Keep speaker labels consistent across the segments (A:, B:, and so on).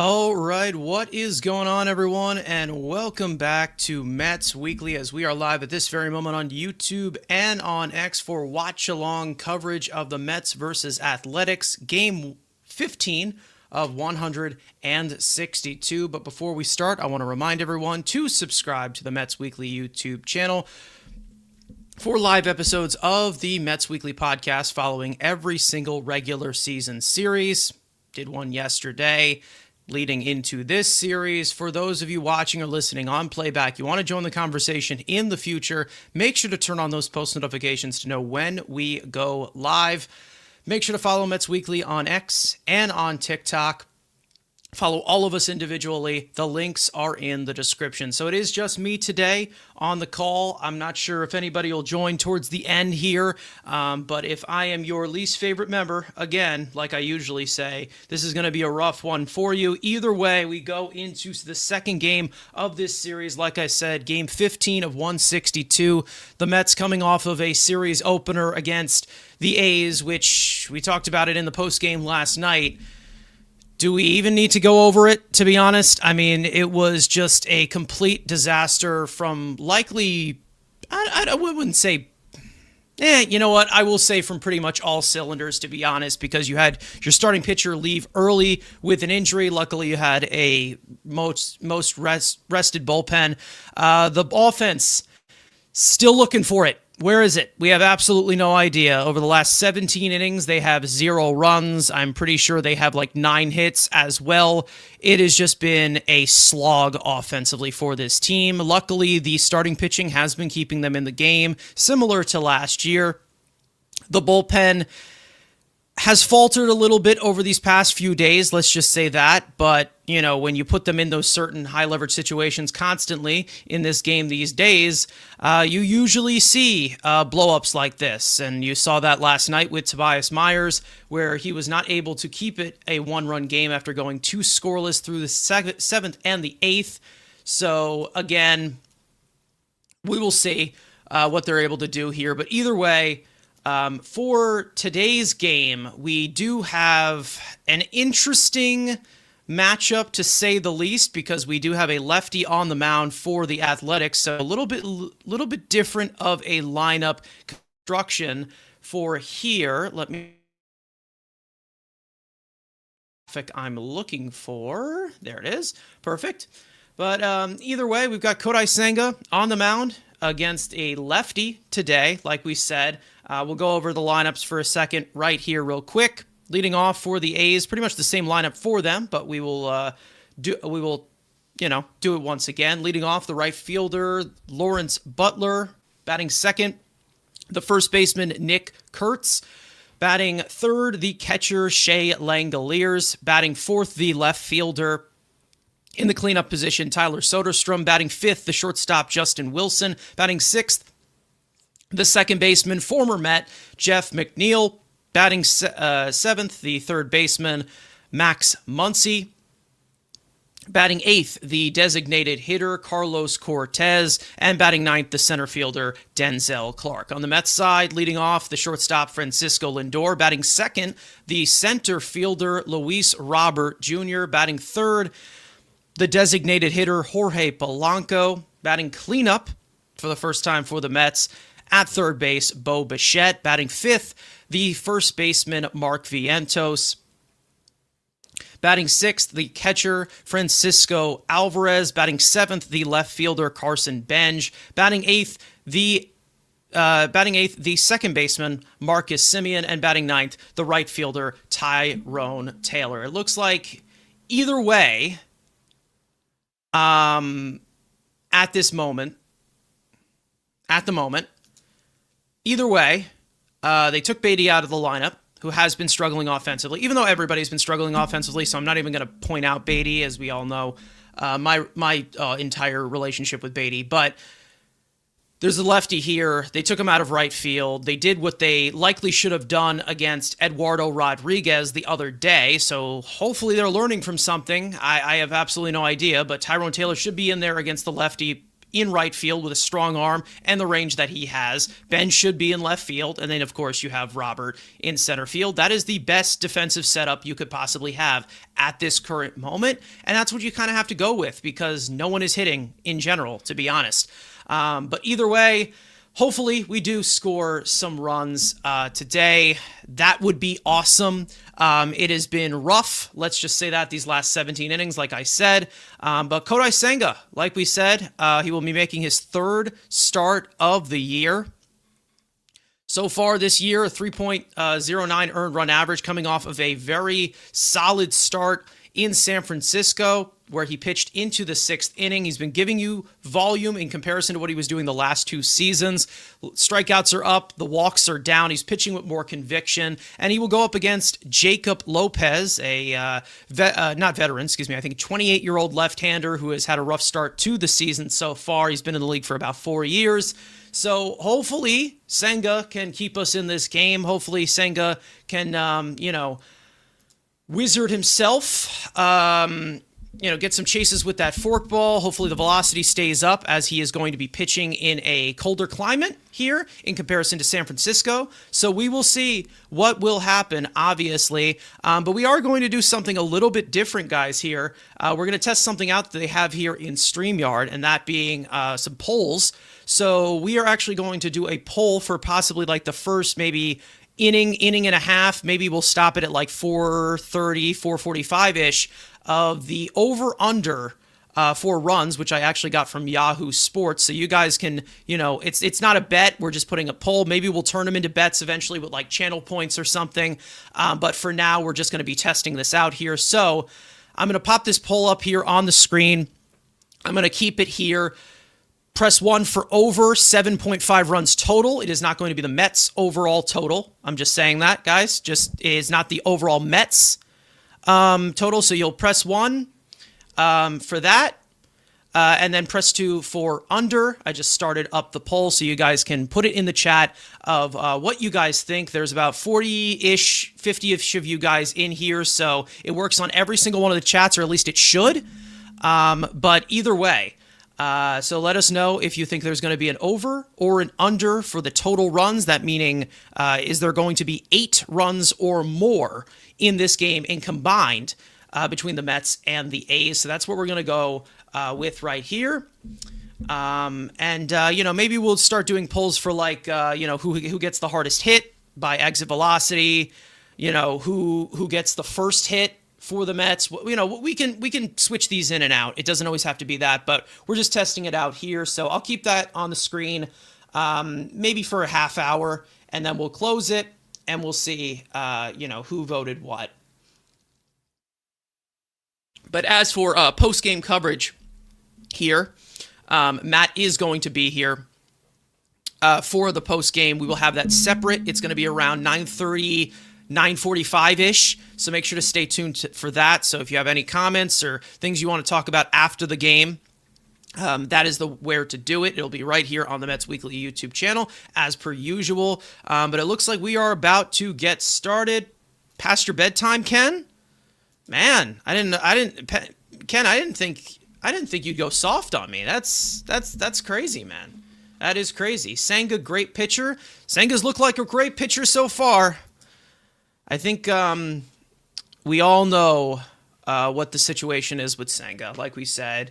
A: All right, what is going on, everyone? And welcome back to Mets Weekly as we are live at this very moment on YouTube and on X for watch along coverage of the Mets versus Athletics, game 15 of 162. But before we start, I want to remind everyone to subscribe to the Mets Weekly YouTube channel for live episodes of the Mets Weekly podcast following every single regular season series. Did one yesterday leading into this series. For those of you watching or listening on playback, you want to join the conversation in the future, make sure to turn on those post notifications to know when we go live. Make sure to follow Mets Weekly on X and on TikTok. Follow all of us individually. The links are in the description. So it is just me today on the call. I'm not sure if anybody will join towards the end here, but if I am your least favorite member, again, like I usually say, this is going to be a rough one for you. Either way, we go into the second game of this series. Like I said, game 15 of 162. The Mets coming off of a series opener against the A's, which we talked about it in the postgame last night. Do we even need to go over it, to be honest? I mean, it was just a complete disaster from likely, I wouldn't say, you know what? I will say from pretty much all cylinders, to be honest, because you had your starting pitcher leave early with an injury. Luckily, you had a most rested bullpen. The offense, still looking for it. Where is it? We have absolutely no idea. Over the last 17 innings, they have 0 runs. I'm pretty sure they have like 9 hits as well. It has just been a slog offensively for this team. Luckily, the starting pitching has been keeping them in the game, similar to last year. The bullpen has faltered a little bit over these past few days, let's just say that. But, you know, when you put them in those certain high leverage situations constantly in this game these days, you usually see blow-ups like this. And you saw that last night with Tobias Myers, where he was not able to keep it a one-run game after going 2 scoreless through the 7th and the 8th. So, again, we will see what they're able to do here. But either way, for today's game, we do have an interesting matchup, to say the least, because we do have a lefty on the mound for the Athletics, so a little bit different of a lineup construction for here. Let me I'm looking for. There it is. Perfect. But either way, we've got Kodai Senga on the mound against a lefty today, like we said. We'll go over the lineups for a second right here real quick. Leading off for the A's, pretty much the same lineup for them, but we will do it once again. Leading off, the right fielder, Lawrence Butler. Batting second, the first baseman, Nick Kurtz. Batting third, the catcher, Shea Langoliers. Batting fourth, the left fielder, in the cleanup position, Tyler Soderstrom. Batting fifth, the shortstop, Justin Wilson. Batting sixth, the second baseman, former Met, Jeff McNeil. Batting seventh, the third baseman, Max Muncy. Batting eighth, the designated hitter, Carlos Cortez. And batting ninth, the center fielder, Denzel Clark. On the Mets side, leading off, the shortstop, Francisco Lindor. Batting second, the center fielder, Luis Robert Jr. Batting third, the designated hitter, Jorge Polanco. Batting cleanup for the first time for the Mets at third base, Bo Bichette. Batting fifth, the first baseman, Mark Vientos. Batting sixth, the catcher, Francisco Alvarez. Batting seventh, the left fielder, Carson Benj. Batting eighth, the second baseman, Marcus Semien. And batting ninth, the right fielder, Tyrone Taylor. It looks like either way, at the moment, either way, they took Beatty out of the lineup, who has been struggling offensively, even though everybody's been struggling offensively, so I'm not even going to point out Beatty, as we all know my entire relationship with Beatty. But there's a lefty here. They took him out of right field. They did what they likely should have done against Eduardo Rodriguez the other day, so hopefully they're learning from something. I have absolutely no idea, but Tyrone Taylor should be in there against the lefty in right field with a strong arm and the range that he has. Ben should be in left field. And then, of course, you have Robert in center field. That is the best defensive setup you could possibly have at this current moment. And that's what you kind of have to go with because no one is hitting in general, to be honest. But either way, hopefully we do score some runs today. That would be awesome. It has been rough. Let's just say that these last 17 innings, like I said. But Kodai Senga, like we said, he will be making his third start of the year. So far this year, a 3.09 earned run average coming off of a very solid start in San Francisco, where he pitched into the 6th inning. He's been giving you volume in comparison to what he was doing the last 2 seasons. Strikeouts are up, the walks are down. He's pitching with more conviction, and he will go up against Jacob Lopez, I think 28-year-old left-hander who has had a rough start to the season so far. He's been in the league for about 4 years. So hopefully Senga can keep us in this game. Hopefully Senga can, wizard himself, get some chases with that forkball. Hopefully the velocity stays up as he is going to be pitching in a colder climate here in comparison to San Francisco. So we will see what will happen, obviously. But we are going to do something a little bit different, guys, here. We're going to test something out that they have here in StreamYard, and that being some polls. So we are actually going to do a poll for possibly like the first maybe inning and a half. Maybe we'll stop it at like 4:30, 4:45-ish of the over-under for runs, which I actually got from Yahoo Sports. So you guys can, it's not a bet. We're just putting a poll. Maybe we'll turn them into bets eventually with like channel points or something. But for now, we're just going to be testing this out here. So I'm going to pop this poll up here on the screen. I'm going to keep it here. Press 1 for over 7.5 runs total. It is not going to be the Mets overall total. I'm just saying that, guys. Just is not the overall Mets total. So you'll press 1 for that. And then press 2 for under. I just started up the poll so you guys can put it in the chat of what you guys think. There's about 40-ish, 50-ish of you guys in here. So it works on every single one of the chats, or at least it should. But either way, so let us know if you think there's going to be an over or an under for the total runs. That meaning, is there going to be 8 runs or more in this game in combined between the Mets and the A's? So that's what we're going to go with right here. Maybe we'll start doing polls for like, who gets the hardest hit by exit velocity, who gets the first hit for the Mets. We can switch these in and out. It doesn't always have to be that, but we're just testing it out here. So I'll keep that on the screen, maybe for a half hour, and then we'll close it and we'll see, who voted what. But as for post-game coverage here, Matt is going to be here for the post-game. We will have that separate. It's going to be around 9:30, 9:45-ish, so make sure to stay tuned for that. So if you have any comments or things you want to talk about after the game, that is where to do it. It'll be right here on the Mets Weekly YouTube channel, as per usual. But it looks like we are about to get started. Past your bedtime, Ken? Man, I didn't think you'd go soft on me. That's crazy, man. That is crazy. Senga, great pitcher. Senga's looked like a great pitcher so far. I think we all know what the situation is with Senga. Like we said,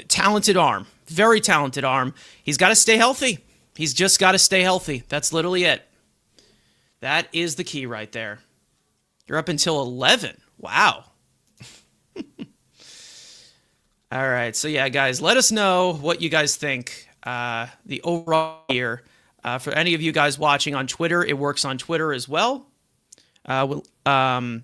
A: talented arm, very talented arm. He's got to stay healthy. He's just got to stay healthy. That's literally it. That is the key right there. You're up until 11. Wow. All right. So, yeah, guys, let us know what you guys think the overall year. For any of you guys watching on Twitter, it works on Twitter as well. Can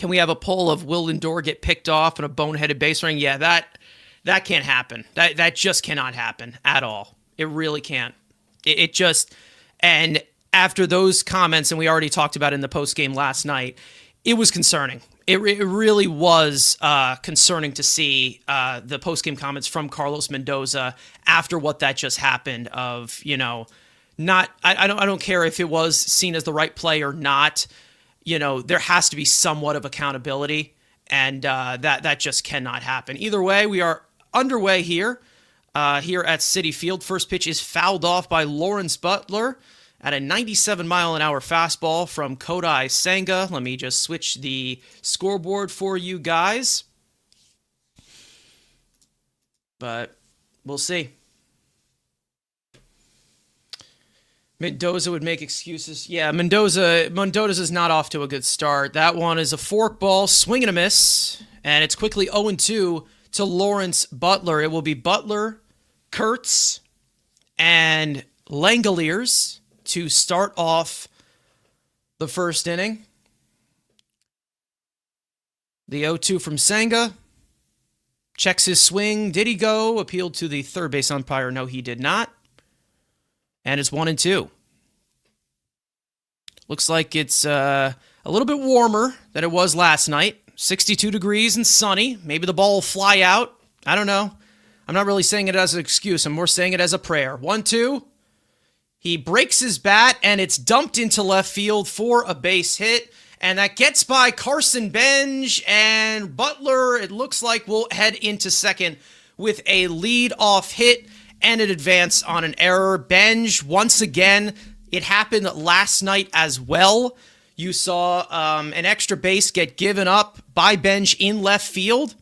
A: we have a poll of will Lindor get picked off in a boneheaded base running? Yeah, that can't happen. That just cannot happen at all. It really can't. It just, and after those comments, and we already talked about it in the postgame last night, it was concerning. It really was concerning to see the postgame comments from Carlos Mendoza after what that just happened. Of I don't care if it was seen as the right play or not. There has to be somewhat of accountability, and that just cannot happen. Either way, we are underway here at Citi Field. First pitch is fouled off by Lawrence Butler at a 97-mile-an-hour fastball from Kodai Senga. Let me just switch the scoreboard for you guys. But we'll see. Mendoza would make excuses. Yeah, Mendoza's not off to a good start. That one is a forkball, swing and a miss, and it's quickly 0-2 to Lawrence Butler. It will be Butler, Kurtz, and Langoliers to start off the first inning. The 0-2 from Senga. Checks his swing. Did he go? Appealed to the third base umpire. No, he did not. And it's 1-2. Looks like it's a little bit warmer than it was last night. 62 degrees and sunny. Maybe the ball will fly out. I don't know. I'm not really saying it as an excuse. I'm more saying it as a prayer. 1-2. He breaks his bat, and it's dumped into left field for a base hit. And that gets by Carson Benj, and Butler, it looks like, will head into second with a lead-off hit and an advance on an error. Benj, once again, it happened last night as well. You saw an extra base get given up by Benj in left field.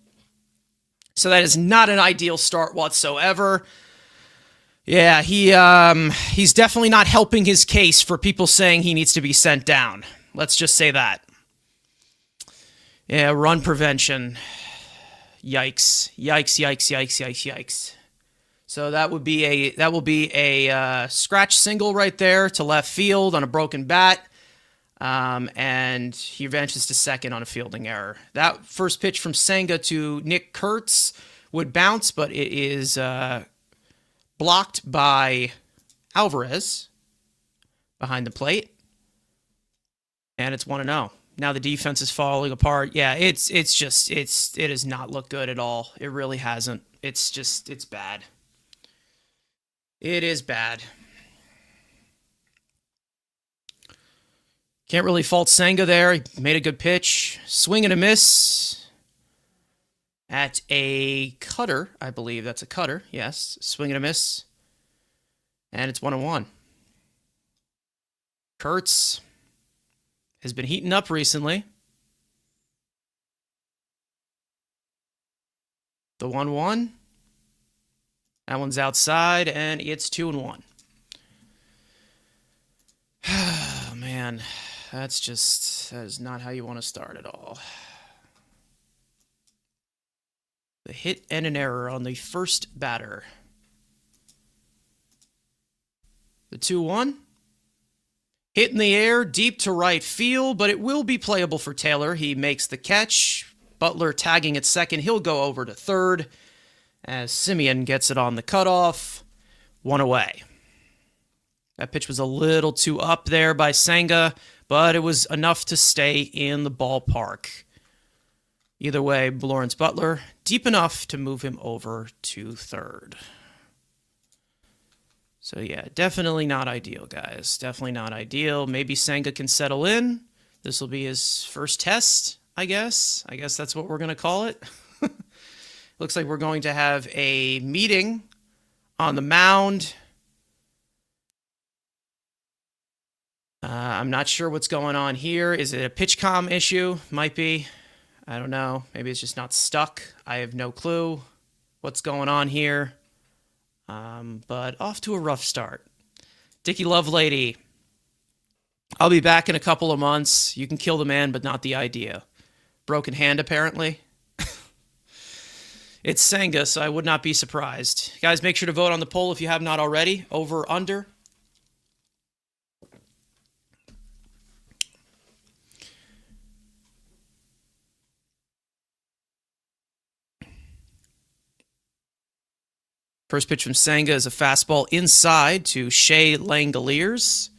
A: So that is not an ideal start whatsoever. Yeah, he's definitely not helping his case for people saying he needs to be sent down. Let's just say that. Yeah, run prevention. Yikes. Yikes. So that will be a scratch single right there to left field on a broken bat. And he advances to second on a fielding error. That first pitch from Senga to Nick Kurtz would bounce, but it is blocked by Alvarez behind the plate. And it's 1-0. Now the defense is falling apart. Yeah, it does not look good at all. It really hasn't. It's bad. It is bad. Can't really fault Senga there. He made a good pitch. Swing and a miss at a cutter. I believe that's a cutter. Yes, swing and a miss. And it's 1-1. Kurtz has been heating up recently. The 1-1. That one's outside, and it's 2-1. Oh, man. That is not how you want to start at all. The hit and an error on the first batter. The 2-1. Hit in the air, deep to right field, but it will be playable for Taylor. He makes the catch. Butler tagging at second. He'll go over to third as Simeon gets it on the cutoff. 1 away. That pitch was a little too up there by Senga, but it was enough to stay in the ballpark. Either way, Lawrence Butler, deep enough to move him over to third. So yeah, definitely not ideal, guys. Definitely not ideal. Maybe Senga can settle in. This will be his first test, I guess. I guess that's what we're going to call it. Looks like we're going to have a meeting on the mound. I'm not sure what's going on here. Is it a pitch comm issue? Might be. I don't know. Maybe it's just not stuck. I have no clue what's going on here. But off to a rough start. Dickie Lovelady. I'll be back in a couple of months. You can kill the man, but not the idea. Broken hand, apparently. It's Senga, so I would not be surprised. Guys, make sure to vote on the poll if you have not already. Over, under. First pitch from Senga is a fastball inside to Shea Langoliers.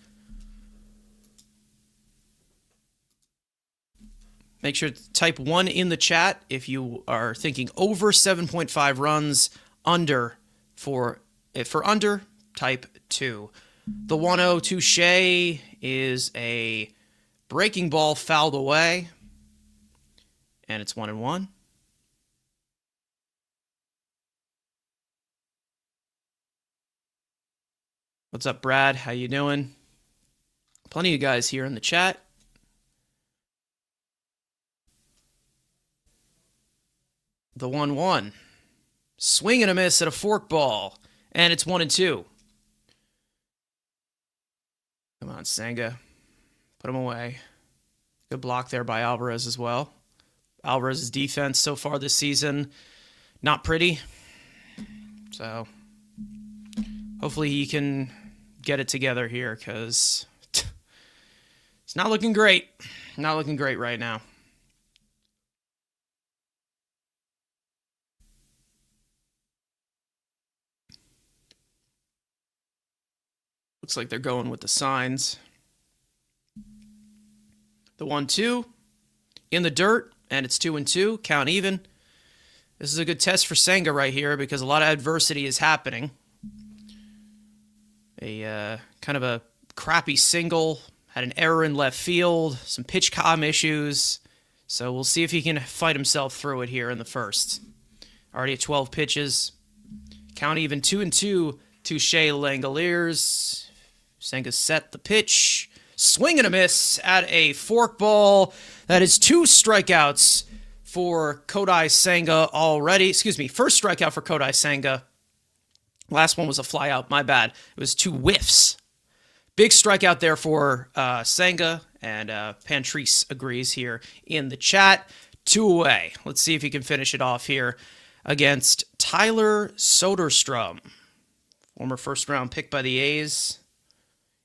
A: Make sure to type 1 in the chat if you are thinking over 7.5 runs, under for under, type 2. The 1-0 to Shea is a breaking ball fouled away, and it's 1-1. What's up, Brad? How you doing? Plenty of guys here in the chat. The 1-1. Swing and a miss at a forkball. And it's 1-2. Come on, Senga. Put him away. Good block there by Alvarez as well. Alvarez's defense so far this season, not pretty. So hopefully he can get it together here, because it's not looking great. Not looking great right now. Looks like they're going with the signs. The 1-2 in the dirt, and it's 2-2. Count even. This is a good test for Senga right here, because a lot of adversity is happening. A kind of a crappy single, had an error in left field, some pitch comm issues. So we'll see if he can fight himself through it here in the first. Already at 12 pitches. Count even 2-2 to Shea Langoliers. Senga set the pitch. Swing and a miss at a forkball. That is 2 strikeouts for Kodai Senga already. Excuse me, first strikeout for Kodai Senga. Last one was a flyout, my bad. It was 2 whiffs. Big strikeout there for Senga, and Pantrice agrees here in the chat. 2 away. Let's see if he can finish it off here against Tyler Soderstrom. Former first-round pick by the A's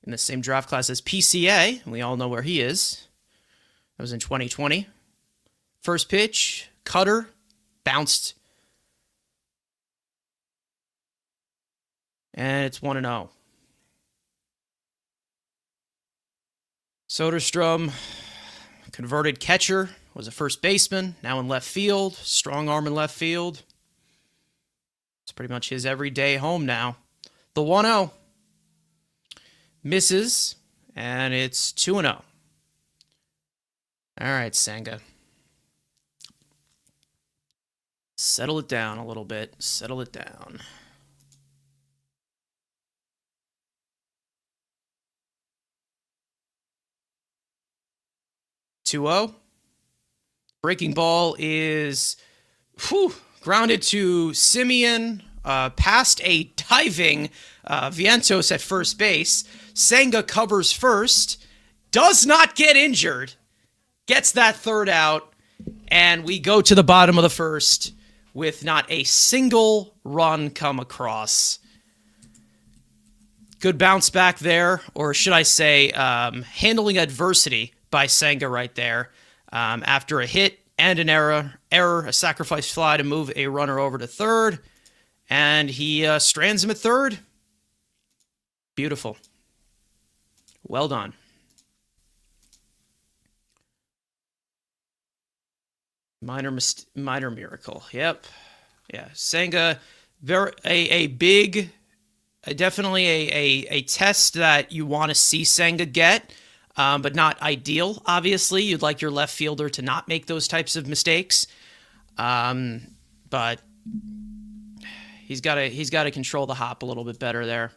A: in the same draft class as PCA, and we all know where he is. That was in 2020. First pitch, cutter, bounced. And it's 1-0. Soderstrom, converted catcher, was a first baseman, now in left field, strong arm in left field. It's pretty much his everyday home now. The 1-0 misses, and it's 2-0. All right, Senga. Settle it down a little bit. Settle it down. Breaking ball is grounded to Simeon, past a diving Vientos at first base. Senga covers first, does not get injured, gets that third out, and we go to the bottom of the first with not a single run come across. Good bounce back there, or should I say handling adversity by Senga right there. After a hit and an error, a sacrifice fly to move a runner over to third, and he strands him at third. Beautiful. Well done. Minor miracle. Yep. Yeah. Senga, definitely a test that you want to see Senga get. But not ideal, obviously. You'd like your left fielder to not make those types of mistakes. But he's got to control the hop a little bit better there.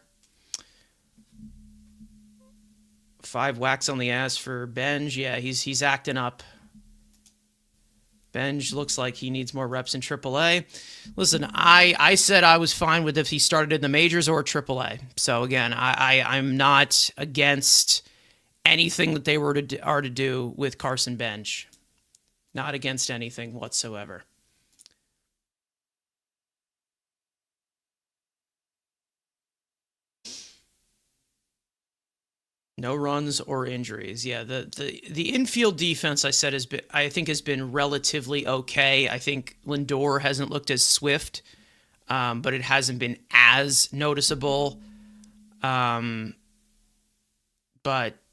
A: 5 whacks on the ass for Benj. Yeah, he's acting up. Benj looks like he needs more reps in AAA. Listen, I said I was fine with if he started in the majors or AAA. So again, I'm not against anything that they are to do with Carson Bench. Not against anything whatsoever. No runs or injuries. Yeah, the infield defense, I said, I think has been relatively okay. I think Lindor hasn't looked as swift, but it hasn't been as noticeable. But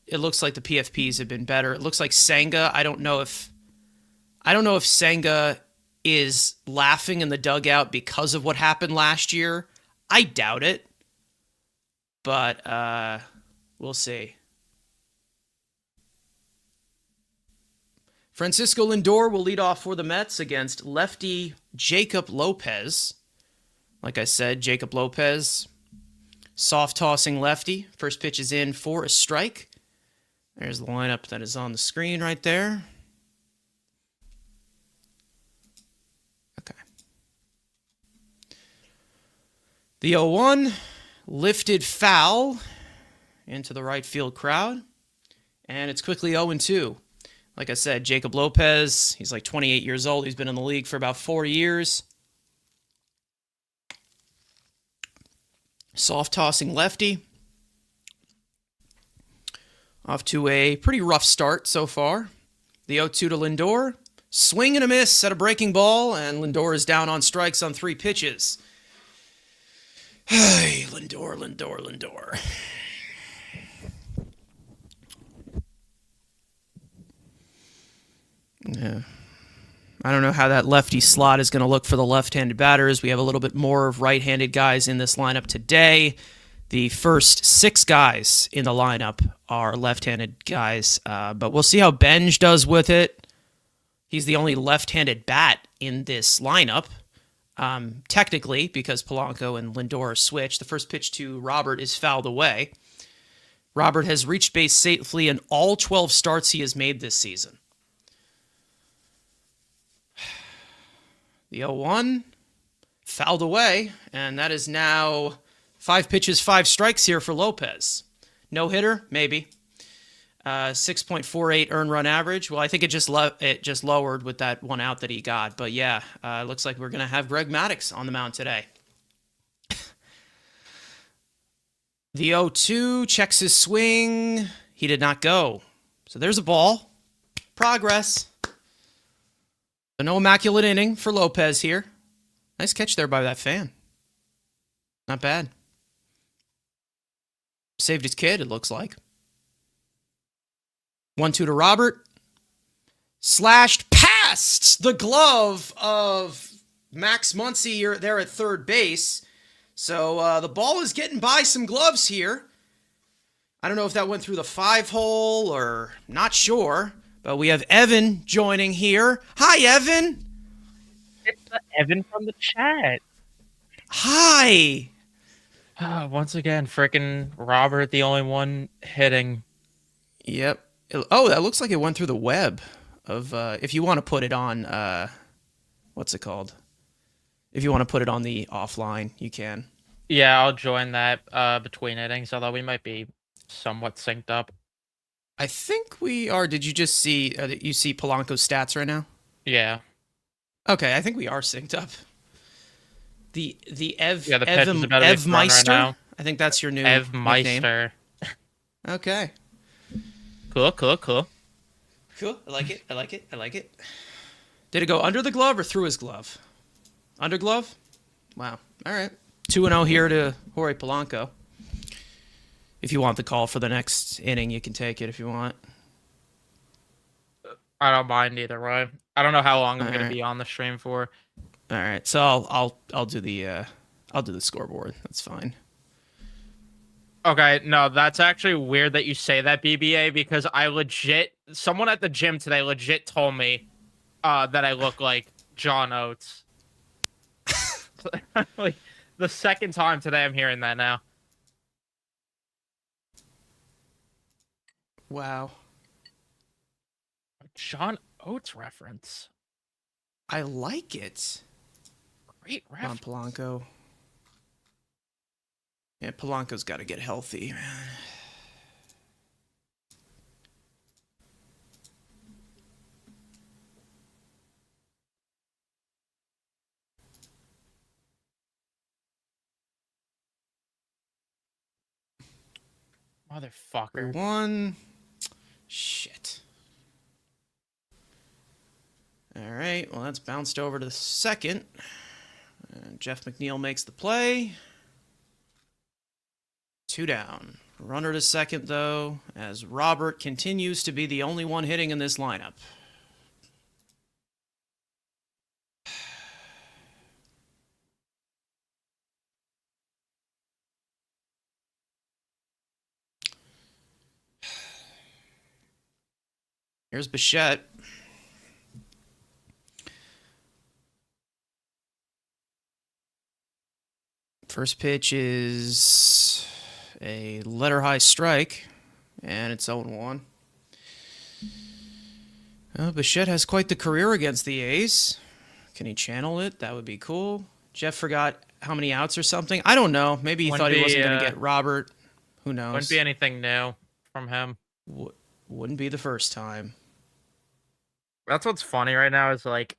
A: it looks like the PFPs have been better. It looks like Senga. I don't know if Senga is laughing in the dugout because of what happened last year. I doubt it, but we'll see. Francisco Lindor will lead off for the Mets against lefty Jacob Lopez. Like I said, Jacob Lopez Soft tossing lefty. First pitch is in for a strike. There's the lineup that is on the screen right there. Okay. The 0-1 lifted foul into the right field crowd. And it's quickly 0-2. Like I said, Jacob Lopez, he's like 28 years old. He's been in the league for about 4 years. Soft tossing lefty. Off to a pretty rough start so far. The 0-2 to Lindor. Swing and a miss at a breaking ball, and Lindor is down on strikes on 3 pitches. Hey, Lindor. Yeah. I don't know how that lefty slot is going to look for the left-handed batters. We have a little bit more of right-handed guys in this lineup today. The first 6 guys in the lineup are left-handed guys, but we'll see how Benj does with it. He's the only left-handed bat in this lineup, technically, because Polanco and Lindor are switched. The first pitch to Robert is fouled away. Robert has reached base safely in all 12 starts he has made this season. The 0-1 fouled away, and that is now 5 pitches, 5 strikes here for Lopez. No hitter, maybe. 6.48 earned run average. Well, I think it just lowered with that 1 out that he got. But yeah, it looks like we're going to have Greg Maddux on the mound today. The 0-2 checks his swing. He did not go. So there's a ball. Progress. So no immaculate inning for Lopez here. Nice catch there by that fan. Not bad. Saved his kid, it looks like. 1-2 to Robert. Slashed past the glove of Max Muncy there at third base. So the ball is getting by some gloves here. I don't know if that went through the 5-hole or not sure. But we have Evan joining here. Hi, Evan.
B: It's Evan from the chat.
A: Hi.
B: Once again, frickin' Robert, the only one hitting.
A: Yep. Oh, that looks like it went through the web of, if you want to put it on, what's it called? If you want to put it on the offline, you can.
B: Yeah, I'll join that between innings, although we might be somewhat synced up.
A: I think we are. Did you just see, you see Polanco's stats right now?
B: Yeah.
A: Okay, I think we are synced up. The Ev
B: Meister. Right,
A: I think that's your new
B: Ev Meister.
A: Okay.
B: Cool.
A: Cool. I like it. Did it go under the glove or through his glove? Under glove? Wow. All right. 2-0 here to Jorge Polanco. If you want the call for the next inning, you can take it if you want.
B: I don't mind either way. I don't know how long I'm going to be on the stream for.
A: All right, so I'll do the scoreboard. That's fine.
B: Okay, no, that's actually weird that you say that, BBA, because someone at the gym today legit told me that I look like John Oates. Like the second time today I'm hearing that now.
A: Wow.
B: John Oates reference.
A: I like it.
B: Great reference.
A: Come on, Polanco. Yeah, Polanco's got to get healthy, man.
B: Motherfucker.
A: 1. Shit. All right, well, that's bounced over to the second. And Jeff McNeil makes the play. 2 down. Runner to second, though, as Robert continues to be the only one hitting in this lineup. Here's Bichette. First pitch is a letter high strike, and it's 0-1. Bichette has quite the career against the A's. Can he channel it? That would be cool. Jeff forgot how many outs or something. I don't know. Maybe he thought he wasn't going to get Robert. Who knows?
B: Wouldn't be anything new from him.
A: Wouldn't be the first time.
B: That's what's funny right now is like,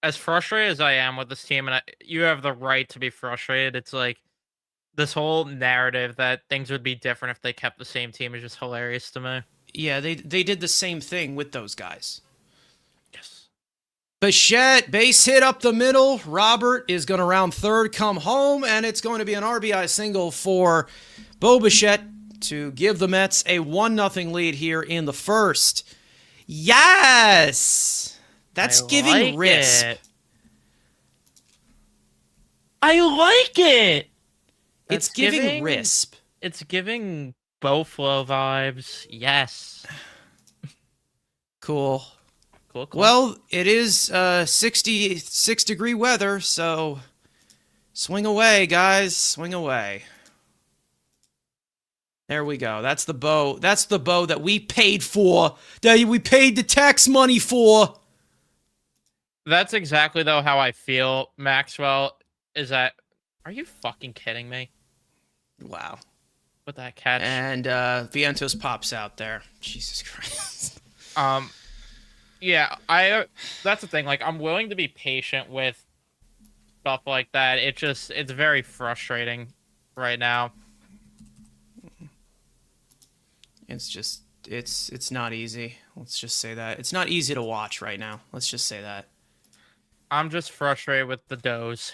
B: as frustrated as I am with this team, and you have the right to be frustrated. It's like this whole narrative that things would be different if they kept the same team is just hilarious to me.
A: Yeah, they did the same thing with those guys.
B: Yes.
A: Bichette, base hit up the middle. Robert is going to round third, come home, and it's going to be an RBI single for Bo Bichette to give the Mets a 1-0 lead here in the first. Yes! That's giving Risp.
B: I like it.
A: It's giving Risp.
B: It's giving Boflo vibes. Yes.
A: Cool.
B: Cool.
A: Well, it is 66-degree weather, so swing away, guys. Swing away. There we go. That's the Bo. That's the Bo that we paid for. That we paid the tax money for.
B: That's exactly, though, how I feel, Maxwell, is that... Are you fucking kidding me?
A: Wow.
B: With that catch.
A: And Vientos pops out there. Jesus Christ.
B: Yeah, that's the thing. Like, I'm willing to be patient with stuff like that. It's very frustrating right now.
A: It's not easy. Let's just say that. It's not easy to watch right now. Let's just say that.
B: I'm just frustrated with the does.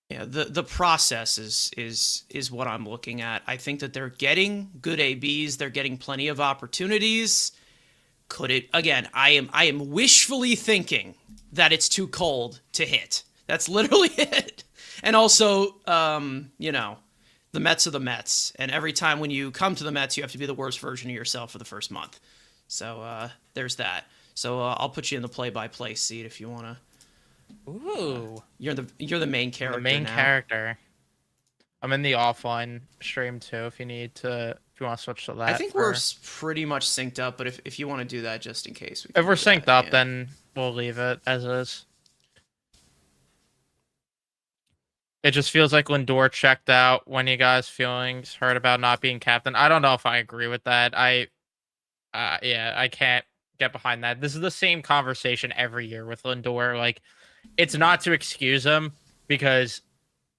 A: Yeah, the process is what I'm looking at. I think that they're getting good ABs. They're getting plenty of opportunities. Could it again? I am wishfully thinking that it's too cold to hit. That's literally it. And also, the Mets are the Mets, and every time when you come to the Mets, you have to be the worst version of yourself for the first month. So there's that. So I'll put you in the play-by-play seat if you wanna.
B: Ooh,
A: you're the main character.
B: The main
A: now.
B: character. I'm in the offline stream too. If you want to switch to that.
A: I think we're pretty much synced up, but if you want to do that just in case.
B: If we're synced up, then we'll leave it as is. It just feels like Lindor checked out. When you guys feelings hurt about not being captain? I don't know if I agree with that. I can't get behind that. This is the same conversation every year with Lindor. Like, it's not to excuse him because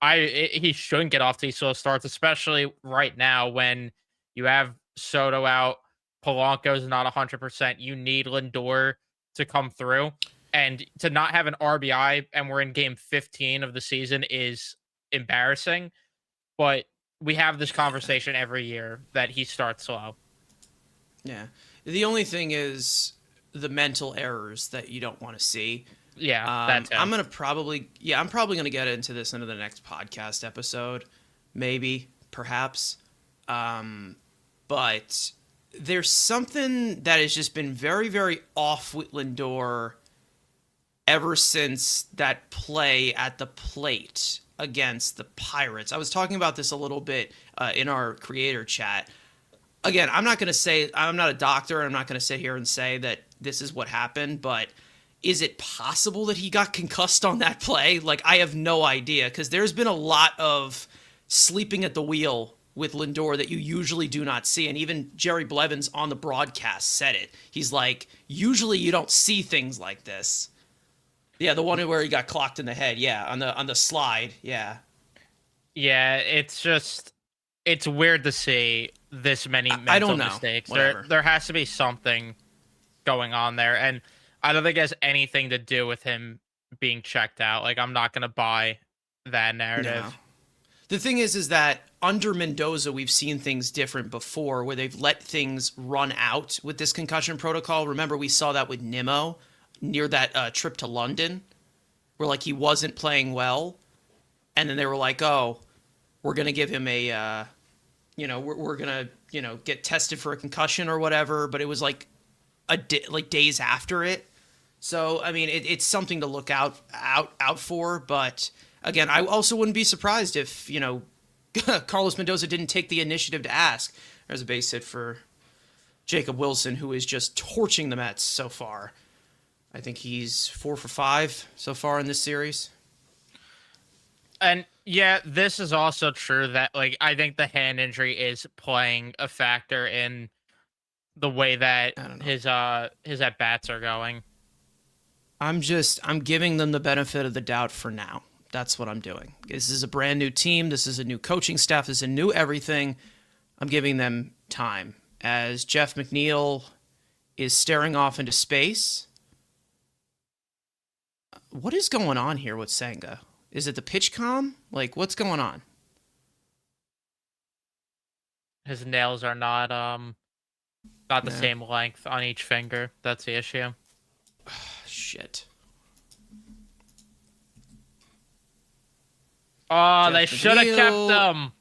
B: he shouldn't get off to these slow starts, especially right now when you have Soto out, Polanco's not 100%. You need Lindor to come through, and to not have an RBI, and we're in game 15 of the season, is embarrassing. But we have this conversation every year that he starts slow.
A: Yeah. The only thing is the mental errors that you don't want to see.
B: Yeah, that's it.
A: I'm probably going to get into this into the next podcast episode. Maybe, perhaps. But there's something that has just been very, very off with Lindor ever since that play at the plate against the Pirates. I was talking about this a little bit in our creator chat. Again, I'm not a doctor. I'm not going to sit here and say that this is what happened, but is it possible that he got concussed on that play? Like, I have no idea, because there's been a lot of sleeping at the wheel with Lindor that you usually do not see. And even Jerry Blevins on the broadcast said it. He's like, usually you don't see things like this. Yeah, the one where he got clocked in the head. Yeah, on the slide. Yeah.
B: Yeah, it's weird to see this many mental mistakes. There has to be something going on there, and I don't think it has anything to do with him being checked out. Like, I'm not gonna buy that narrative.
A: No. The thing is that under Mendoza, we've seen things different before, where they've let things run out with this concussion protocol. Remember, we saw that with Nimmo near that trip to London, where like he wasn't playing well, and then they were like, "Oh, we're gonna give him a, we're gonna, get tested for a concussion or whatever." But it was like days after it. So I mean, it's something to look out for. But again, I also wouldn't be surprised if, Carlos Mendoza didn't take the initiative to ask. There's a base hit for Jacob Wilson, who is just torching the Mets so far. I think he's 4 for 5 so far in this series.
B: And yeah, this is also true that I think the hand injury is playing a factor in the way that his at bats are going.
A: I'm giving them the benefit of the doubt for now. That's what I'm doing. This is a brand new team. This is a new coaching staff. This is a new everything. I'm giving them time. As Jeff McNeil is staring off into space. What is going on here with Senga? Is it the pitch com? What's going on?
B: His nails are not the same length on each finger. That's the issue.
A: Shit.
B: Oh, they should have kept them.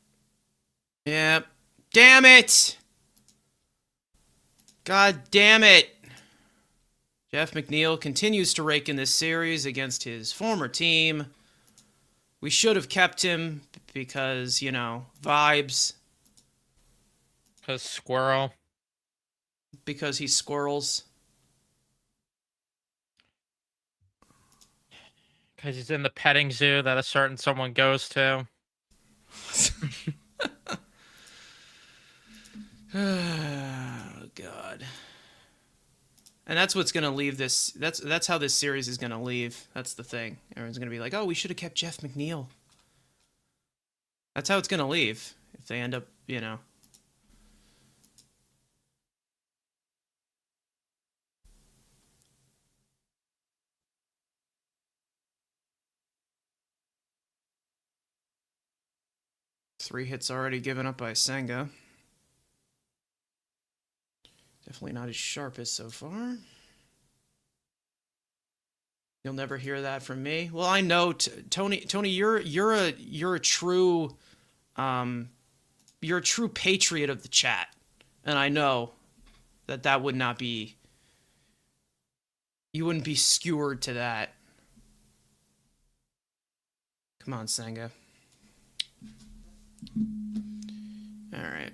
A: Yep. Damn it. God damn it. Jeff McNeil continues to rake in this series against his former team. We should have kept him because, vibes.
B: Because squirrel.
A: Because he's squirrels.
B: Because he's in the petting zoo that a certain someone goes to.
A: Oh, God. And that's what's going to leave this. That's how this series is going to leave. That's the thing. Everyone's going to be like, oh, we should have kept Jeff McNeil. That's how it's going to leave. If they end up, Three hits already given up by Senga. Definitely not his sharpest so far. You'll never hear that from me. Well, I know, Tony. You're a true patriot of the chat, and I know that would not be. You wouldn't be skewered to that. Come on, Senga. All right.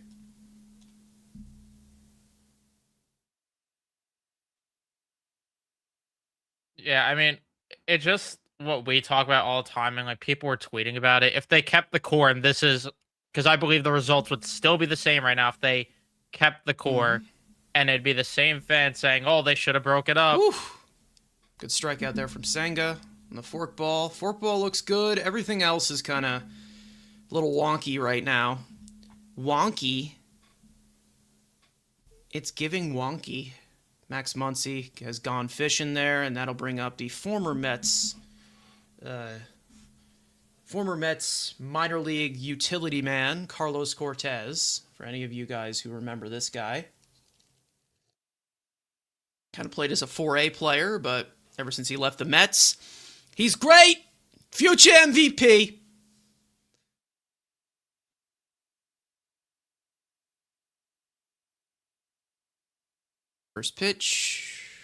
B: Yeah, I mean, it's just what we talk about all the time, and people were tweeting about it. If they kept the core, and this is because I believe the results would still be the same right now if they kept the core, and it'd be the same fans saying, "Oh, they should have broke it up."
A: Oof. Good strikeout there from Senga on the fork ball. Fork ball looks good. Everything else is kind of a little wonky right now. Wonky. It's giving wonky. Max Muncy has gone fishing there, and that'll bring up the former Mets minor league utility man, Carlos Cortez, for any of you guys who remember this guy. Kind of played as a 4A player, but ever since he left the Mets, he's great! Future MVP! First pitch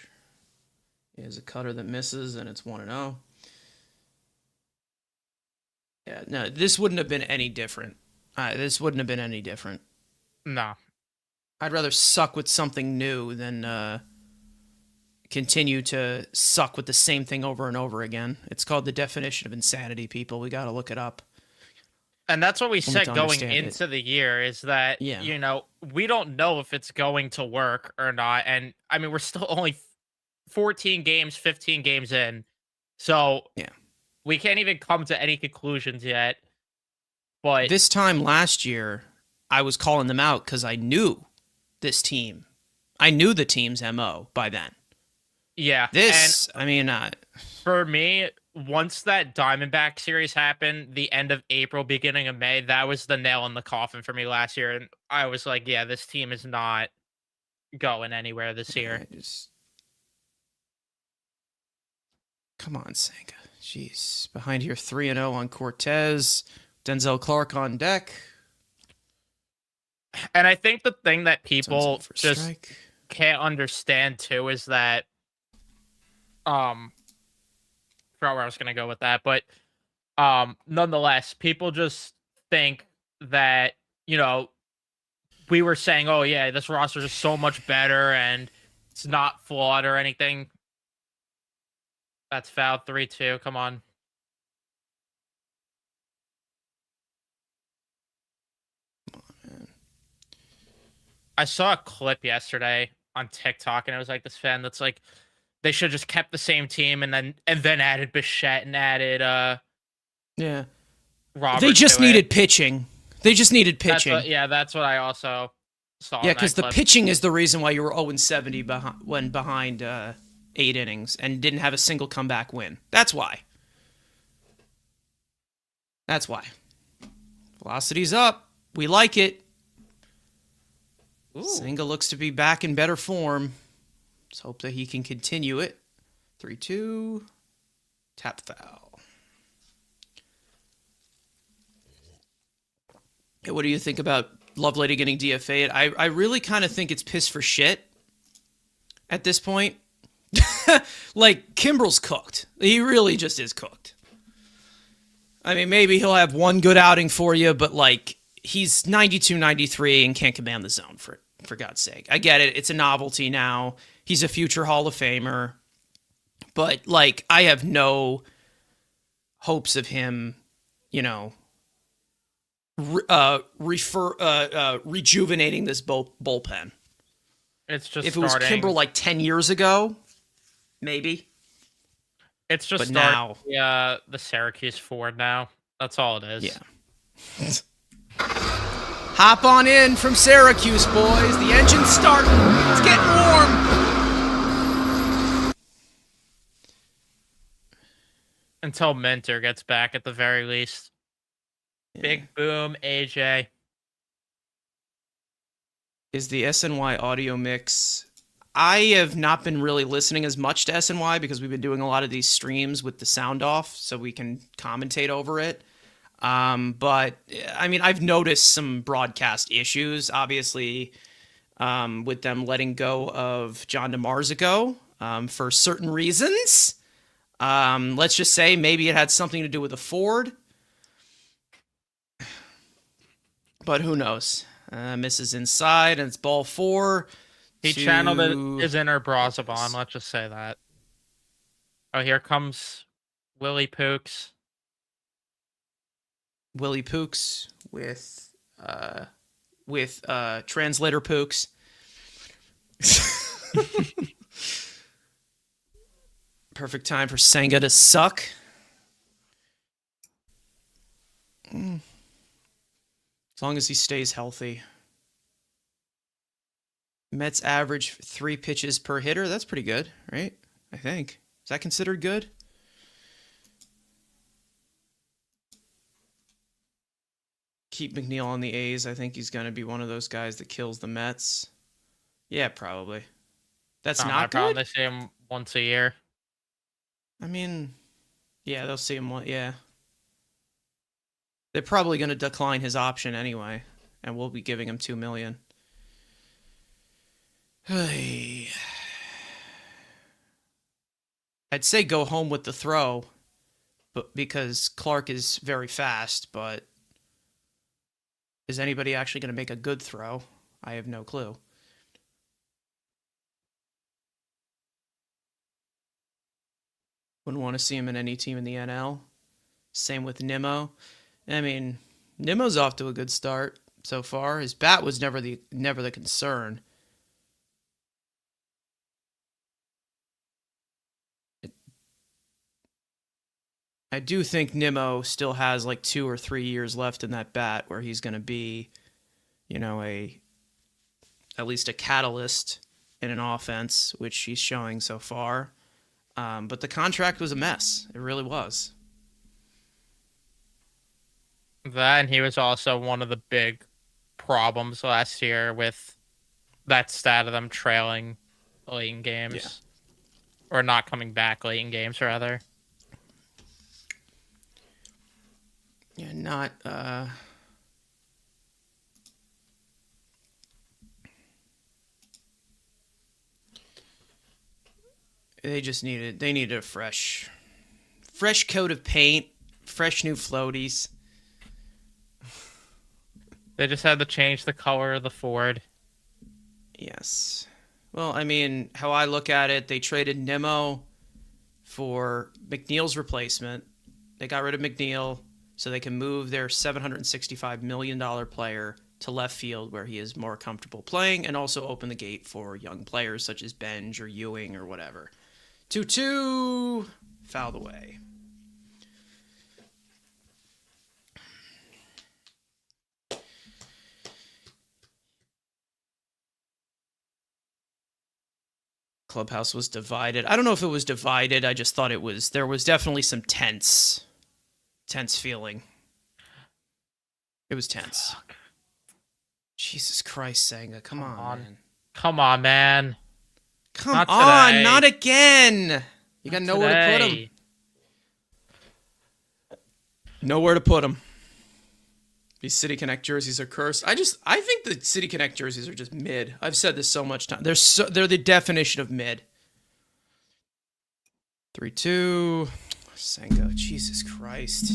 A: is a cutter that misses, and it's 1-0. Yeah, no, this wouldn't have been any different.
B: No.
A: I'd rather suck with something new than continue to suck with the same thing over and over again. It's called the definition of insanity, people. We got to look it up.
B: And that's what we said going into the year is that, we don't know if it's going to work or not. And I mean, we're still only 14 games, 15 games in. So we can't even come to any conclusions yet. But
A: this time last year, I was calling them out because I knew this team. I knew the team's MO by then.
B: Yeah.
A: For
B: me, once that Diamondback series happened, the end of April, beginning of May, that was the nail in the coffin for me last year. And I was like, yeah, this team is not going anywhere this year.
A: Come on, Senga. Jeez. Behind here, 3-0 on Cortez. Denzel Clark on deck.
B: And I think the thing that people just can't understand, too, is that forgot where I was going to go with that, but Nonetheless, people just think that, we were saying, oh yeah, this roster is so much better and it's not flawed or anything. That's foul 3-2. Come on. I saw a clip yesterday on TikTok, and it was like this fan that's like, they should have just kept the same team and then added Bichette and added
A: Yeah.
B: Robert.
A: They just
B: to it.
A: needed pitching. They just needed
B: That's
A: pitching.
B: that's what I also saw.
A: Yeah,
B: in that
A: because the
B: clip.
A: pitching is the reason why you were 0-70 behind 8 innings and didn't have a single comeback win. That's why. That's why. Velocity's up. We like it.
B: Ooh.
A: Senga looks to be back in better form. Let's hope that he can continue it. 3-2. Tap foul. Hey, what do you think about Lovelady getting DFA'd? I really kind of think it's piss for shit at this point. Like, Kimbrel's cooked. He really just is cooked. I mean, maybe he'll have one good outing for you, but, like, he's 92, 93 and can't command the zone, for God's sake. I get it. It's a novelty now. He's a future Hall of Famer. But, like, I have no hopes of him, rejuvenating this bullpen.
B: It's just
A: if it was Kimbrel like 10 years ago, maybe.
B: It's just
A: but now,
B: the Syracuse Ford now. That's all it is.
A: Yeah. Hop on in from Syracuse, boys. The engine's starting. It's getting warm.
B: Until Minter gets back at the very least. Yeah. Big boom, AJ.
A: Is the SNY audio mix... I have not been really listening as much to SNY because we've been doing a lot of these streams with the sound off so we can commentate over it. But, I mean, I've noticed some broadcast issues, obviously, with them letting go of John DeMarzico for certain reasons. Let's just say maybe it had something to do with the Ford. But who knows? Misses inside, and it's ball 4.
B: He channeled his inner Brazaban, let's just say that. Oh, here comes Willie Pooks.
A: Willie Pooks with translator Pooks. Perfect time for Senga to suck. As long as he stays healthy. Mets average 3 pitches per hitter. That's pretty good, right? I think. Is that considered good? Keep McNeil on the A's. I think he's going to be one of those guys that kills the Mets. Yeah, probably. That's not good?
B: They see him once a year.
A: I mean, yeah, they'll see him. Yeah. They're probably going to decline his option anyway, and we'll be giving him $2 million. I'd say go home with the throw, but because Clark is very fast, but is anybody actually going to make a good throw? I have no clue. Wouldn't want to see him in any team in the NL. Same with Nimmo. I mean, Nimmo's off to a good start so far. His bat was never the concern. I do think Nimmo still has like 2 or 3 years left in that bat where he's going to be, at least a catalyst in an offense, which he's showing so far. But the contract was a mess. It really was.
B: That, and he was also one of the big problems last year with that stat of them trailing late in games. Yeah. Or not coming back late in games, rather.
A: Yeah, not... They needed a fresh coat of paint fresh new floaties.
B: They just had to change the color of the Ford.
A: Yes. Well, I mean, how I look at it, they traded Nimmo for McNeil's replacement. They got rid of McNeil so they can move their $765 million player to left field where he is more comfortable playing, and also open the gate for young players such as Benj or Ewing or whatever. 2-2, fouled away. Clubhouse was divided. I don't know if it was divided. I just thought there was definitely some tense feeling. It was tense.
B: Fuck.
A: Jesus Christ, Senga. Come on, man.
B: Come on, man.
A: Come
B: Not
A: on,
B: today.
A: not again. You got nowhere to put him.
B: Today.
A: Nowhere to put him. These City Connect jerseys are cursed. I think the City Connect jerseys are just mid. I've said this so much time. They're the definition of mid. 3-2. Senga. Jesus Christ.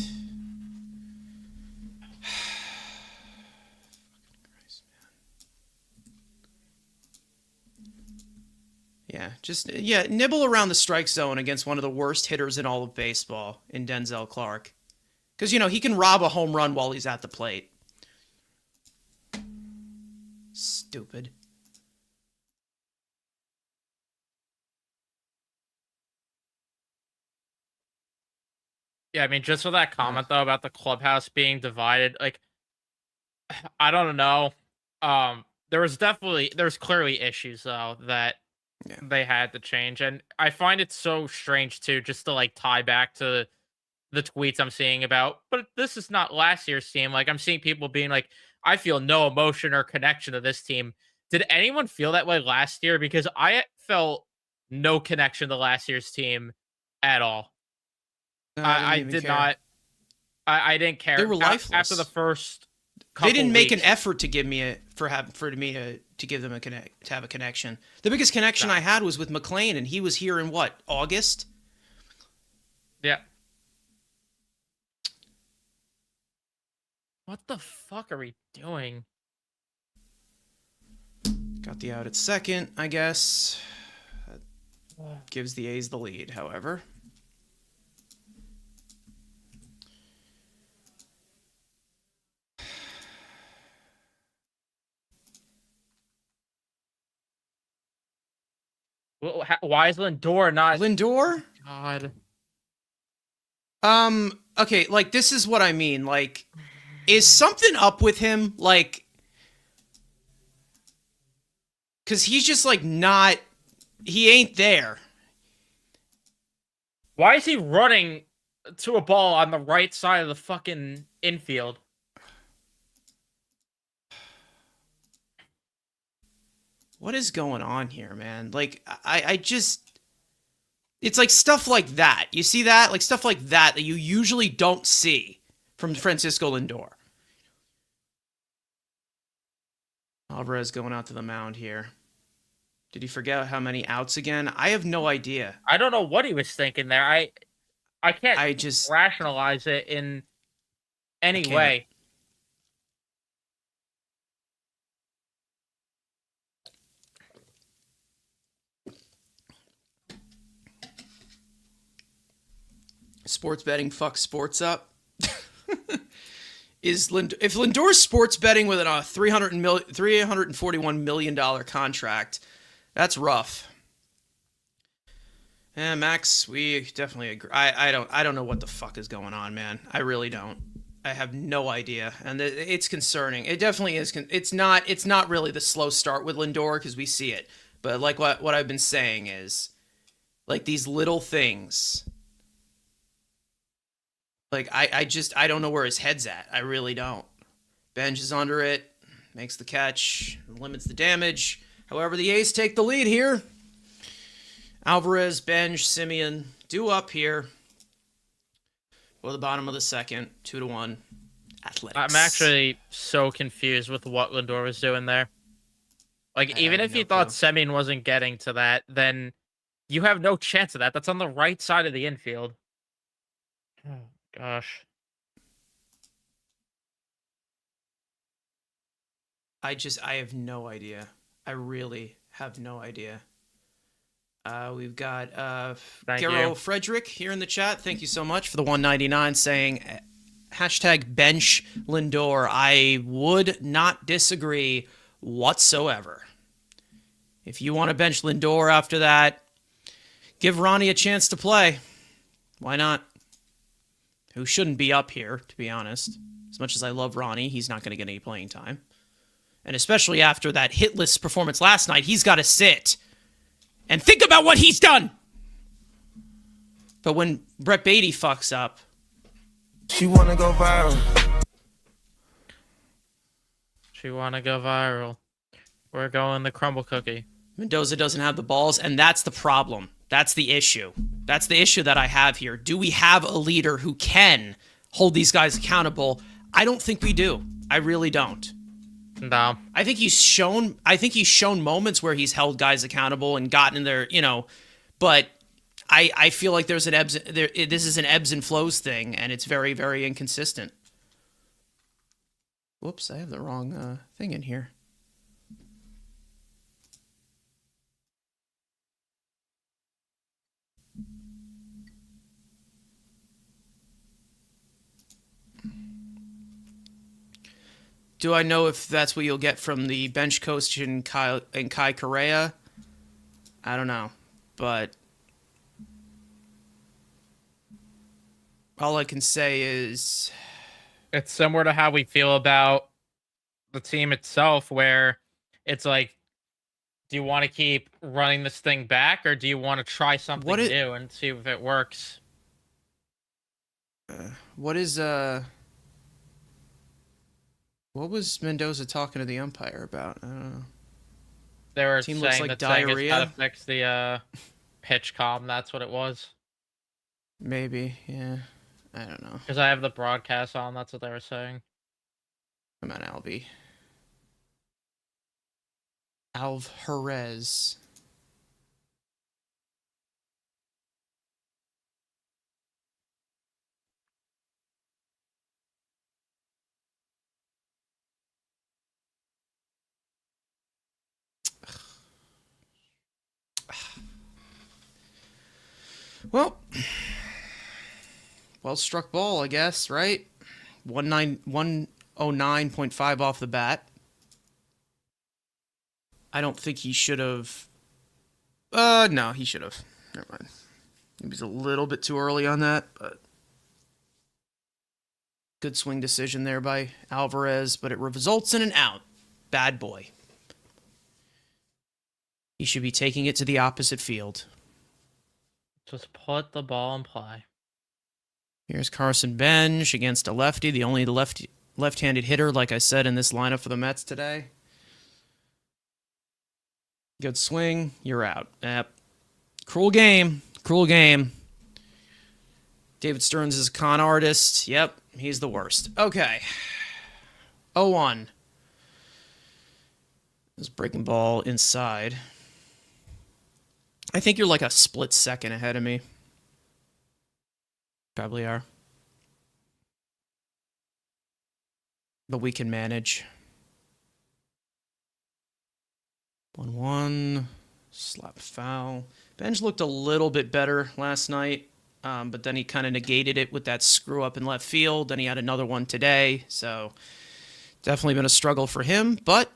A: Yeah, nibble around the strike zone against one of the worst hitters in all of baseball in Denzel Clark. Because, he can rob a home run while he's at the plate. Stupid.
B: Yeah, I mean, just for that comment though about the clubhouse being divided, like, I don't know. There's clearly issues though that they had to change, and I find it so strange too, just to like tie back to the tweets I'm seeing about, but this is not last year's team. Like, I'm seeing people being like, I feel no emotion or connection to this team. Did anyone feel that way last year? Because I felt no connection to last year's team at all.
A: No,
B: I did not. I didn't care.
A: They were lifeless.
B: After the first couple
A: They didn't make an
B: weeks.
A: effort to give me to give them to have a connection. The biggest connection I had was with McLean, and he was here in what, August?
B: Yeah. What the fuck are we doing?
A: Got the out at second, I guess. That gives the A's the lead, however.
B: Why is Lindor not?
A: Lindor?
B: God.
A: Okay, like, this is what I mean. Like, is something up with him? Like, because he's just, like, not... He ain't there.
B: Why is he running to a ball on the right side of the fucking infield?
A: What is going on here, man? Like, I just... It's like stuff like that. You see that? Like, stuff like that you usually don't see from Francisco Lindor. Alvarez going out to the mound here. Did he forget how many outs again? I have no idea.
B: I don't know what he was thinking there. I can't
A: I just...
B: rationalize it in any
A: can't.
B: way.
A: Sports betting fucks sports up. If Lindor's sports betting with a $341 million contract, that's rough. Yeah, Max, we definitely agree. I don't know what the fuck is going on, man. I really don't. I have no idea, and it's concerning. It definitely is. It's not really the slow start with Lindor because we see it, but like what I've been saying is, like, these little things. Like, I don't know where his head's at. I really don't. Benj is under it, makes the catch, limits the damage. However, the A's take the lead here. Alvarez, Benj, Simeon due up here for the bottom of the second, 2-1. Athletics.
B: I'm actually so confused with what Lindor was doing there. Like, even if you thought Semien wasn't getting to that, then you have no chance of that. That's on the right side of the infield. Gosh.
A: I have no idea. I really have no idea. We've got
B: Thank
A: Garo
B: you.
A: Frederick here in the chat. Thank you so much for the 199 saying hashtag bench Lindor. I would not disagree whatsoever. If you want to bench Lindor after that, give Ronnie a chance to play. Why not? Who shouldn't be up here, to be honest. As much as I love Ronnie, he's not going to get any playing time. And especially after that hitless performance last night, he's got to sit and think about what he's done. But when Brett Beatty fucks up,
C: she wanna go viral.
B: She wanna go viral. We're going the crumble cookie.
A: Mendoza doesn't have the balls, and that's the problem. That's the issue. That's the issue that I have here. Do we have a leader who can hold these guys accountable? I don't think we do. I really don't.
B: No.
A: I think he's shown moments where he's held guys accountable and gotten in there, but I feel like this is an ebbs and flows thing, and it's very, very inconsistent. Whoops, I have the wrong thing in here. Do I know if that's what you'll get from the bench coach in Kai Correa? I don't know, but all I can say is
B: it's similar to how we feel about the team itself, where it's like, do you want to keep running this thing back, or do you want to try something new and see if it works?
A: What was Mendoza talking to the umpire about? I don't know.
B: They were
A: Team
B: saying
A: looks like
B: that
A: diarrhea.
B: How to fix the pitch calm. That's what it was.
A: Maybe, yeah. I don't know.
B: Because I have the broadcast on. That's what they were saying.
A: Come on, Albie. Alv Jerez. Well struck ball, I guess, right? 109.5 off the bat. I don't think he should have. No, he should have. Never mind. He was a little bit too early on that, but good swing decision there by Alvarez, but it results in an out. Bad boy. He should be taking it to the opposite field.
B: Just put the ball in play.
A: Here's Carson Bench against a lefty, the only left-handed hitter, like I said, in this lineup for the Mets today. Good swing, you're out. Yep. Cruel game. Cruel game. David Stearns is a con artist. Yep, he's the worst. Okay. 0-1. This breaking ball inside. I think you're like a split second ahead of me. Probably are. But we can manage. 1-1. Slap foul. Benj looked a little bit better last night, but then he kind of negated it with that screw up in left field. Then he had another one today, so definitely been a struggle for him. But,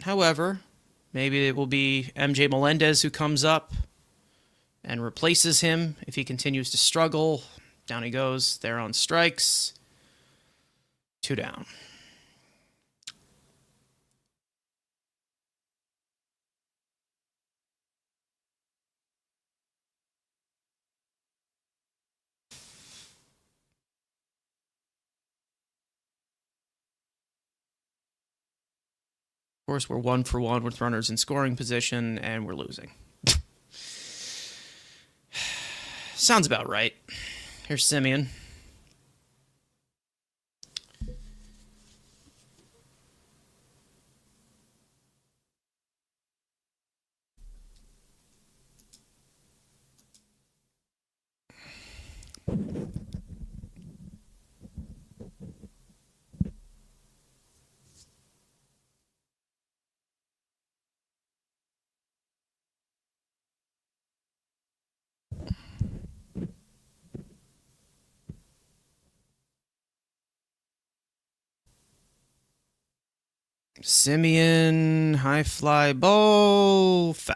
A: however, maybe it will be MJ Melendez who comes up and replaces him if he continues to struggle. Down he goes. There on strikes. 2 down. Of course, we're 1 for 1 with runners in scoring position, and we're losing. Sounds about right. Here's Simeon. Simeon, high fly ball, foul.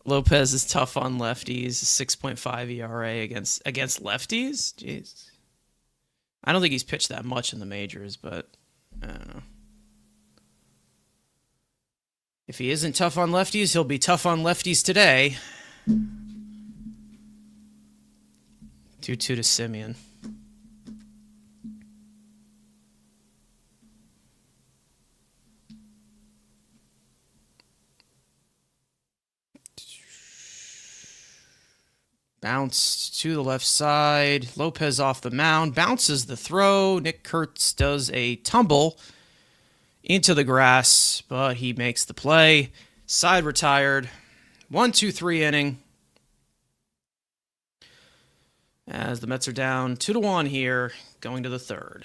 A: Lopez is tough on lefties. 6.5 ERA against lefties. Jeez, I don't think he's pitched that much in the majors, but I don't know. If he isn't tough on lefties, he'll be tough on lefties today. 2-2 to Simeon. Bounce to the left side. Lopez off the mound. Bounces the throw. Nick Kurtz does a tumble into the grass, but he makes the play. Side retired. 1-2-3 inning. As the Mets are down 2-1 here, going to the third.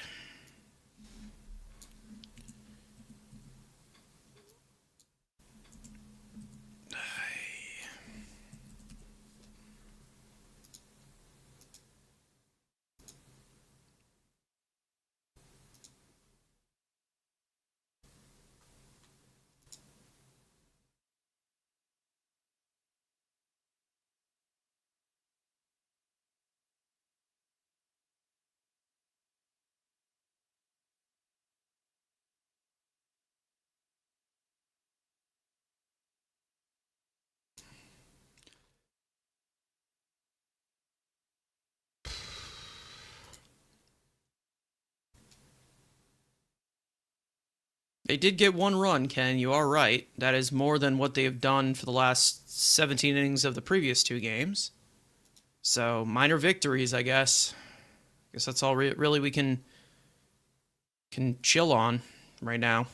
A: They did get one run, Ken. You are right. That is more than what they have done for the last 17 innings of the previous two games. So, minor victories, I guess. I guess that's all really we can chill on right now.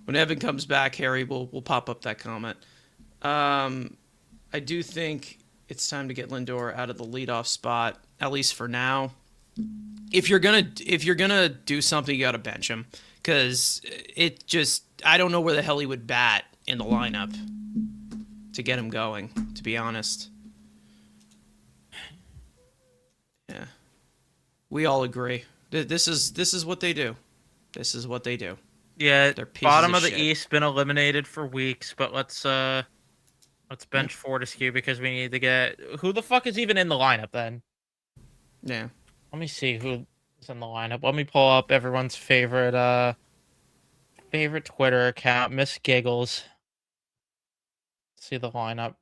A: When Evan comes back, Harry, we'll pop up that comment. I do think it's time to get Lindor out of the leadoff spot, at least for now. If you're gonna do something, you gotta bench him, because I don't know where the hell he would bat in the lineup to get him going. To be honest, yeah, we all agree. This is what they do. This is what they do.
B: Yeah,
A: They're pieces
B: bottom
A: of
B: of the
A: shit.
B: East been eliminated for weeks, but let's bench Fortescue because we need to get who the fuck is even in the lineup then?
A: Yeah.
B: Let me see who's in the lineup. Let me pull up everyone's favorite Twitter account, Miss Giggles. See the lineup.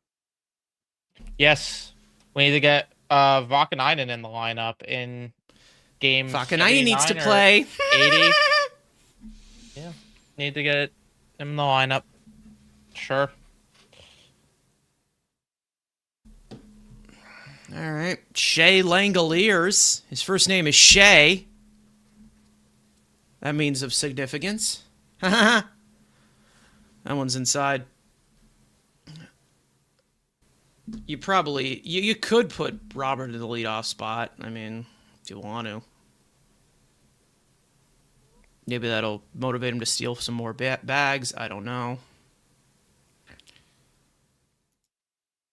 B: Yes, we need to get Vakanainen in the lineup in game.
A: Vakanainen needs to play.
B: 80. Yeah, need to get him in the lineup. Sure.
A: All right. Shea Langoliers. His first name is Shea. That means of significance. That one's inside. You probably... You could put Robert in the leadoff spot. I mean, if you want to. Maybe that'll motivate him to steal some more bags. I don't know.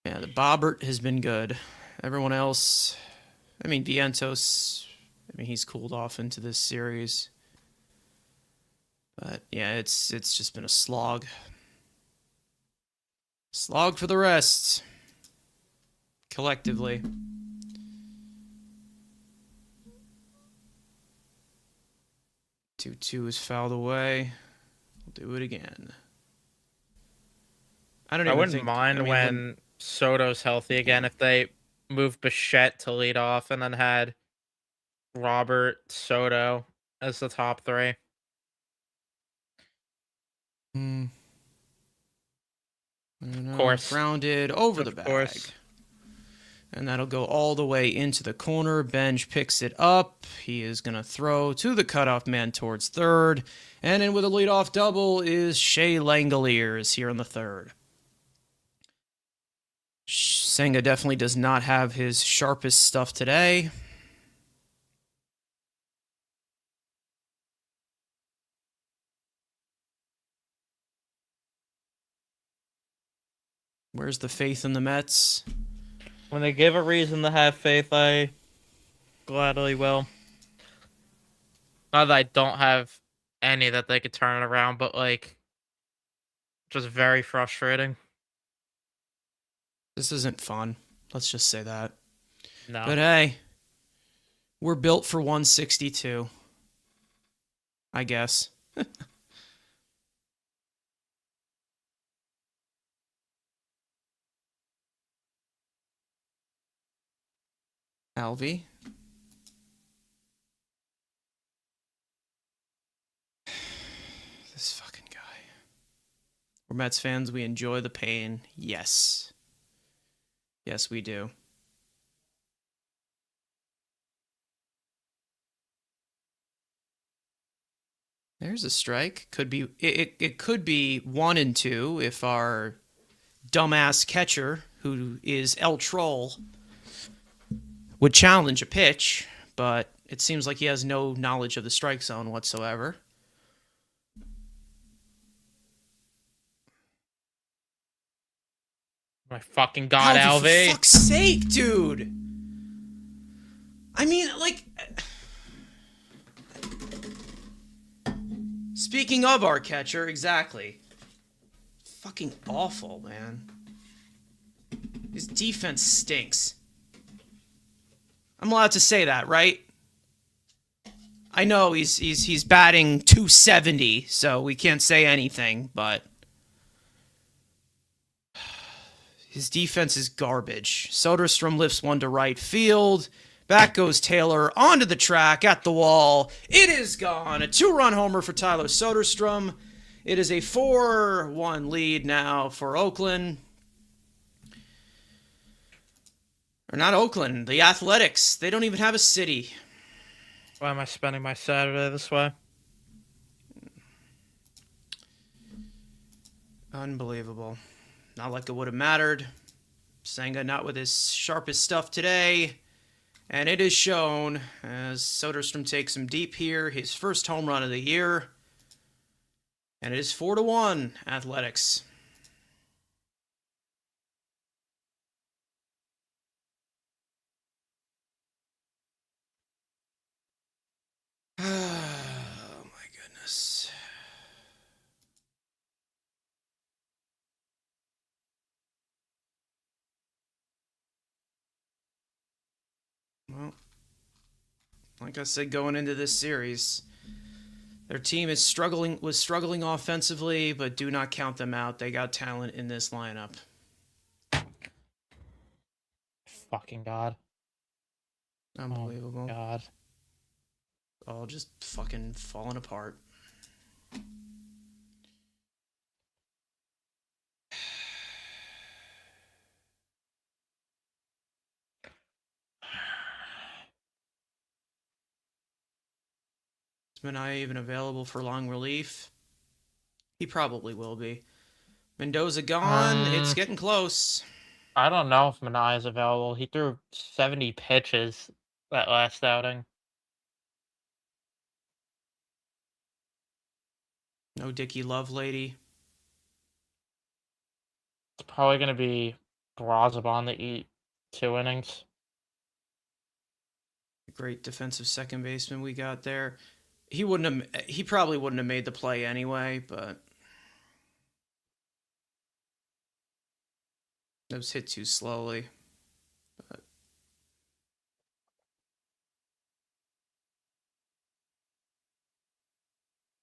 A: Yeah, the Bobbert has been good. Everyone else, I mean, Vientos, he's cooled off into this series. But, yeah, it's just been a slog. Slog for the rest. Collectively. Two is fouled away. We'll do it again. I
B: wouldn't mind when Soto's healthy again if they moved Bichette to lead off and then had Robert, Soto as the top three.
A: Of
B: course.
A: Grounded over the bag.
B: Course.
A: And that'll go all the way into the corner. Benj picks it up. He is going to throw to the cutoff man towards third. And in with a leadoff double is Shea Langoliers here in the third. Senga definitely does not have his sharpest stuff today. Where's the faith in the Mets?
B: When they give a reason to have faith, I gladly will. Not that I don't have any that they could turn it around, but like, just very frustrating.
A: This isn't fun. Let's just say that.
B: No.
A: But hey, we're built for 162. I guess. Alvy. This fucking guy. We're Mets fans. We enjoy the pain. Yes. Yes, we do. There's a strike. Could be it could be 1 and 2 if our dumbass catcher, who is El Troll, would challenge a pitch, but it seems like he has no knowledge of the strike zone whatsoever.
B: My fucking God, Alvy.
A: For fuck's sake, dude. I mean, like, speaking of our catcher, exactly. Fucking awful, man. His defense stinks. I'm allowed to say that, right? I know he's batting .270, so we can't say anything, but his defense is garbage. Soderstrom lifts one to right field. Back goes Taylor onto the track at the wall. It is gone. A 2-run homer for Tyler Soderstrom. It is a 4-1 lead now for Oakland. Or not Oakland, the Athletics. They don't even have a city.
B: Why am I spending my Saturday this way?
A: Unbelievable. Not like it would have mattered. Senga not with his sharpest stuff today. And it is shown as Soderstrom takes him deep here. His first home run of the year. And it is 4-1 Athletics. Oh my goodness. Well, like I said, going into this series, their team was struggling offensively, but do not count them out. They got talent in this lineup.
B: Fucking God.
A: Unbelievable.
B: Oh, God.
A: All just fucking falling apart. Is Minaya even available for long relief? He probably will be. Mendoza gone. It's getting close.
B: I don't know if Manai is available. He threw 70 pitches that last outing.
A: No Dickie Lovelady.
B: It's probably going to be Brazaban to eat 2 innings.
A: Great defensive second baseman we got there. He probably wouldn't have made the play anyway, but it was hit too slowly. But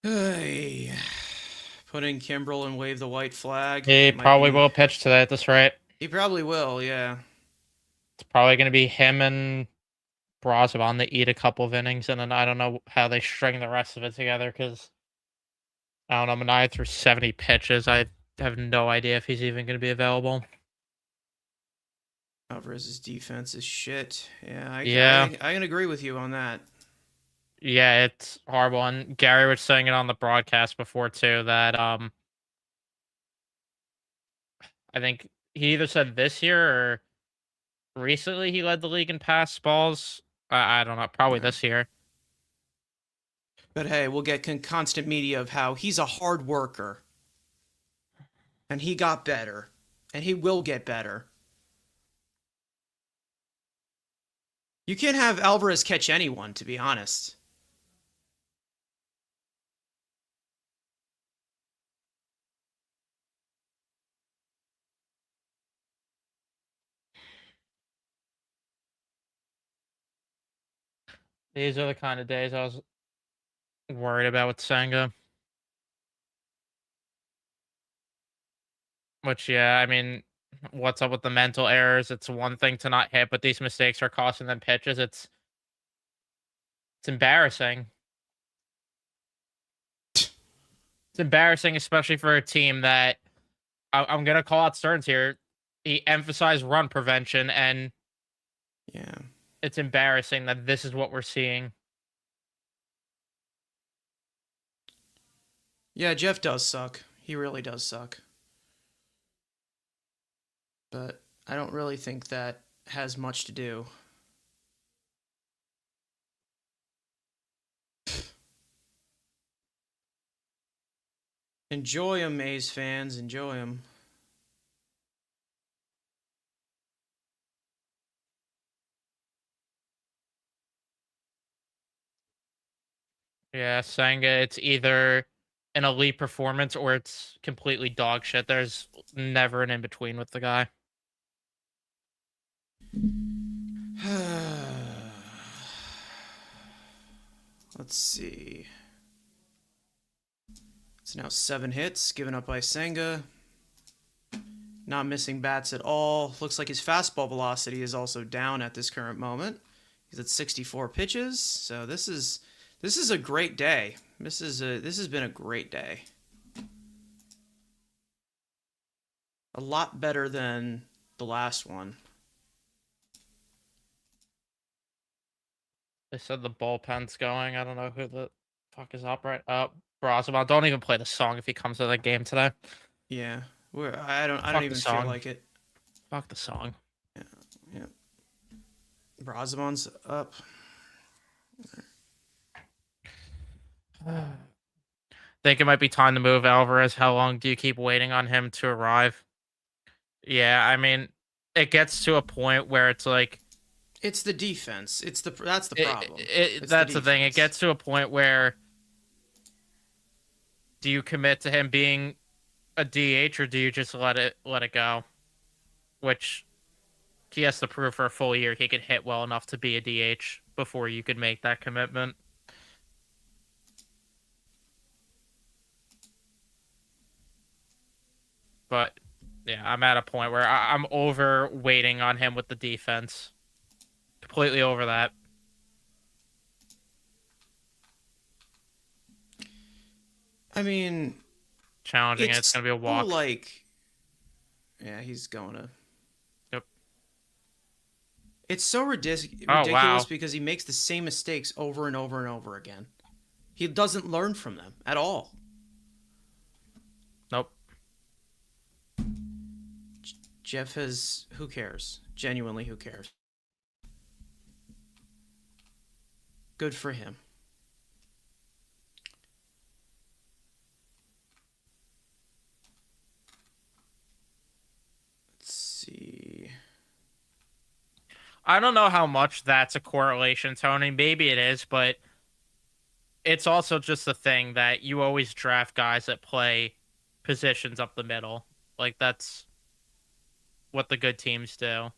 A: hey, put in Kimbrel and wave the white flag.
B: He probably will pitch today at this rate.
A: He probably will, yeah.
B: It's probably going to be him and Brazaban to eat a couple of innings, and then I don't know how they string the rest of it together because I don't know. Manai threw 70 pitches. I have no idea if he's even going to be available.
A: Alvarez's defense is shit. Yeah, I can agree with you on that.
B: Yeah, it's horrible. And Gary was saying it on the broadcast before too that I think he either said this year or recently he led the league in pass balls. I don't know, probably this year.
A: But hey, we'll get constant media of how he's a hard worker. And he got better. and he will get better. You can't have Alvarez catch anyone, to be honest.
B: These are the kind of days I was worried about with Senga. Which, yeah, I mean, what's up with the mental errors? It's one thing to not hit, but these mistakes are costing them pitches. It's embarrassing. It's embarrassing, especially for a team that I'm gonna call out Stearns here. He emphasized run prevention, and
A: Yeah.
B: it's embarrassing that this is what we're seeing.
A: Yeah, Jeff does suck. He really does suck. But I don't really think that has much to do. Enjoy him, Mays fans. Enjoy him.
B: Yeah, Senga, it's either an elite performance or it's completely dog shit. There's never an in between with the guy.
A: Let's see. It's now 7 hits given up by Senga. Not missing bats at all. Looks like his fastball velocity is also down at this current moment. He's at 64 pitches. So this is a great day. This has been a great day. A lot better than the last one.
B: They said the bullpen's going. I don't know who the fuck is up right up. Brosabon, don't even play the song if he comes to the game today.
A: Yeah. I don't
B: Fuck the
A: even feel
B: song.
A: like it.
B: Fuck the song.
A: Yeah. Brosabon's up.
B: Think it might be time to move Alvarez. How long do you keep waiting on him to arrive? Yeah, I mean, it gets to a point where it's like
A: It's the defense. That's the problem.
B: That's the thing. It gets to a point where do you commit to him being a DH or do you just let it go? Which he has to prove for a full year he could hit well enough to be a DH before you could make that commitment. But yeah, I'm at a point where I'm over waiting on him with the defense. Completely over that.
A: I mean,
B: Challenging it's going to be a walk.
A: Yeah, he's going to.
B: Yep.
A: It's so ridiculous
B: wow.
A: because he makes the same mistakes over and over and over again. He doesn't learn from them at all.
B: Nope.
A: Jeff has... Who cares? Genuinely, who cares? Good for him. Let's see.
B: I don't know how much that's a correlation, Tony. Maybe it is, but it's also just a thing that you always draft guys that play positions up the middle. Like, that's what the good teams do.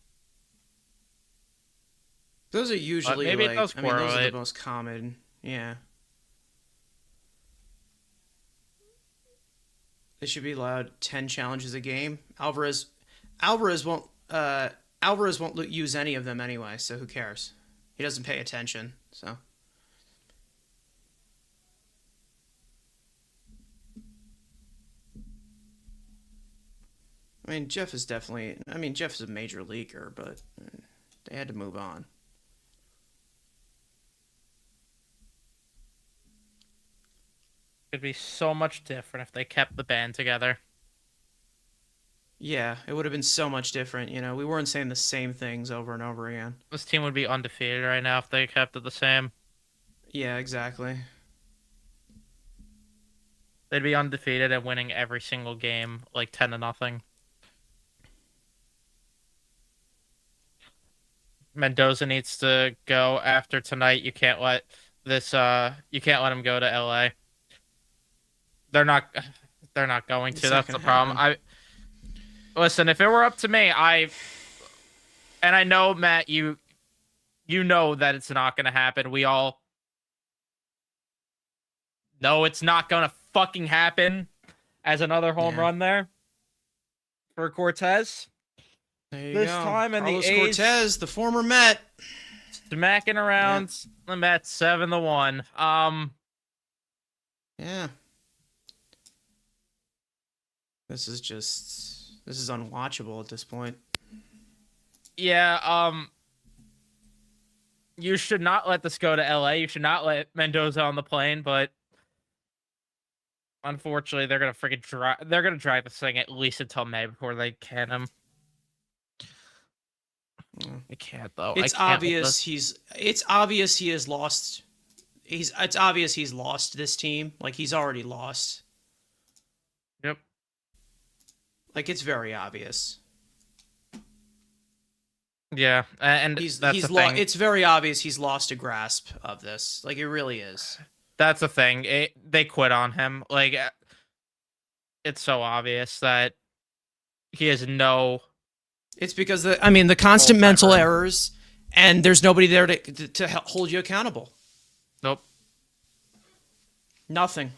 A: Those are usually
B: maybe it does
A: those are the
B: correlate.
A: most common. Yeah. They should be allowed 10 challenges a game. Alvarez won't use any of them anyway, so who cares? He doesn't pay attention, so. I mean, Jeff is a major leaguer, but they had to move on.
B: It'd be so much different if they kept the band together.
A: Yeah, it would have been so much different. You know, we weren't saying the same things over and over again.
B: This team would be undefeated right now if they kept it the same.
A: Yeah, exactly.
B: They'd be undefeated and winning every single game, like 10-0. Mendoza needs to go after tonight. You can't let him go to LA. They're not they're not going to.
A: It's not
B: That's
A: gonna
B: the problem.
A: happen.
B: Listen, if it were up to me, I know, Matt, you know that it's not going to happen. We all know it's not going to fucking happen as another home
A: Yeah.
B: run there for Cortez.
A: There you
B: This
A: go.
B: time in the
A: Carlos
B: A's-
A: Cortez, the former Met.
B: Smacking around the Mets 7-1.
A: Yeah. This is unwatchable at this point.
B: Yeah, you should not let this go to LA. You should not let Mendoza on the plane, but unfortunately, they're gonna drive this thing at least until May before they can him.
A: Yeah.
B: I can't though.
A: It's obvious he has lost. It's obvious he's lost this team. Like, he's already lost.
B: Yep.
A: Like, it's very obvious.
B: Yeah, and
A: He's
B: that's the thing.
A: It's very obvious he's lost a grasp of this. Like, it really is.
B: That's the thing. They quit on him. Like, it's so obvious that he has no.
A: It's because the constant
B: Full-time
A: mental
B: earner.
A: errors, and there's nobody there to hold you accountable.
B: Nope.
A: Nothing.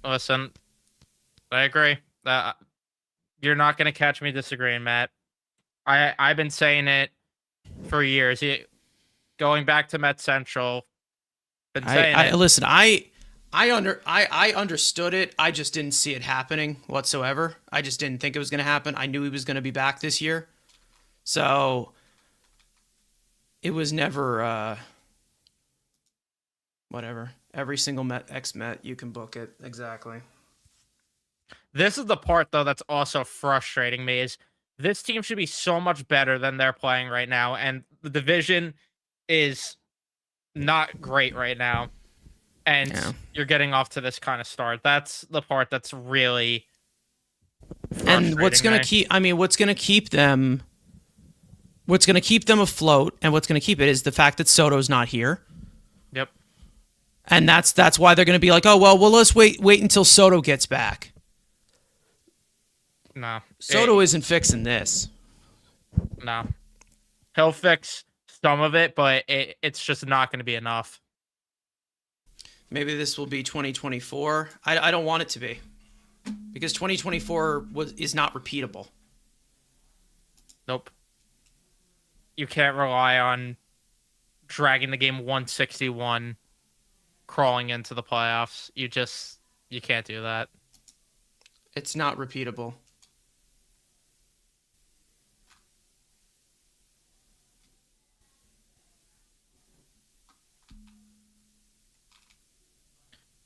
B: Listen, I agree. You're not gonna catch me disagreeing, Matt. I've been saying it for years. Going back to Met Central, been saying it.
A: Listen. I understood it. I just didn't see it happening whatsoever. I just didn't think it was going to happen. I knew he was going to be back this year, so it was never whatever. Every single ex-Met, you can book it exactly.
B: This is the part though that's also frustrating me is this team should be so much better than they're playing right now, and the division is not great right now. And
A: Yeah.
B: you're getting off to this kind of start. That's the part that's really
A: And what's going to keep them afloat, and what's going to keep it is the fact that Soto's not here.
B: Yep.
A: And that's why they're going to be like, "Oh, well, let's wait until Soto gets back."
B: No.
A: Soto isn't fixing this.
B: No. He'll fix some of it, but it's just not going to be enough.
A: Maybe this will be 2024. I don't want it to be, because 2024 is not repeatable.
B: Nope. You can't rely on dragging the game 161, crawling into the playoffs. You can't do that.
A: It's not repeatable.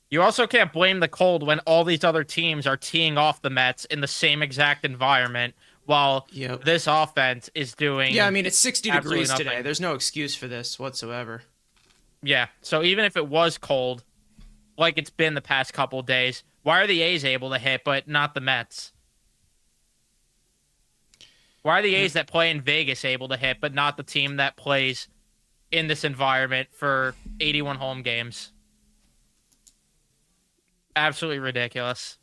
B: You also can't blame the cold when all these other teams are teeing off the Mets in the same exact environment while
A: Yep.
B: this offense is doing.
A: Yeah, I mean, it's 60
B: absolutely
A: degrees today.
B: nothing.
A: There's no excuse for this whatsoever.
B: Yeah, so even if it was cold, like it's been the past couple days, why are the A's able to hit but not the Mets? Why are the A's that play in Vegas able to hit but not the team that plays in this environment for 81 home games? Absolutely ridiculous.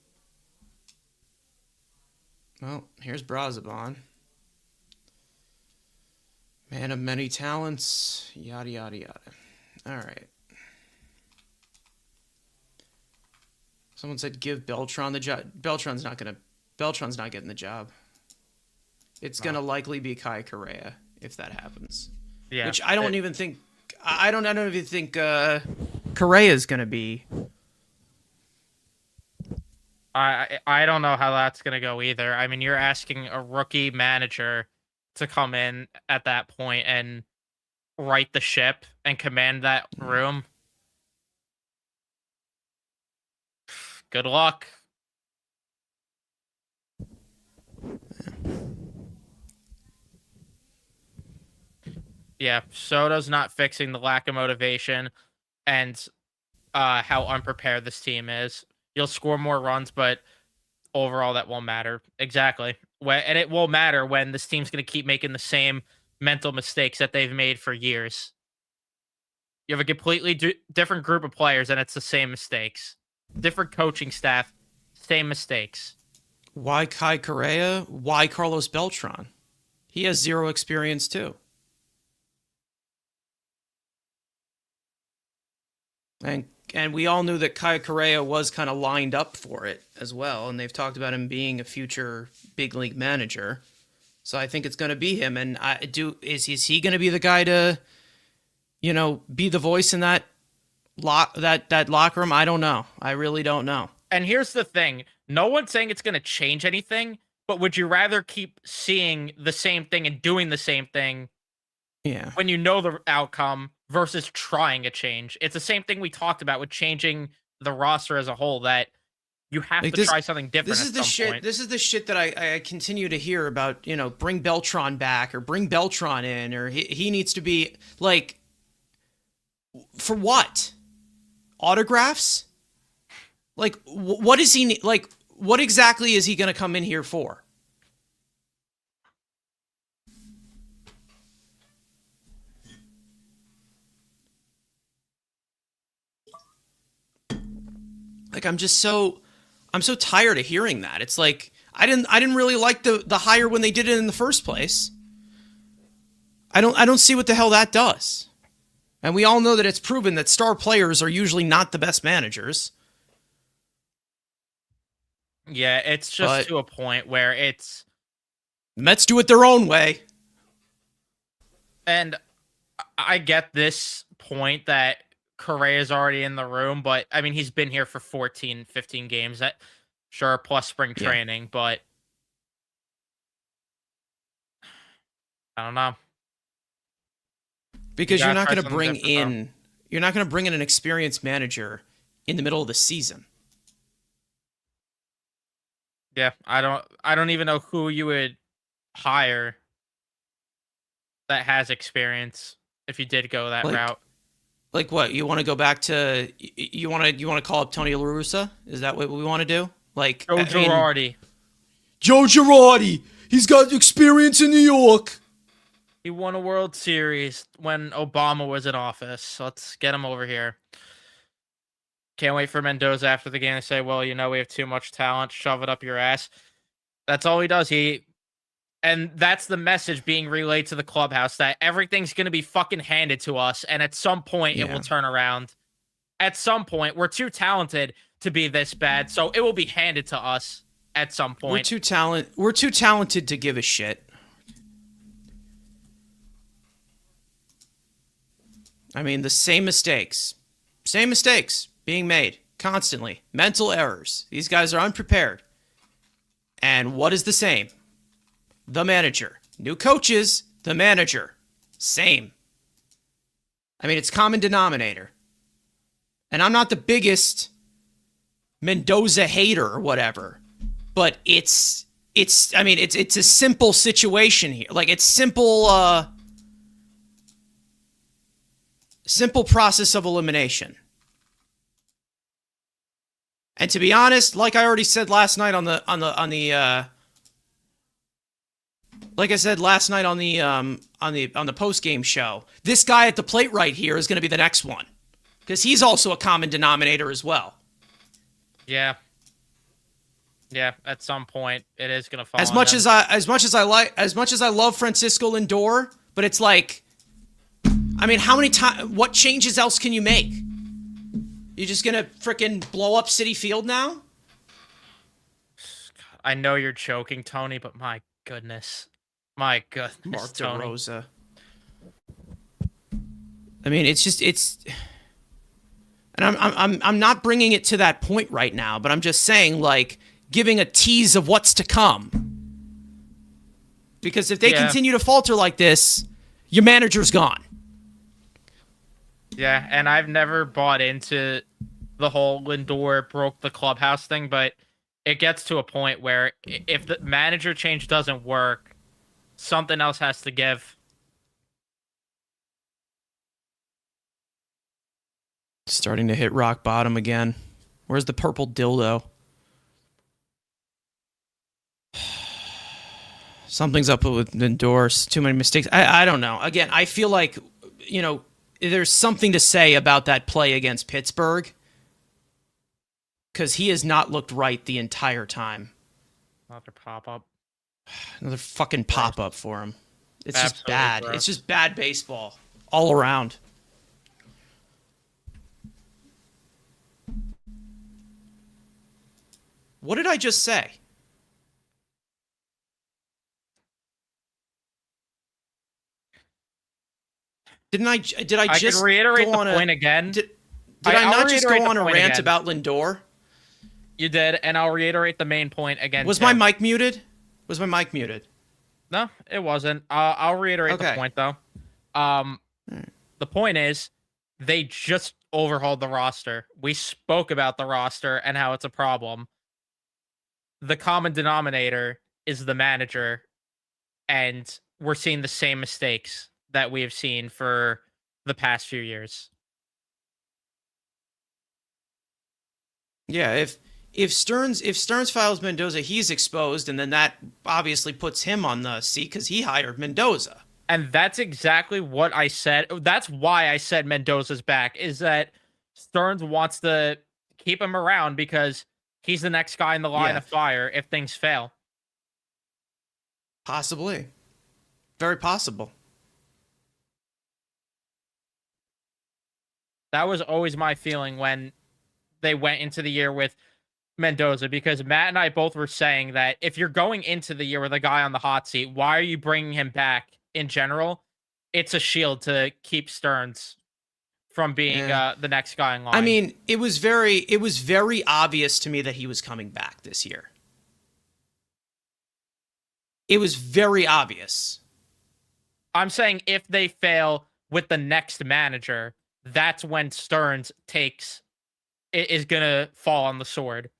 A: Well, here's Brazaban. Man of many talents, yada, yada, yada. All right. Someone said give Beltran the job. Beltran's not getting the job. It's going to likely be Kai Correa if that happens.
B: Yeah.
A: Which I don't even think Correa is going to be.
B: I don't know how that's going to go either. I mean, you're asking a rookie manager to come in at that point and right the ship and command that room. Good luck. Yeah, Soto's not fixing the lack of motivation and how unprepared this team is. You'll score more runs, but overall that won't matter. Exactly. And it won't matter when this team's going to keep making the same mental mistakes that they've made for years. You have a completely different group of players, and it's the same mistakes. Different coaching staff, same mistakes.
A: Why Kai Correa? Why Carlos Beltran? He has zero experience too. And we all knew that Kai Correa was kind of lined up for it as well, and they've talked about him being a future big league manager. So I think it's going to be him. And is he going to be the guy to, be the voice in that locker room? I don't know. I really don't know.
B: And here's the thing: no one's saying it's going to change anything, but would you rather keep seeing the same thing and doing the same thing?
A: Yeah.
B: When you know the outcome versus trying a change. It's the same thing we talked about with changing the roster as a whole, that you have to try something different.
A: This is the shit that I continue to hear about, bring Beltran back or bring Beltran in, or he needs to be like, for what? Autographs? Like, what is he, like, what exactly is he going to come in here for? Like, I'm so tired of hearing that. It's like, I didn't really like the hire when they did it in the first place. I don't see what the hell that does. And we all know that it's proven that star players are usually not the best managers.
B: Yeah, it's just to a point where it's...
A: Mets do it their own way.
B: And I get this point that Correa's already in the room, but I mean, he's been here for 14, 15 games. Sure, plus spring training, but I don't know.
A: Because you're not going to bring in an experienced manager in the middle of the season.
B: Yeah, I don't even know who you would hire that has experience if you did go that route.
A: Like what? You want to go back to you want to call up Tony La Russa? Is that what we want to do? Like
B: Joe Girardi.
A: Joe Girardi. He's got experience in New York.
B: He won a World Series when Obama was in office. Let's get him over here. Can't wait for Mendoza after the game to say, well, we have too much talent. Shove it up your ass. That's all he does. And that's the message being relayed to the clubhouse, that everything's going to be fucking handed to us. And at some point, it will turn around. At some point, we're too talented to be this bad. So it will be handed to us at some point.
A: We're too talented to give a shit. I mean, the same mistakes being made constantly. Mental errors. These guys are unprepared. And what is the same? The manager. New coaches, the manager. Same. I mean, it's common denominator. And I'm not the biggest Mendoza hater or whatever, but it's a simple situation here. Like, it's simple process of elimination. And to be honest, like I already said last night on the post-game show, this guy at the plate right here is going to be the next one, because he's also a common denominator as well.
B: Yeah, at some point it is going to fall.
A: As much as I love Francisco Lindor, but it's like, I mean, what changes else can you make? You just going to frickin' blow up Citi Field now?
B: I know you're joking, Tony, but my goodness. My goodness,
A: Mark
B: Tony.
A: DeRosa. I mean, and I'm not bringing it to that point right now, but I'm just saying, like, giving a tease of what's to come. Because if they continue to falter like this, your manager's gone.
B: Yeah, and I've never bought into the whole Lindor broke the clubhouse thing, but it gets to a point where if the manager change doesn't work, something else has to give.
A: Starting to hit rock bottom again. Where's the purple dildo? Something's up with Lindor. Too many mistakes. I don't know. Again, I feel like, there's something to say about that play against Pittsburgh because he has not looked right the entire time.
B: Another pop up.
A: Another fucking pop up for him. It's just
B: Absolutely
A: bad.
B: gross.
A: It's just bad baseball all around. What did I just say? Did I just
B: can reiterate
A: go
B: the
A: on
B: point again.
A: Did I
B: I'll
A: not just
B: reiterate
A: go
B: the
A: on a
B: point
A: rant
B: again.
A: about Lindor?
B: You did, and I'll reiterate the main point again.
A: Was
B: too.
A: my mic muted? Was my mic muted?
B: No, it wasn't. I'll reiterate the
A: Okay.
B: point though. The point is, they just overhauled the roster. We spoke about the roster and how it's a problem. The common denominator is the manager, and we're seeing the same mistakes that we have seen for the past few years.
A: Yeah, if Stearns files Mendoza, he's exposed, and then that obviously puts him on the seat because he hired Mendoza.
B: And that's exactly what I said. That's why I said Mendoza's back, is that Stearns wants to keep him around because he's the next guy in the line
A: Yeah.
B: of fire if things fail.
A: Possibly. Very possible.
B: That was always my feeling when they went into the year with Mendoza, because Matt and I both were saying that if you're going into the year with a guy on the hot seat, why are you bringing him back in general? It's a shield to keep Stearns from being the next guy in line.
A: I mean, it was very obvious to me that he was coming back this year. It was very obvious.
B: I'm saying if they fail with the next manager, that's when Stearns is gonna fall on the sword.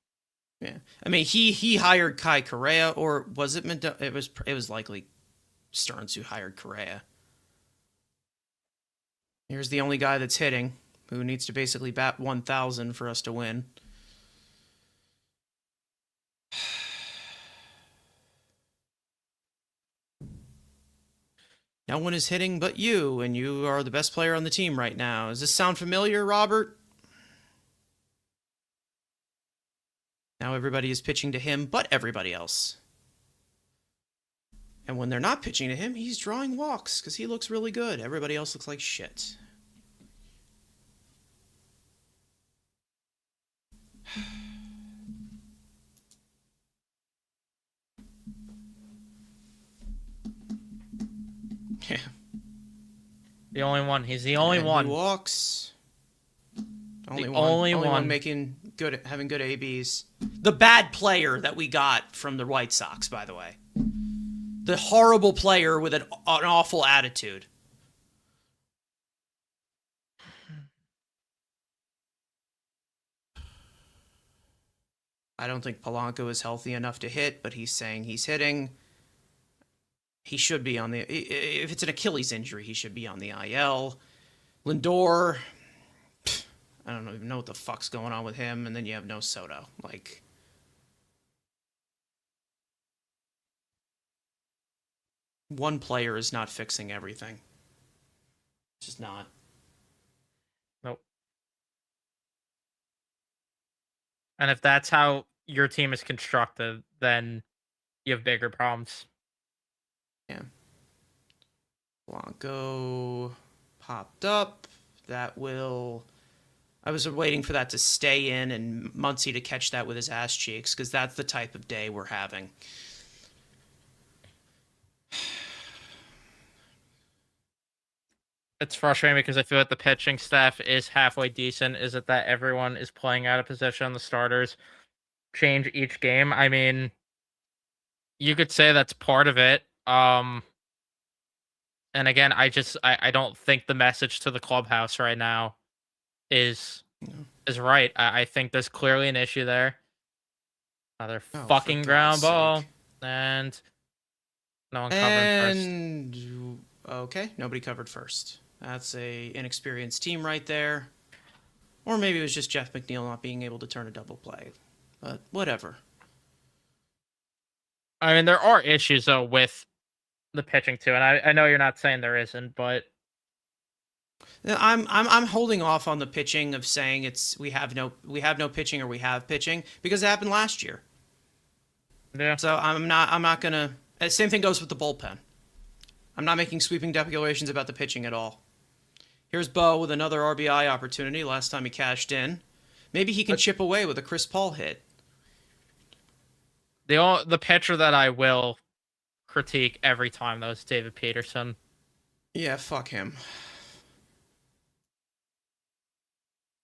A: Yeah, I mean, he hired Kai Correa, or was it Mendoza? It was likely Stearns who hired Correa. Here's the only guy that's hitting, who needs to basically bat 1,000 for us to win. No one is hitting but you, and you are the best player on the team right now. Does this sound familiar, Robert? Now everybody is pitching to him but everybody else. And when they're not pitching to him, he's drawing walks because he looks really good. Everybody else looks like shit. Yeah.
B: The only one. He's the only
A: And
B: one.
A: He walks. Only
B: only
A: one
B: one.
A: making having good ABs. The bad player that we got from the White Sox, by the way. The horrible player with an awful attitude. I don't think Polanco is healthy enough to hit, but he's saying he's hitting. He should be on the... If it's an Achilles injury, he should be on the IL. Lindor... I don't even know what the fuck's going on with him, and then you have no Soto. Like... One player is not fixing everything. It's just not.
B: Nope. And if that's how your team is constructed, then you have bigger problems.
A: Yeah. Blanco popped up. That will... I was waiting for that to stay in and Muncy to catch that with his ass cheeks, because that's the type of day we're having.
B: It's frustrating because I feel like the pitching staff is halfway decent. Is it that everyone is playing out of position? The starters change each game. I mean, you could say that's part of it. And again, I don't think the message to the clubhouse right now is right. I think there's clearly an issue there. Another
A: Oh,
B: fucking
A: for
B: ground
A: God's
B: ball,
A: sake.
B: and no one covered first.
A: And okay, nobody covered first. That's a inexperienced team right there. Or maybe it was just Jeff McNeil not being able to turn a double play. But whatever.
B: I mean, there are issues though with the pitching too, and I know you're not saying there isn't, but
A: I'm holding off on the pitching of saying we have no pitching or we have pitching because it happened last year.
B: yeah.
A: So I'm not gonna. Same thing goes with the bullpen. I'm not making sweeping declarations about the pitching at all. Here's Bo with another RBI opportunity. Last time he cashed in. Maybe he can chip away with a Chris Paul hit.
B: The pitcher that I will critique every time though is David Peterson.
A: Yeah, fuck him.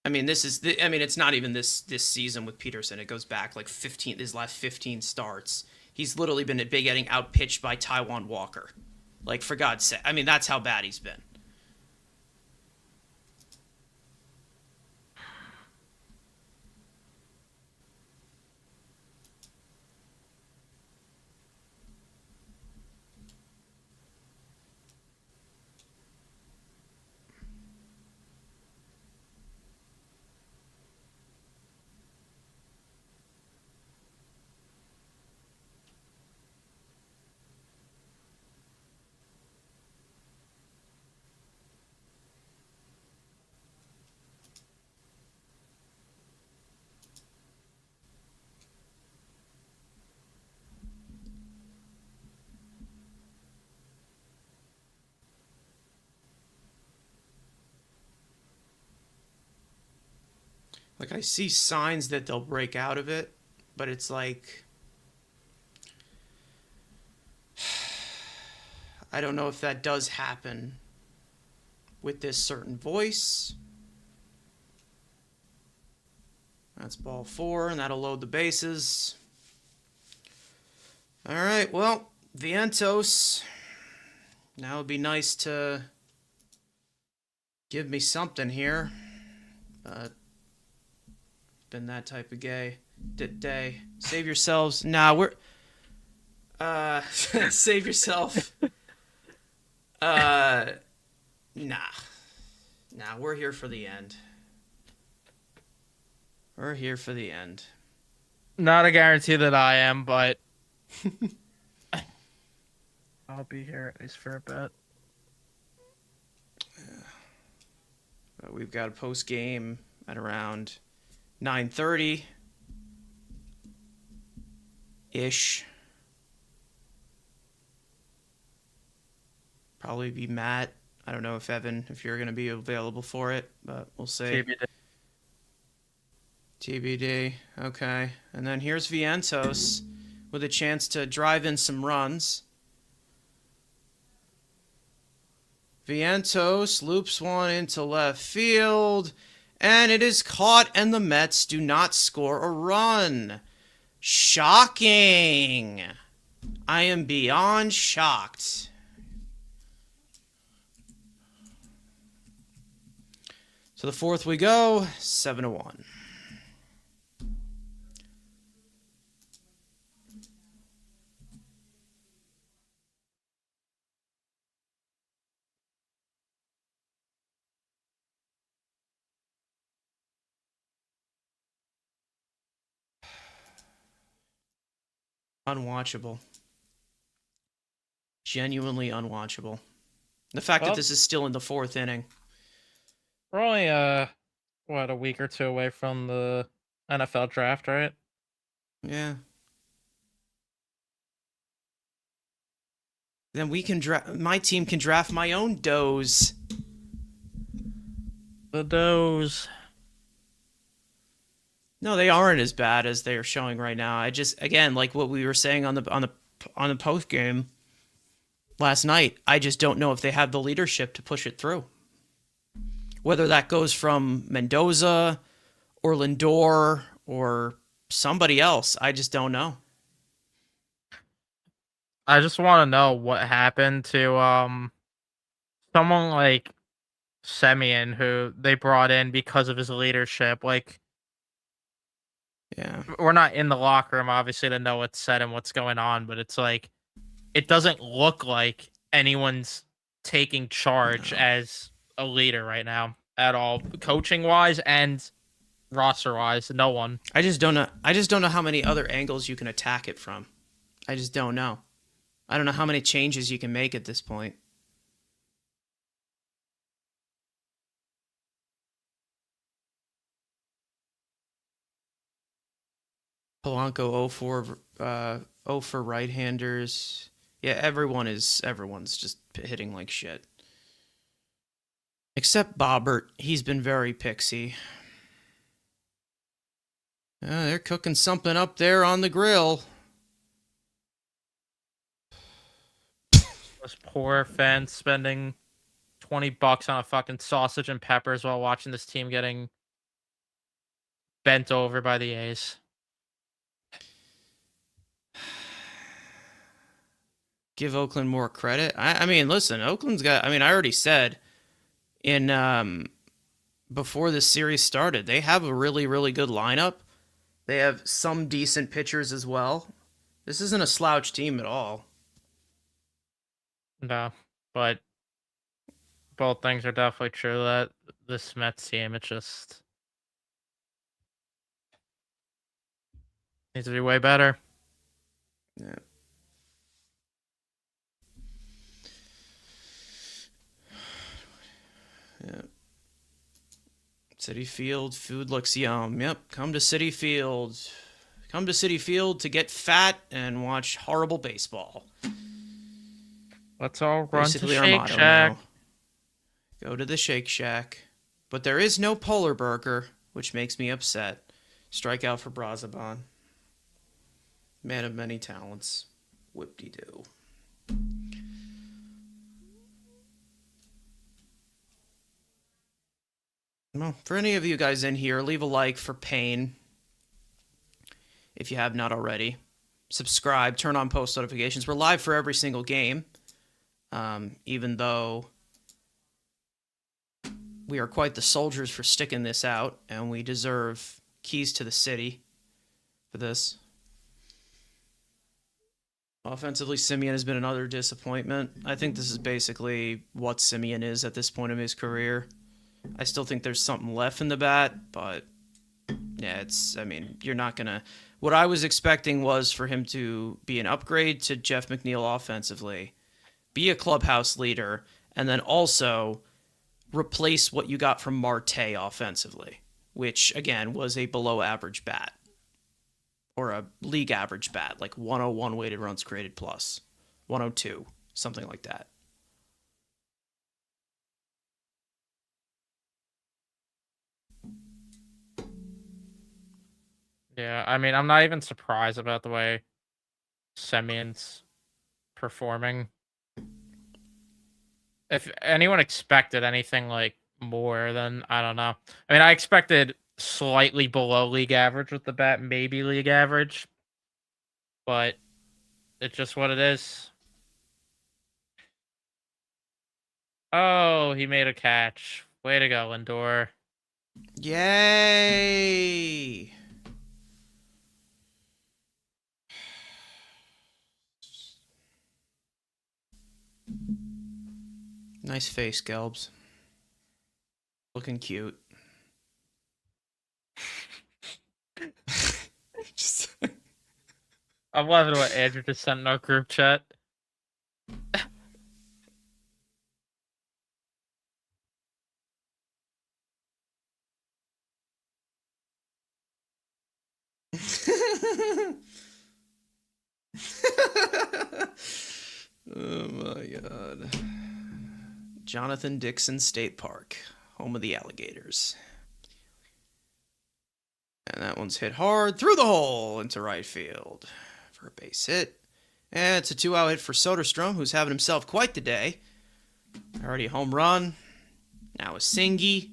A: I mean, it's not even this season with Peterson. It goes back like his last 15 starts. He's literally been getting outpitched by Taijuan Walker. Like, for God's sake. I mean, that's how bad he's been. Like, I see signs that they'll break out of it, but it's like, I don't know if that does happen with this certain voice. That's ball 4, and that'll load the bases. All right, well, Vientos. Now it'd be nice to give me something here. But been that type of day. Save yourselves. Nah, we're save yourself. Nah, we're here for the end. We're here for the end.
B: Not a guarantee that I am, but I'll be here at least for a bit.
A: We've got a post game at around 9:30 ish. Probably be Matt. I don't know if Evan, if you're going to be available for it, but we'll see. TBD. Okay. And then here's Vientos with a chance to drive in some runs. Vientos loops one into left field, and it is caught, and the Mets do not score a run. Shocking. I am beyond shocked. So the fourth we go, 7-1. Unwatchable. Genuinely unwatchable. The fact that this is still in the fourth inning.
B: We're only a week or two away from the NFL draft, right?
A: Yeah. Then we can my team can draft my own does.
B: The does.
A: No, they aren't as bad as they are showing right now. I just, again, like what we were saying on the post game last night, I just don't know if they have the leadership to push it through. Whether that goes from Mendoza or Lindor or somebody else, I just don't know.
B: I just want to know what happened to someone like Semien, who they brought in because of his leadership. Like,
A: yeah,
B: we're not in the locker room obviously to know what's said and what's going on, but it's like it doesn't look like anyone's taking charge as a leader right now at all, coaching wise and roster wise. No one.
A: I just don't know how many other angles you can attack it from. I just don't know. I don't know how many changes you can make at this point. Polanco 0 for right-handers. Yeah, everyone's just hitting like shit. Except Bobbert. He's been very pixie. They're cooking something up there on the grill.
B: Those poor fans spending $20 on a fucking sausage and peppers while watching this team getting bent over by the A's.
A: Give Oakland more credit. I mean, listen, Oakland's got. I mean, I already said in before this series started, they have a really, really good lineup. They have some decent pitchers as well. This isn't a slouch team at all.
B: No, but both things are definitely true. That this Mets team, it just needs to be way better.
A: Yeah. Yeah. City Field, food looks yum. Yep, come to City Field. Come to City Field to get fat and watch horrible baseball.
B: Let's all run
A: Basically
B: to
A: our
B: Shake
A: motto
B: Shack.
A: now. Go to the Shake Shack. But there is no Polar Burger, which makes me upset. Strike out for Brazaban. Man of many talents. Whip-de-doo. Well, for any of you guys in here, leave a like for Payne if you have not already. Subscribe, turn on post notifications. We're live for every single game, even though we are quite the soldiers for sticking this out, and we deserve keys to the city for this. Offensively, Simeon has been another disappointment. I think this is basically what Simeon is at this point of his career. I still think there's something left in the bat, but yeah, you're not going to... What I was expecting was for him to be an upgrade to Jeff McNeil offensively, be a clubhouse leader, and then also replace what you got from Marte offensively, which, again, was a below-average bat. Or a league average bat, like 101 weighted runs created plus. 102, something like that.
B: Yeah, I mean, I'm not even surprised about the way Semion's performing. If anyone expected anything like more, then I don't know. I mean, I expected slightly below league average with the bat, maybe league average, but it's just what it is. Oh, he made a catch. Way to go, Lindor.
A: Yay! Nice face, Gelbs. Looking cute. Just...
B: I'm loving what Andrew just sent in our group chat.
A: Oh my god. Jonathan Dixon State Park, home of the alligators. And that one's hit hard through the hole into right field for a base hit. And it's a 2-out hit for Soderstrom, who's having himself quite the day. Already a home run. Now a singy.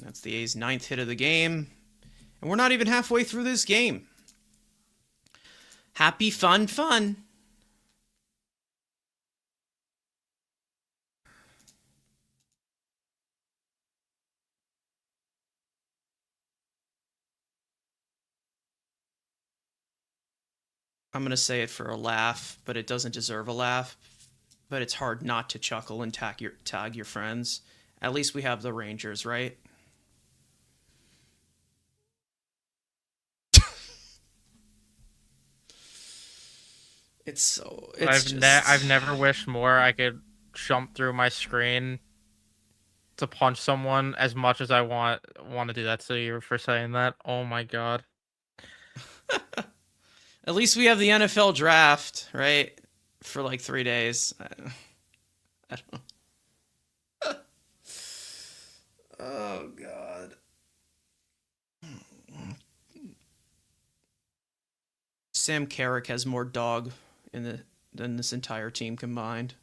A: That's the A's 9th hit of the game. And we're not even halfway through this game. Happy, fun, fun. I'm going to say it for a laugh, but it doesn't deserve a laugh. But it's hard not to chuckle and tag your friends. At least we have the Rangers, right?
B: I've never wished more I could jump through my screen to punch someone as much as I want to do that to you for saying that. Oh my god.
A: At least we have the NFL draft, right? For like 3 days. I don't know. Oh god. Sam Carrick has more dog than this entire team combined.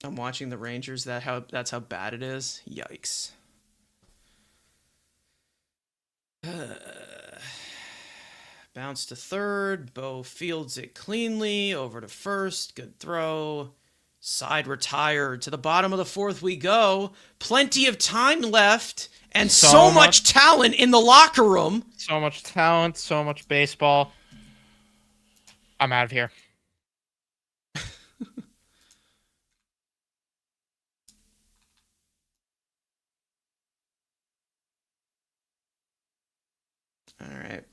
A: I'm watching the Rangers. That's how bad it is. Yikes. Bounce to third. Bo fields it cleanly. Over to first. Good throw. Side retired. To the bottom of the fourth we go. Plenty of time left. And so much talent in the locker room.
B: So much talent. So much baseball. I'm out of here.
A: All right.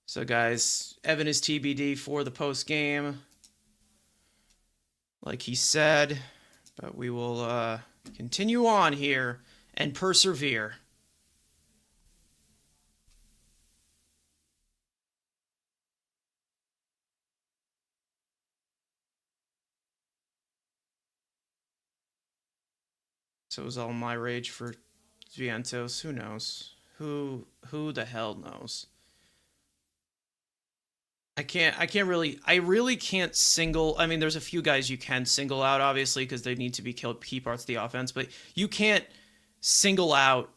A: So, guys, Evan is TBD for the post game, like he said, but we will continue on here and persevere. So it was all my rage for Vientos. Who knows? Who the hell knows? I really can't single. I mean, there's a few guys you can single out, obviously, because they need to be key parts of the offense, but you can't single out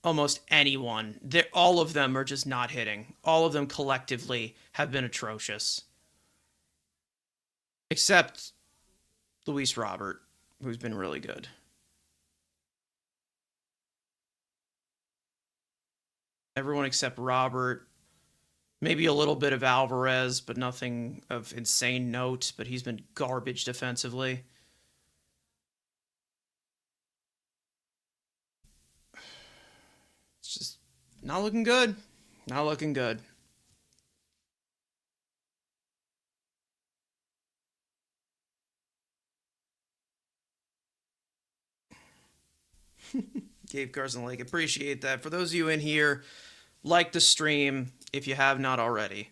A: almost anyone. All of them are just not hitting. All of them collectively have been atrocious. Except Luis Robert, who's been really good. Everyone except Robert. Maybe a little bit of Alvarez, but nothing of insane note. But he's been garbage defensively. It's just not looking good. Not looking good. Gabe Carson Lake, appreciate that. For those of you in here, like the stream if you have not already.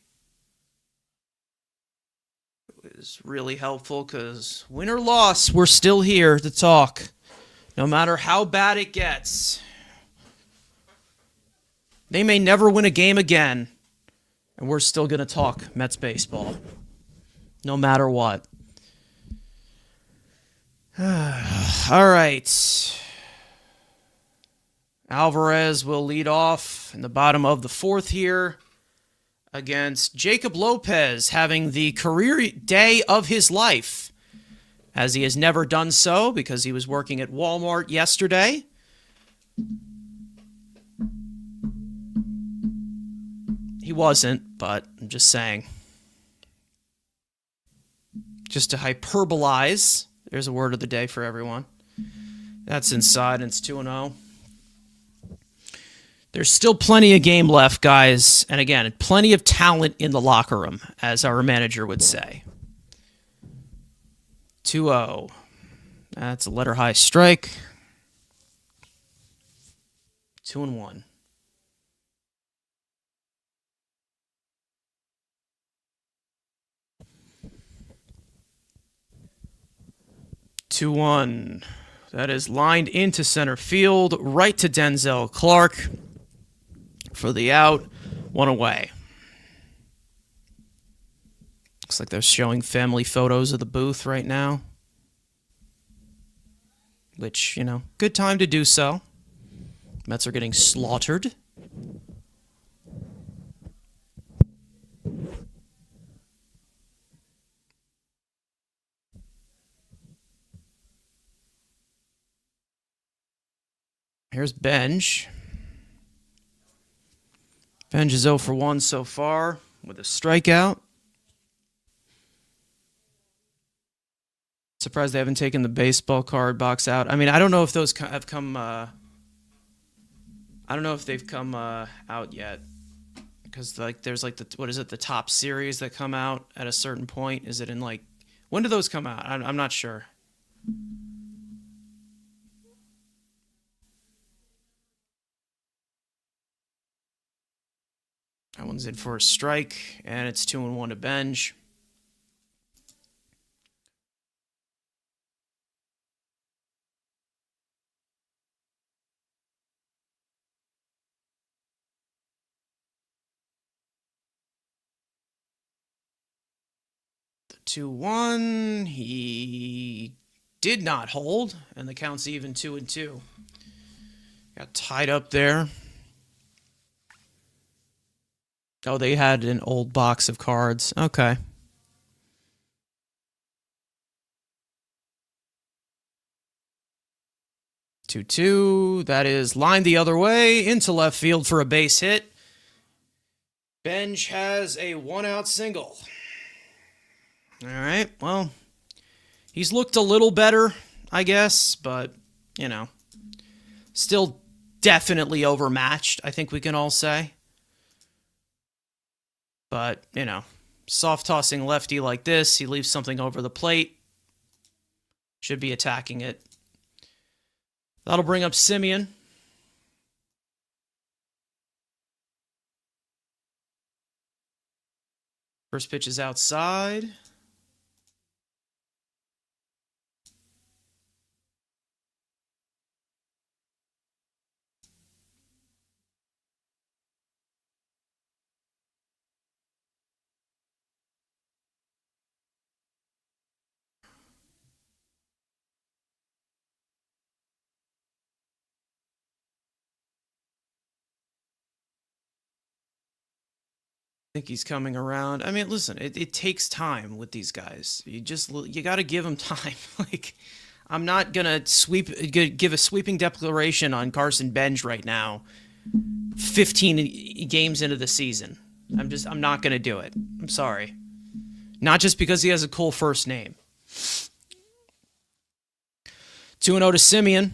A: It was really helpful because win or loss, we're still here to talk. No matter how bad it gets. They may never win a game again, and we're still going to talk Mets baseball. No matter what. All right. Alvarez will lead off in the bottom of the fourth here against Jacob Lopez, having the career day of his life, as he has never done so because he was working at Walmart yesterday. He wasn't, but I'm just saying. Just to hyperbolize, there's a word of the day for everyone. That's inside, and it's 2-0. There's still plenty of game left, guys. And again, plenty of talent in the locker room, as our manager would say. 2-0. That's a letter high strike. 2-1. That is lined into center field, right to Denzel Clark for the out, one away. Looks like they're showing family photos of the booth right now. Which, good time to do so. Mets are getting slaughtered. Here's Benj. Benj is 0 for 1 so far with a strikeout. Surprised they haven't taken the baseball card box out. I mean, I don't know if those have come. I don't know if they've come out yet, Because like there's like the top series that come out at a certain point? Is it in like when do those come out? I'm not sure. That one's in for a strike, and it's 2-1 to Benj. The 2-1, he did not hold, and the count's even 2-2. Got tied up there. Oh, they had an old box of cards. Okay. Two. That is lined the other way into left field for a base hit. Benj has a 1-out single. All right. Well, he's looked a little better, I guess, but, you know, still definitely overmatched, I think we can all say. But, you know, soft tossing lefty like this, he leaves something over the plate. Should be attacking it. That'll bring up Semien. First pitch is outside. Think he's coming around. I mean, listen, it takes time with these guys. You got to give them time. Like, I'm not gonna give a sweeping declaration on Carson Benj right now. 15 games into the season, I'm not gonna do it. I'm sorry. Not just because he has a cool first name. 2-0 to Semien.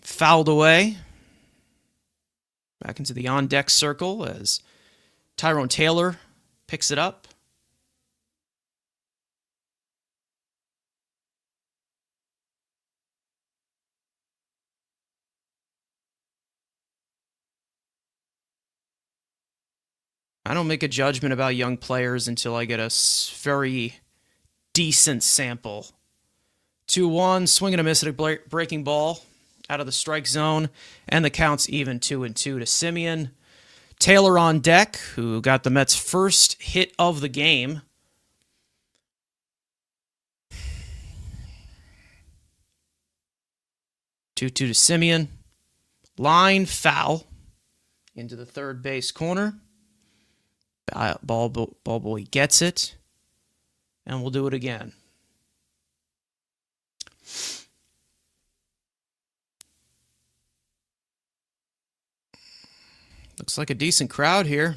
A: Fouled away. Back into the on-deck circle as Tyrone Taylor picks it up. I don't make a judgment about young players until I get a very decent sample. 2-1, swing and a miss at a breaking ball out of the strike zone, and the count's even 2-2 to Semien. Taylor on deck, who got the Mets' first hit of the game. Two to Semien. Line foul into the third base corner. Ball boy gets it, and we'll do it again. Looks like a decent crowd here.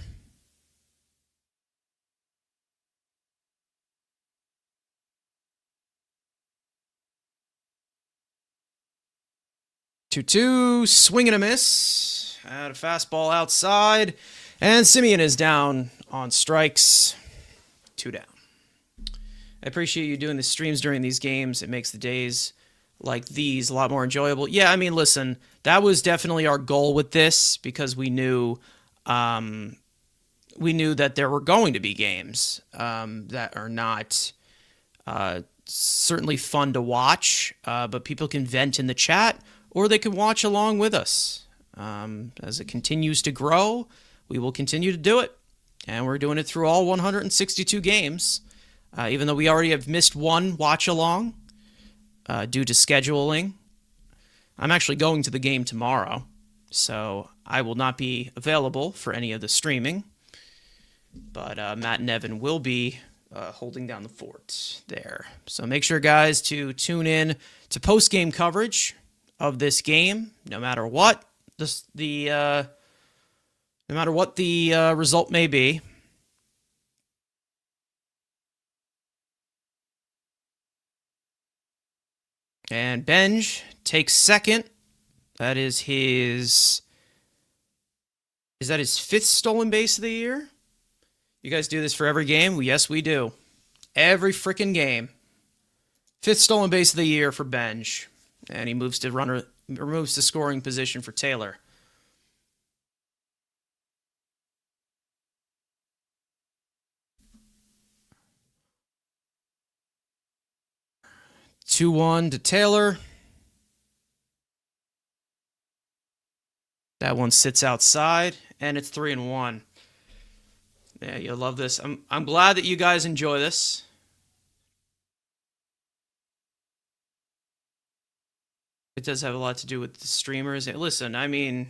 A: Two, swing and a miss. At a fastball outside. And Semien is down on strikes. 2 down. I appreciate you doing the streams during these games. It makes the days like these a lot more enjoyable. Yeah, I mean, listen, that was definitely our goal with this because we knew that there were going to be games that are not certainly fun to watch, but people can vent in the chat or they can watch along with us. As it continues to grow, we will continue to do it. And we're doing it through all 162 games, even though we already have missed one watch along due to scheduling. I'm actually going to the game tomorrow, so I will not be available for any of the streaming. But Matt and Evan will be holding down the fort there. So make sure, guys, to tune to post-game coverage of this game, no matter what the result may be. And Benj takes second. That is his Is that his 5th stolen base of the year? You guys do this for every game? Well, yes, we do. Every freaking game. 5th stolen base of the year for Benj. And he moves to scoring position for Taylor. Two-one to Taylor. That one sits outside, and it's 3-1. Yeah, you'll love this. I'm glad that you guys enjoy this. It does have a lot to do with the streamers. Listen, I mean,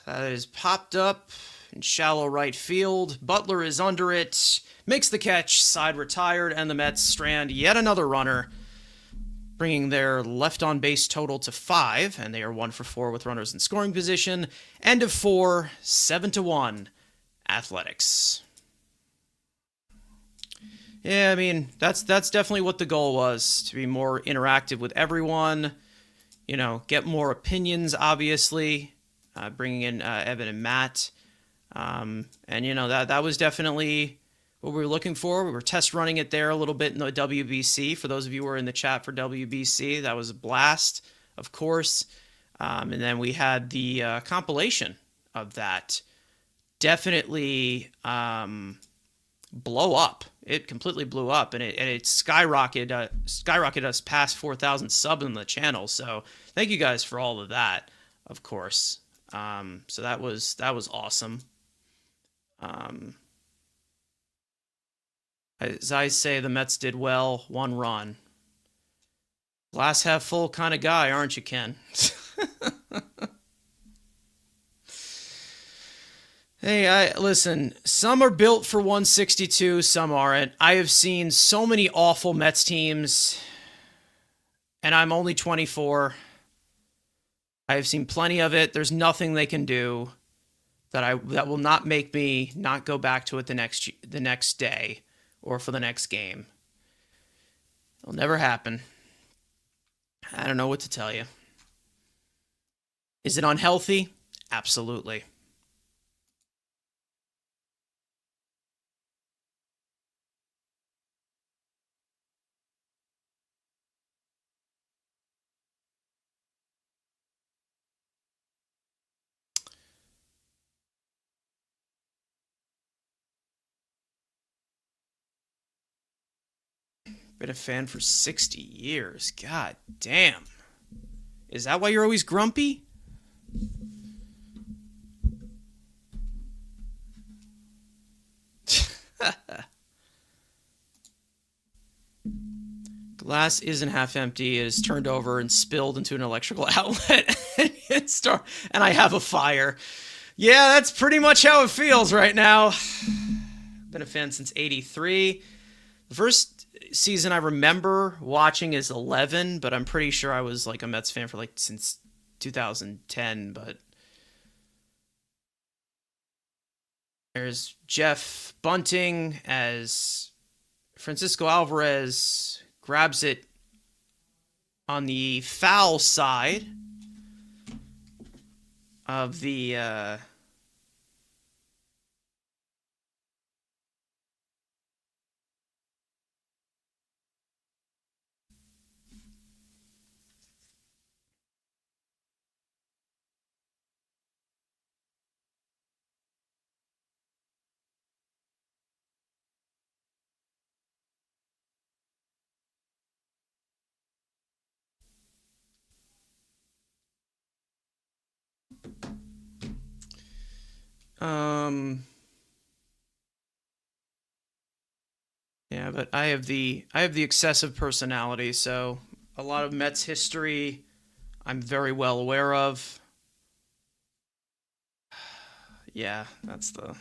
A: that is popped up in shallow right field. Butler is under it, makes the catch, side retired, and the Mets strand yet another runner, bringing their left on base total to 5, and they are 1 for 4 with runners in scoring position. End of 4, 7-1, Athletics. Yeah, I mean, that's definitely what the goal was, to be more interactive with everyone, you know, get more opinions, obviously, bringing in Evan and Matt. And, you know, that was definitely what we were looking for. We were test running it there a little bit in the WBC. For those of you who were in the chat for WBC, that was a blast, of course. And then we had the compilation of that. Definitely blow up. It completely blew up, and it skyrocketed us past 4,000 subs on the channel. So thank you guys for all of that, of course. So that was awesome. As I say, the Mets did well. 1 run. Glass half full kind of guy, aren't you, Ken? Hey, listen, some are built for 162, some aren't. I have seen so many awful Mets teams, and I'm only 24. I have seen plenty of it. There's nothing they can do that will not make me not go back to it the next day or for the next game. It'll never happen. I don't know what to tell you. Is it unhealthy? Absolutely. Been a fan for 60 years. God damn. Is that why you're always grumpy? Glass isn't half empty. It is turned over and spilled into an electrical outlet. And I have a fire. Yeah, that's pretty much how it feels right now. Been a fan since 83. The first season I remember watching is 11, but I'm pretty sure I was like a Mets fan for like since 2010. But there's Jeff Bunting as Francisco Alvarez grabs it on the foul side of the yeah, but I have the excessive personality, so a lot of Mets history I'm very well aware of. Yeah, that's the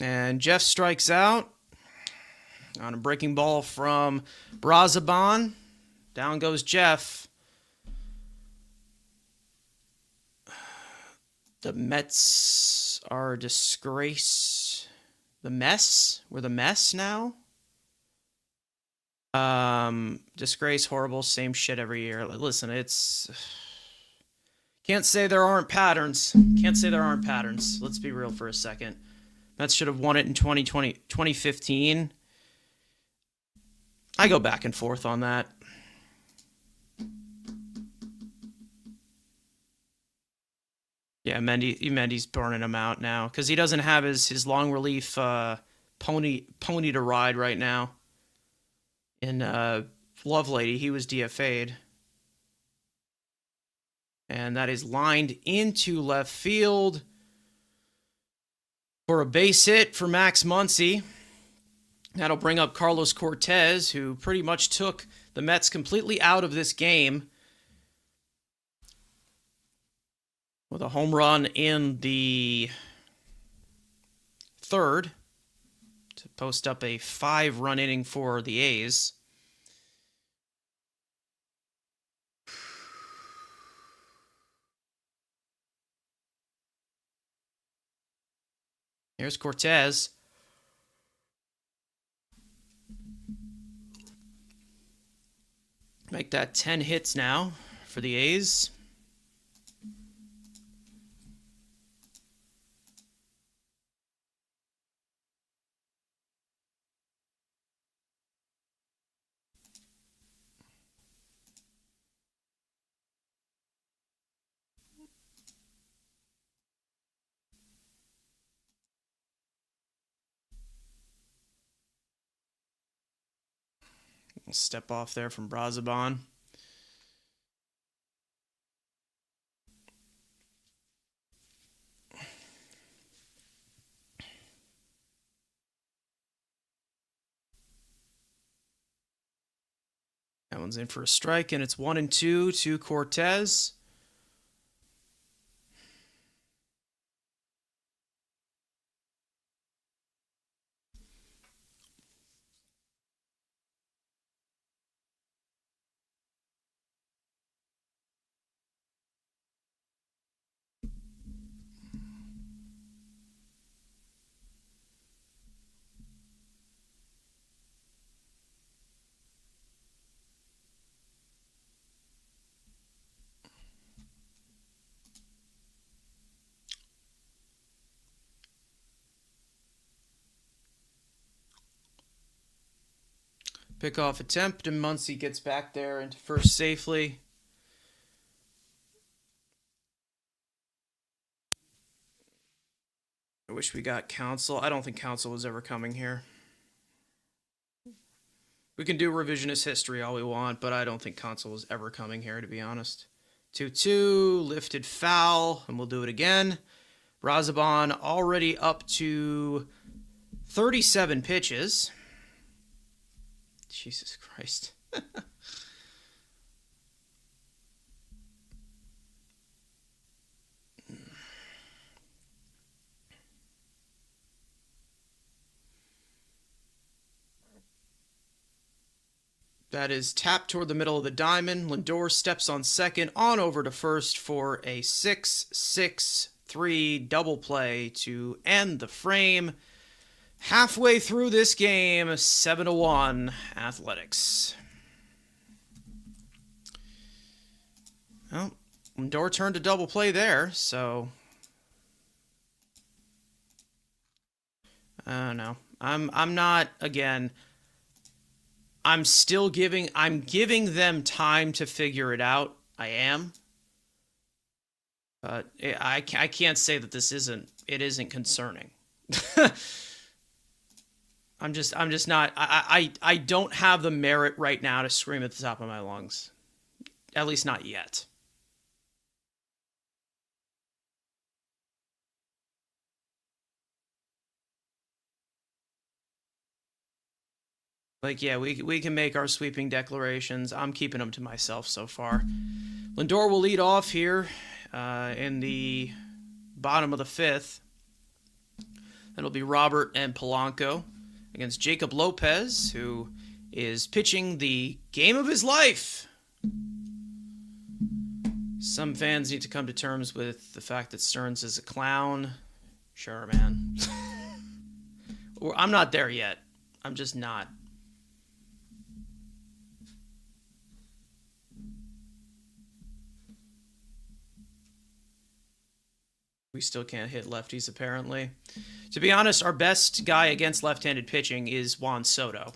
A: And Jeff strikes out. On a breaking ball from Brazaban. Down goes Jeff. The Mets are a disgrace. The mess? We're the mess now? Disgrace, horrible, same shit every year. Listen, it's... Can't say there aren't patterns. Can't say there aren't patterns. Let's be real for a second. Mets should have won it in 2015. I go back and forth on that. Yeah, Mendy's burning him out now because he doesn't have his long relief pony to ride right now. In Lovelady, he was DFA'd. And that is lined into left field for a base hit for Max Muncy. That'll bring up Carlos Cortez, who pretty much took the Mets completely out of this game with a home run in the third to post up a 5-run inning for the A's. Here's Cortez. Make that 10 hits now for the A's. Step off there from Brazaban. That one's in for a strike, and it's 1-2 to Cortez. Pickoff attempt, and Muncy gets back there into first safely. I wish we got Counsell. I don't think Counsell was ever coming here. We can do revisionist history all we want, but I don't think Counsell was ever coming here, to be honest. 2-2, lifted foul, and we'll do it again. Brazaban already up to 37 pitches. Jesus Christ. That is tapped toward the middle of the diamond. Lindor steps on second, on over to first for a 6-6-3 double play to end the frame. Halfway through this game, 7-1 Athletics. Well, Lindor turned a double play there, so I don't know. I'm not, again, I'm giving them time to figure it out. I am. But I can't say that it isn't concerning. I'm just not, I don't have the merit right now to scream at the top of my lungs. At least not yet. Like, yeah, we can make our sweeping declarations. I'm keeping them to myself so far. Lindor will lead off here in the bottom of the fifth. That'll be Robert and Polanco. against Jacob Lopez, who is pitching the game of his life. Some fans need to come to terms with the fact that Stearns is a clown. Sure, man. I'm not there yet. I'm just not. We still can't hit lefties, apparently. To be honest, our best guy against left-handed pitching is Juan Soto,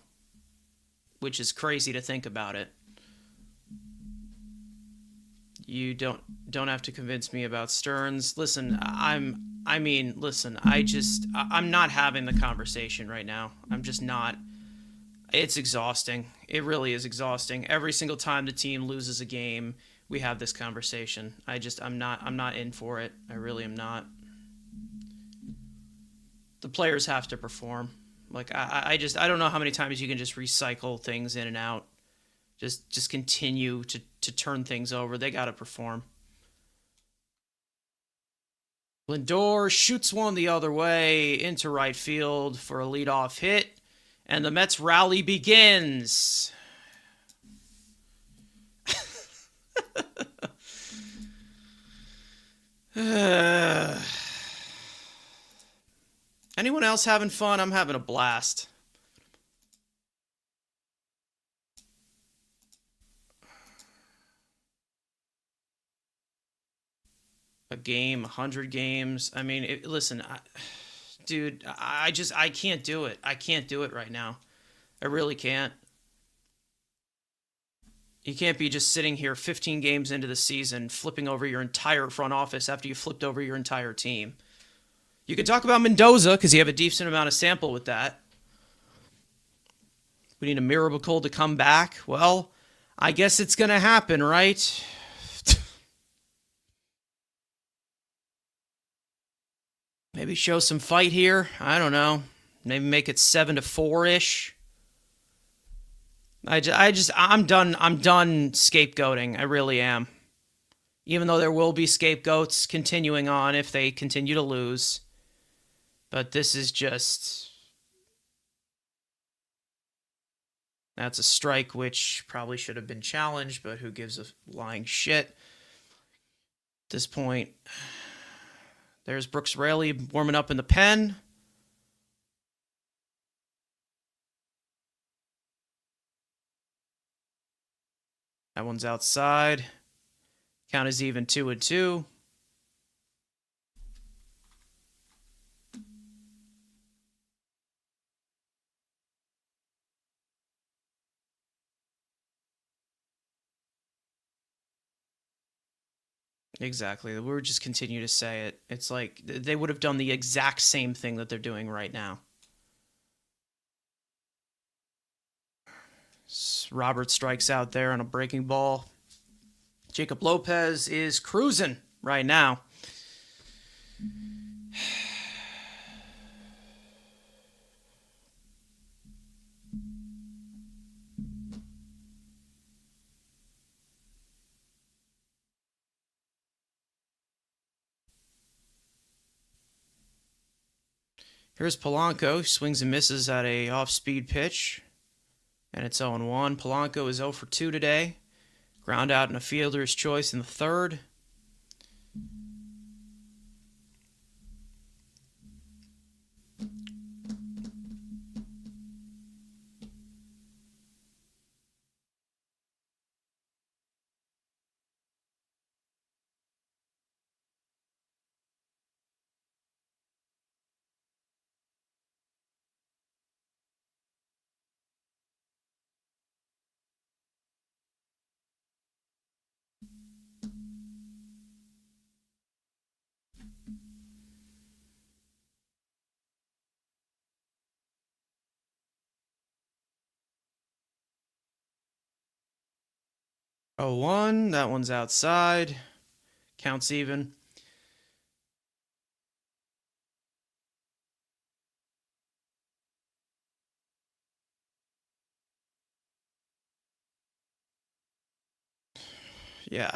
A: which is crazy to think about it. You don't have to convince me about Stearns. Listen, I'm not having the conversation right now. I'm just not. It's exhausting. It really is exhausting. Every single time the team loses a game, we have this conversation. I'm not in for it. I really am not. The players have to perform. Like I don't know how many times you can just recycle things in and out. Just continue to turn things over. They got to perform. Lindor shoots one the other way into right field for a leadoff hit, and the Mets rally begins. Anyone else having fun? I'm having a blast. A game, 100 games. I mean, listen, dude, I can't do it. I can't do it right now. I really can't. You can't be just sitting here 15 games into the season, flipping over your entire front office after you flipped over your entire team. You could talk about Mendoza because you have a decent amount of sample with that. We need a miracle to come back. Well, I guess it's going to happen, right? Maybe show some fight here. I don't know. Maybe make it 7-4-ish. I'm done scapegoating. I really am. Even though there will be scapegoats continuing on if they continue to lose. But this is just... That's a strike which probably should have been challenged, but who gives a lying shit? At this point, there's Brooks Raley warming up in the pen. That one's outside. Count is even 2-2. Exactly. We'll just continue to say it. It's like they would have done the exact same thing that they're doing right now. Robert strikes out there on a breaking ball. Jacob Lopez is cruising right now. Here's Polanco. Swings and misses at a off-speed pitch. And it's 0-1. Polanco is 0 for 2 today. Ground out in a fielder's choice in the third. Oh, 1. That one's outside. Counts even. Yeah,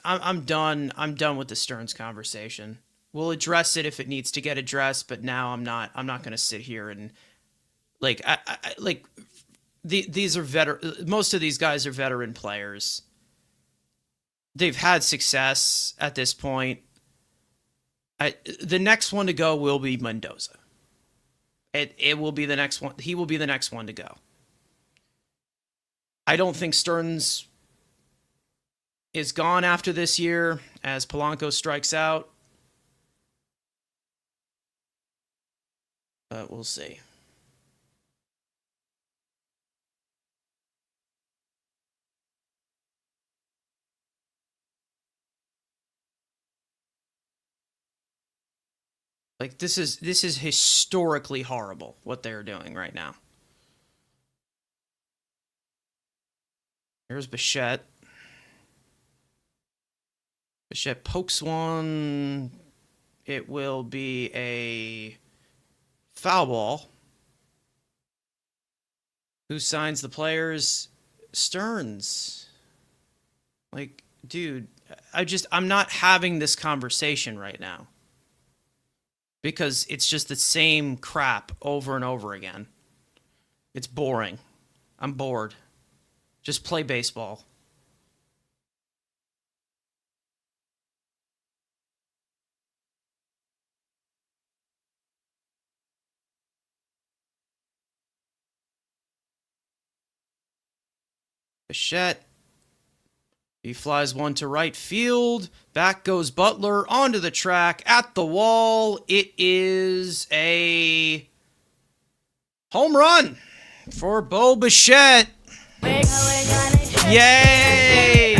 A: I'm done. I'm done with the Stearns conversation. We'll address it if it needs to get addressed, but now I'm not going to sit here and Like, these are veteran. Most of these guys are veteran players. They've had success at this point. The next one to go will be Mendoza. It will be the next one. He will be the next one to go. I don't think Stearns is gone after this year as Polanco strikes out. But we'll see. Like, this is historically horrible what they're doing right now. Here's Bichette. Bichette pokes one. It will be a foul ball. Who signs the players? Stearns. Like, dude, I'm not having this conversation right now. Because it's just the same crap over and over again. It's boring. I'm bored. Just play baseball. Bichette. He flies one to right field. Back goes Butler onto the track at the wall. It is a home run for Bo Bichette. Yay!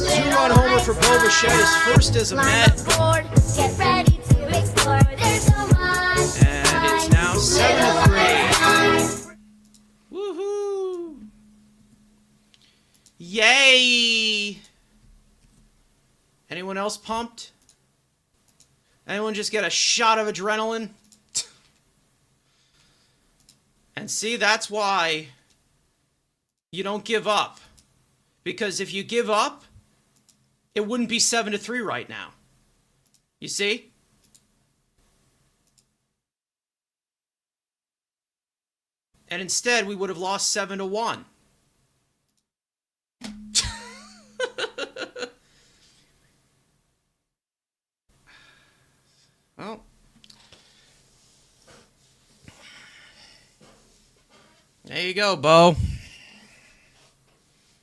A: 2-run homer for Bo Bichette, his first as a Met. And it's now 7-3. Woohoo! Yay! Anyone else pumped? Anyone just get a shot of adrenaline? And see, that's why you don't give up. Because if you give up, it wouldn't be 7-3 right now. You see? And instead, we would have lost 7-1. Well, there you go, Bo.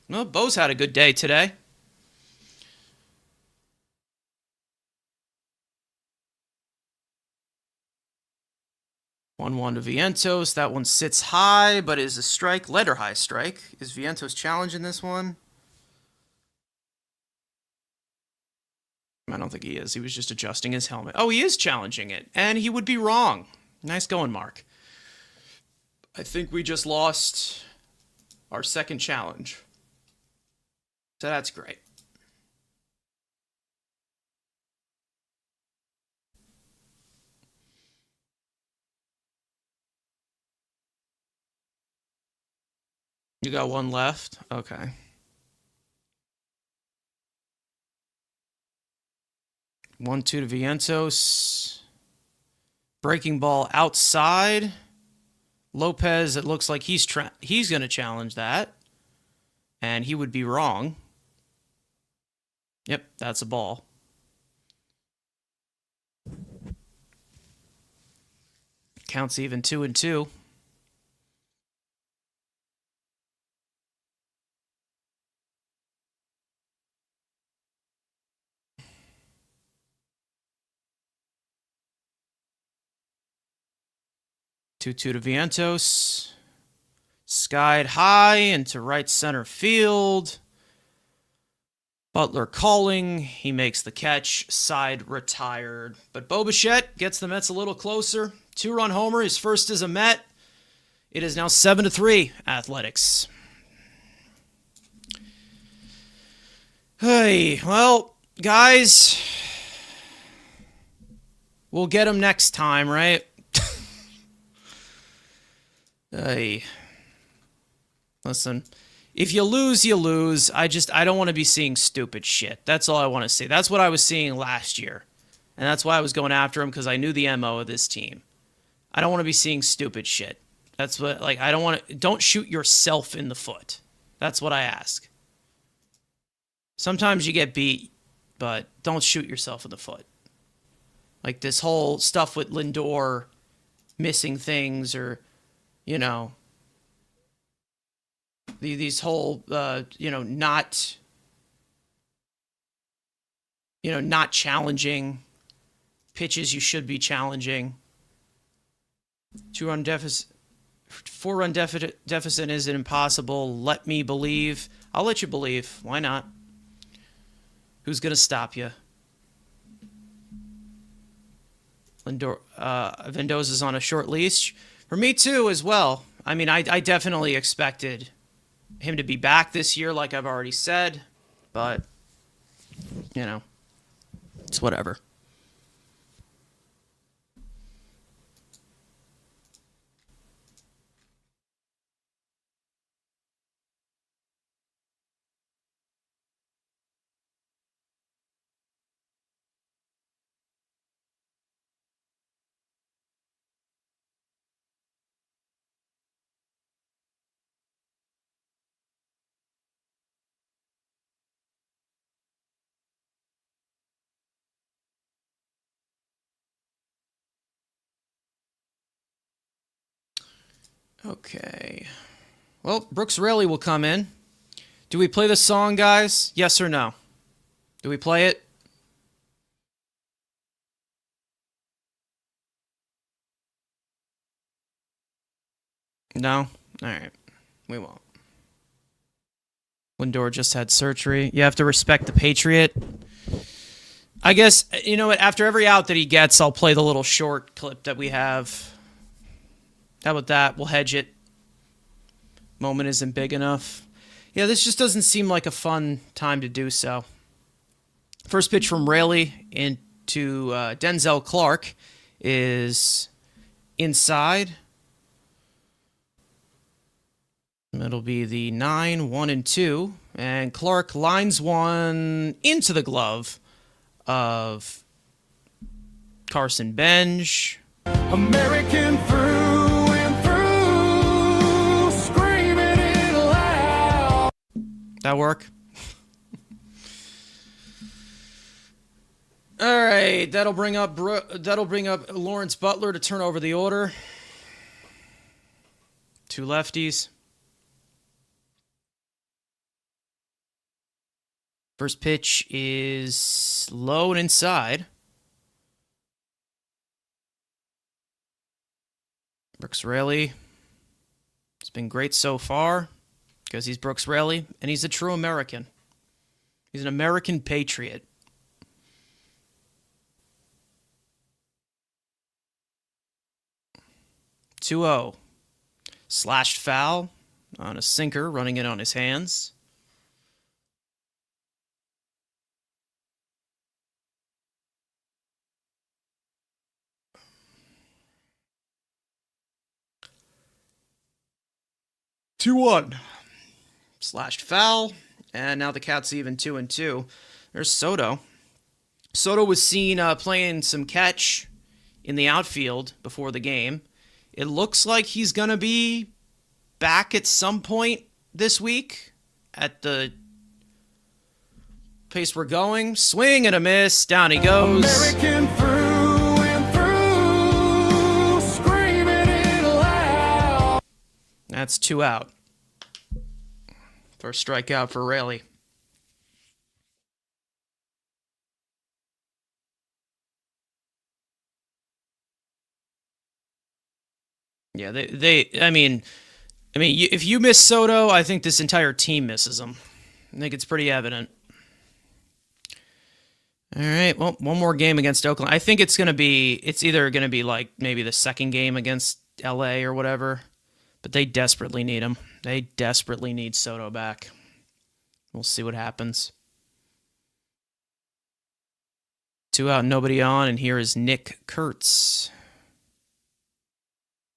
A: Well, Bo's had a good day today. One to Vientos. That one sits high, but is a strike. Letter high strike. Is Vientos challenging this one? I don't think he is. He was just adjusting his helmet. Oh, he is challenging it. And he would be wrong. Nice going, Mark. I think we just lost our second challenge. So that's great. You got one left? Okay. 1-2 to Vientos. Breaking ball outside. Lopez, it looks like he's going to challenge that. And he would be wrong. Yep, that's a ball. Counts even 2-2. Two to Vientos. Skied high into right center field. Butler calling. He makes the catch. Side retired. But Bo Bichette gets the Mets a little closer. 2-run homer. His first as a Met. It is now 7-3 Athletics. Hey, well, guys, we'll get him next time, right? Hey, listen, if you lose, you lose. I don't want to be seeing stupid shit. That's all I want to say. That's what I was seeing last year. And that's why I was going after him, because I knew the MO of this team. I don't want to be seeing stupid shit. That's what, like, I don't want to, don't shoot yourself in the foot. That's what I ask. Sometimes you get beat, but don't shoot yourself in the foot. Like this whole stuff with Lindor missing things, or, you know, these whole, not challenging pitches you should be challenging. 2-run deficit, 4-run deficit isn't impossible. Let me believe. I'll let you believe. Why not? Who's gonna stop you? Lindor, Mendoza's on a short leash. For me too, as well. I mean, I definitely expected him to be back this year, like I've already said, but it's whatever. Okay. Well, Brooks Raley will come in. Do we play the song, guys? Yes or no? Do we play it? No? All right. We won't. Lindor just had surgery. You have to respect the Patriot. I guess, you know what? After every out that he gets, I'll play the little short clip that we have. How about that? We'll hedge it. Moment isn't big enough. Yeah, this just doesn't seem like a fun time to do so. First pitch from Raley into Denzel Clark is inside. It'll be the 9-1-2, and Clark lines one into the glove of Carson Benj.
C: American through and through, screaming it loud.
A: That work? All right, that'll bring up Lawrence Butler to turn over the order. Two lefties. First pitch is low and inside. Brooks Raley. It's been great so far because he's Brooks Raley and he's a true American. He's an American patriot. (2-0). Slashed foul on a sinker running in on his hands. (2-1). Slashed foul, and now the Cats even 2-2. There's Soto. Soto was seen playing some catch in the outfield before the game. It looks like he's going to be back at some point this week at the pace we're going. Swing and a miss. Down he goes.
C: American through and through, screaming it loud.
A: That's 2 out. First strikeout for Raley. Yeah, I mean, if you miss Soto, I think this entire team misses him. I think it's pretty evident. All right, well, one more game against Oakland. I think it's either going to be like maybe the second game against LA or whatever, but they desperately need him. They desperately need Soto back. We'll see what happens. 2 out, nobody on, and here is Nick Kurtz.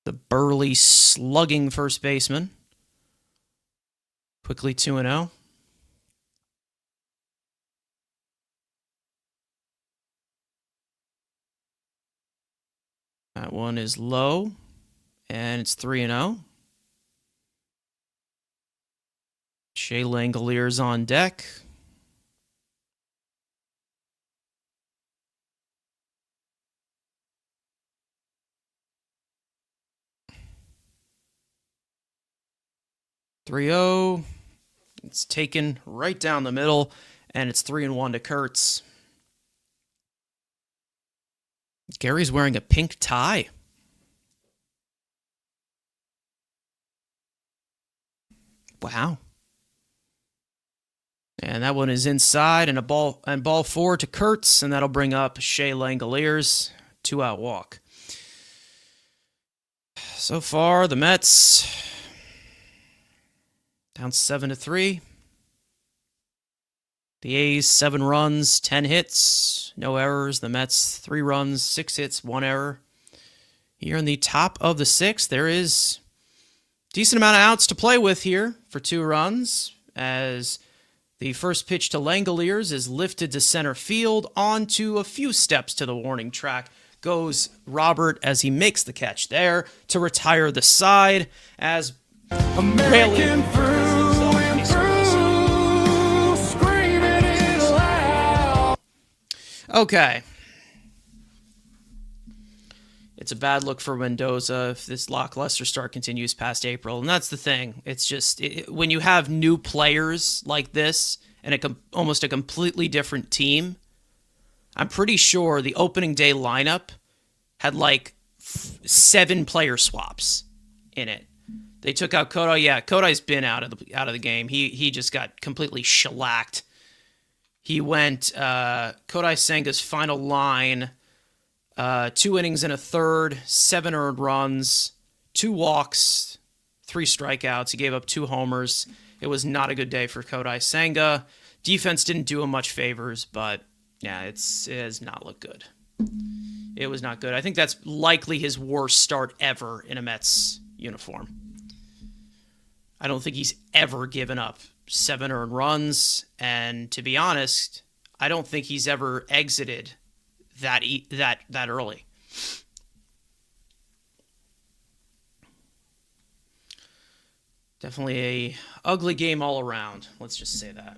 A: The burly, slugging first baseman. Quickly 2-0. That one is low, and it's 3-0. Shea Langoliers on deck. .30. It's taken right down the middle, and it's 3-1 to Kurtz. Gary's wearing a pink tie. Wow. And that one is inside, and ball 4 to Kurtz, and that'll bring up Shea Langoliers. 2-out walk. So far, the Mets down 7-3. The A's 7 runs, 10 hits, no errors. The Mets 3 runs, 6 hits, 1 error. Here in the top of the 6th, there is a decent amount of outs to play with here for 2 runs, as the first pitch to Langoliers is lifted to center field. Onto a few steps to the warning track goes Robert as he makes the catch there to retire the side, as
C: American through and through, screaming it loud.
A: Okay. It's a bad look for Mendoza if this lackluster start continues past April. And that's the thing. It's just when you have new players like this and almost a completely different team, I'm pretty sure the opening day lineup had like 7 player swaps in it. They took out Kodai. Yeah, Kodai's been out of the game. He just got completely shellacked. He went Kodai Senga's final line, 2 innings and a third, 7 earned runs, 2 walks, 3 strikeouts. He gave up 2 homers. It was not a good day for Kodai Senga. Defense didn't do him much favors, but yeah, it has not looked good. It was not good. I think that's likely his worst start ever in a Mets uniform. I don't think he's ever given up 7 earned runs, and to be honest, I don't think he's ever exited that early. Definitely a ugly game all around. Let's just say that.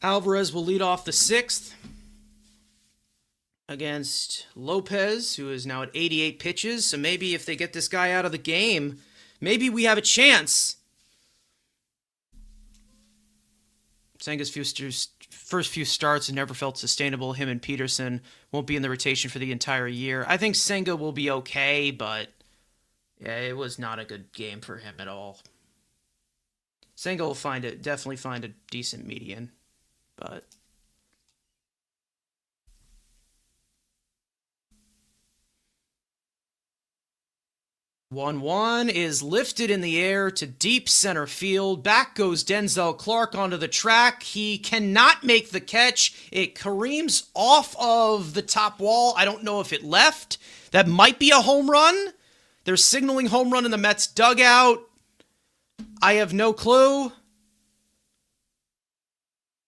A: Alvarez will lead off the 6th against Lopez, who is now at 88 pitches. So maybe if they get this guy out of the game, maybe we have a chance. Senga's first few starts have never felt sustainable. Him and Peterson won't be in the rotation for the entire year. I think Senga will be okay, but yeah, it was not a good game for him at all. Senga will definitely find a decent median. But one is lifted in the air to deep center field. Back goes Denzel Clark onto the track. He cannot make the catch. It careens off of the top wall. I don't know if it left. That might be a home run. They're signaling home run in the Mets dugout. I have no clue.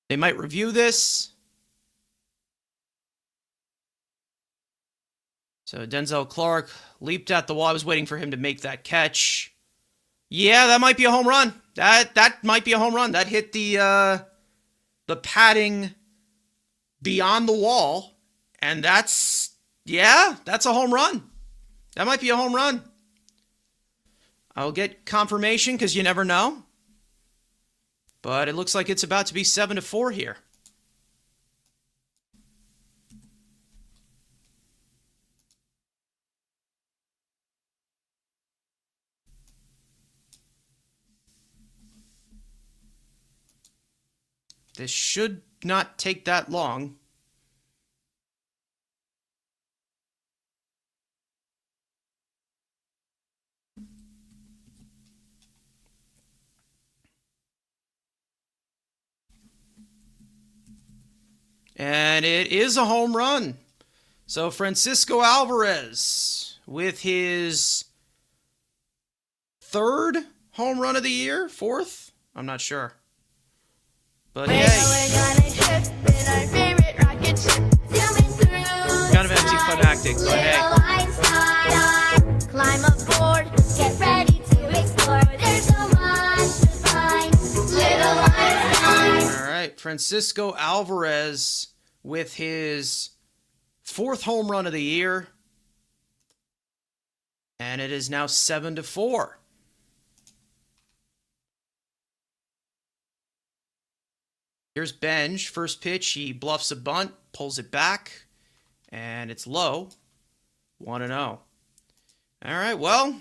A: They might review this. So Denzel Clark leaped at the wall. I was waiting for him to make that catch. Yeah, that might be a home run. That might be a home run. That hit the padding beyond the wall. And that's a home run. That might be a home run. I'll get confirmation because you never know. But it looks like it's about to be 7-4 here. This should not take that long. And it is a home run. So Francisco Alvarez with his third home run of the year, fourth? I'm not sure. But yay. Kind of anticlimactic, but hey.
D: Climb aboard, get ready to explore. There's so much to find. Little Einstein.
A: All right, Francisco Alvarez with his fourth home run of the year. And it is now 7-4. Here's Benj. First pitch, he bluffs a bunt, pulls it back, and it's low. 1-0. All right, well,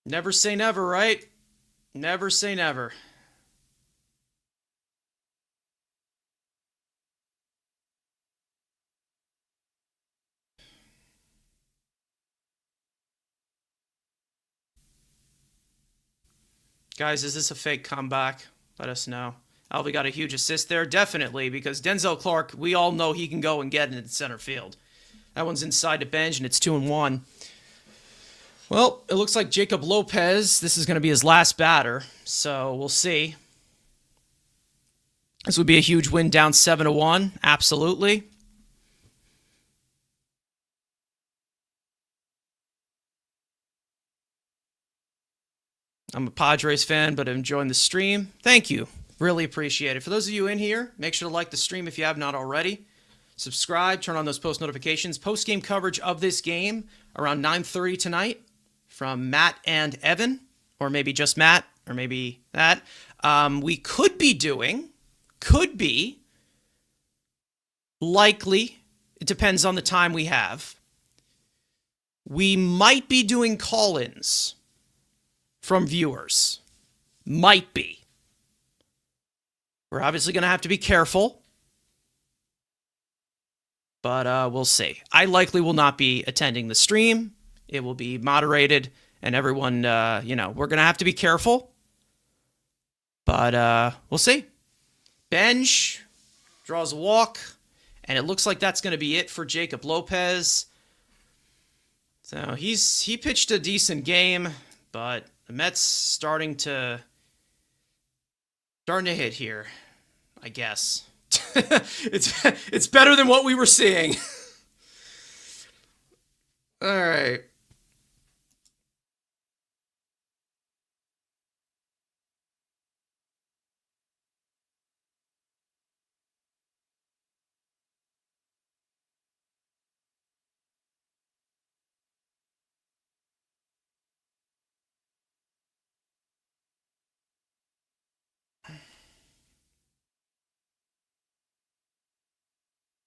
A: never say never, right? Never say never. Guys, is this a fake comeback? Let us know. Alvy got a huge assist there. Definitely, because Denzel Clark, we all know he can go and get it in center field. That one's inside the bench, and it's 2-1. Well, it looks like Jacob Lopez, this is going to be his last batter, so we'll see. This would be a huge win down 7-1. Absolutely. I'm a Padres fan, but I'm enjoying the stream. Thank you. Really appreciate it. For those of you in here, make sure to like the stream if you have not already. Subscribe, turn on those post notifications. Post-game coverage of this game around 9:30 tonight from Matt and Evan, or maybe just Matt, or maybe that. We could be, likely, it depends on the time we have. We might be doing call-ins from viewers. Might be. We're obviously going to have to be careful. But we'll see. I likely will not be attending the stream. It will be moderated. And everyone, we're going to have to be careful. But we'll see. Benj draws a walk. And it looks like that's going to be it for Jacob Lopez. So he pitched a decent game. But the Mets starting to hit here, I guess. It's better than what we were seeing. All right.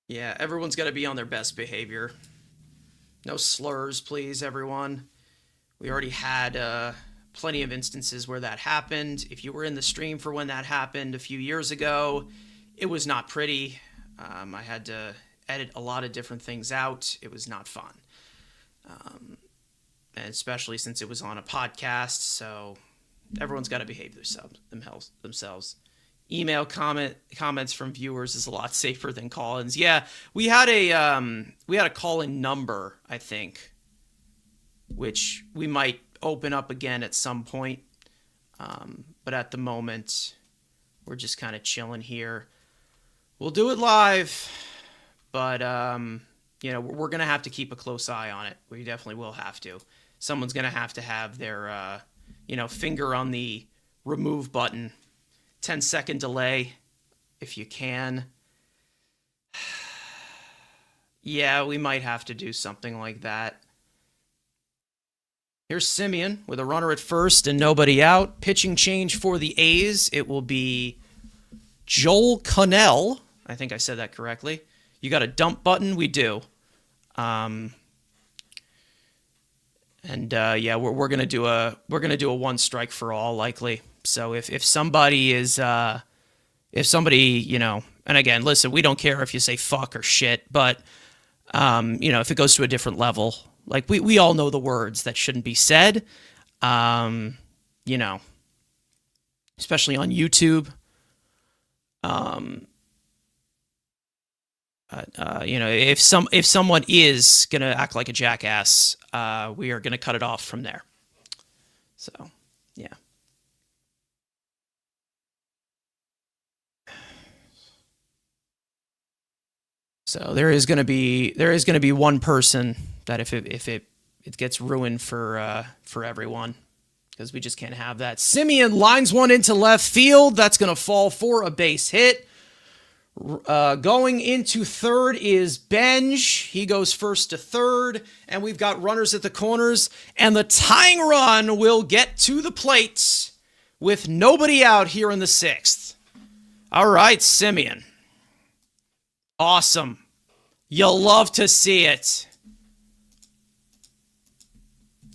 A: Yeah, everyone's got to be on their best behavior. No slurs, please, everyone. We already had plenty of instances where that happened. If you were in the stream for when that happened a few years ago, it was not pretty. I had to edit a lot of different things out. It was not fun. And especially since it was on a podcast, so everyone's got to behave themselves. Email comments from viewers is a lot safer than call-ins. Yeah, we had a call-in number, I think, which we might open up again at some point. But at the moment, we're just kind of chilling here. We'll do it live, but we're gonna have to keep a close eye on it. We definitely will have to. Someone's gonna have their finger on the remove button. 10-second delay, if you can. Yeah, we might have to do something like that. Here's Simeon with a runner at first and nobody out. Pitching change for the A's. It will be Joel Connell. I think I said that correctly. You got a dump button? We do. We're gonna do a one strike for all likely. So if somebody is and again, listen, we don't care if you say fuck or shit, but if it goes to a different level, like we all know the words that shouldn't be said, especially on YouTube. If someone is gonna act like a jackass, we are gonna cut it off from there. So, yeah. So there is gonna be one person that if it gets ruined for everyone, because we just can't have that. Simeon lines one into left field. That's gonna fall for a base hit. Going into third is Benj. He goes first to third, and we've got runners at the corners, and the tying run will get to the plate with nobody out here in the sixth. All right, Simeon. Awesome. You'll love to see it.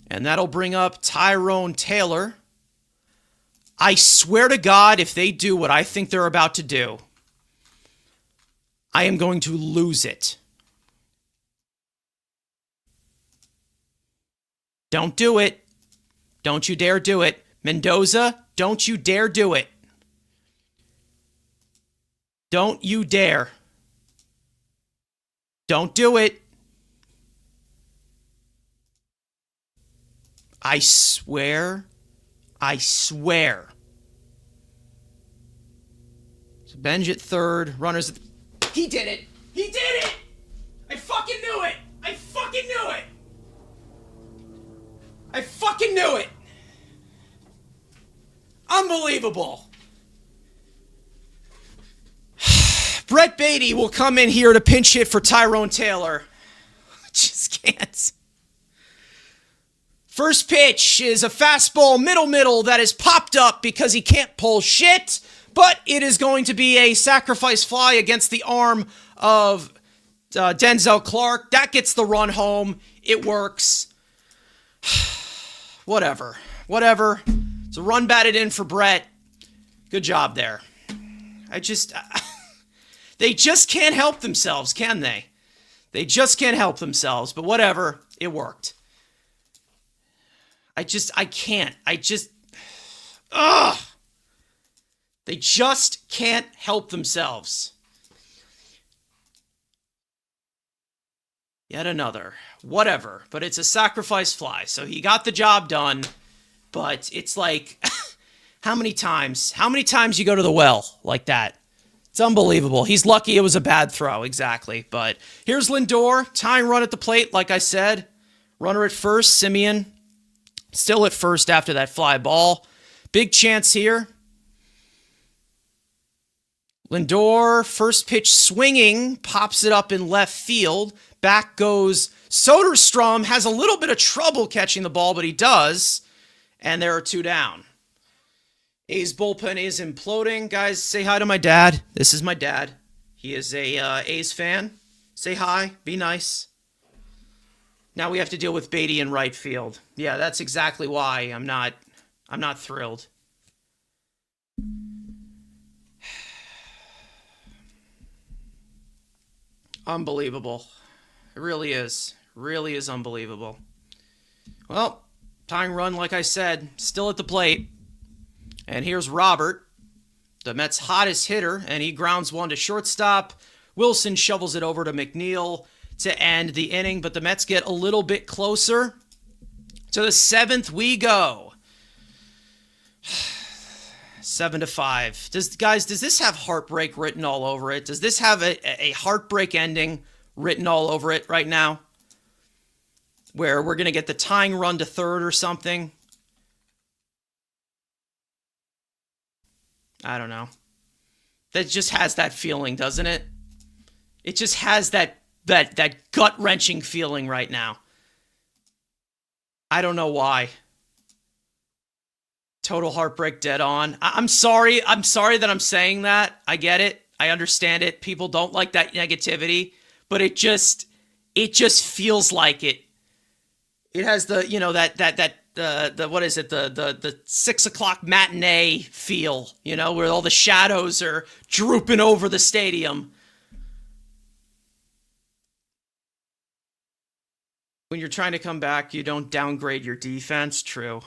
A: And that'll bring up Tyrone Taylor. I swear to God, if they do what I think they're about to do, I am going to lose it. Don't do it. Don't you dare do it. Mendoza, don't you dare do it. Don't you dare. Don't do it. I swear. I swear. So Benj at third, runners at... He did it! He did it! I fucking knew it! I fucking knew it! I fucking knew it! Unbelievable! Brett Beatty will come in here to pinch hit for Tyrone Taylor. I just can't. First pitch is a fastball middle that is popped up because he can't pull shit, but it is going to be a sacrifice fly against the arm of Denzel Clark. That gets the run home. It works. Whatever. It's a run batted in for Brett. Good job there. They just can't help themselves, can they? They just can't help themselves, but whatever. It worked. I can't. Ugh! They just can't help themselves. Yet another. Whatever. But it's a sacrifice fly, so he got the job done. But it's like, how many times you go to the well like that? It's unbelievable. He's lucky it was a bad throw, exactly. But here's Lindor, tying run at the plate, like I said. Runner at first, Simeon. Still at first after that fly ball. Big chance here. Lindor, first pitch swinging, pops it up in left field. Back goes Soderstrom, has a little bit of trouble catching the ball, but he does. And there are two down. A's bullpen is imploding. Guys, say hi to my dad. This is my dad. He is a A's fan. Say hi. Be nice. Now we have to deal with Beatty in right field. Yeah, that's exactly why I'm not thrilled. Unbelievable. It really is. Really is unbelievable. Well, tying run, like I said, still at the plate. And here's Robert, the Mets' hottest hitter, and he grounds one to shortstop. Wilson shovels it over to McNeil to end the inning, but the Mets get a little bit closer. To the seventh we go. 7-5. Does this have heartbreak written all over it? Does this have a heartbreak ending written all over it right now? Where we're going to get the tying run to third or something? I don't know. That just has that feeling, doesn't it? It just has that that gut-wrenching feeling right now. I don't know why. Total heartbreak, dead on. I'm sorry. I'm sorry that I'm saying that. I get it. I understand it. People don't like that negativity, but it just feels like it. It has the, you know, the what is it? The 6 o'clock matinee feel, you know, where all the shadows are drooping over the stadium. When you're trying to come back, you don't downgrade your defense. True.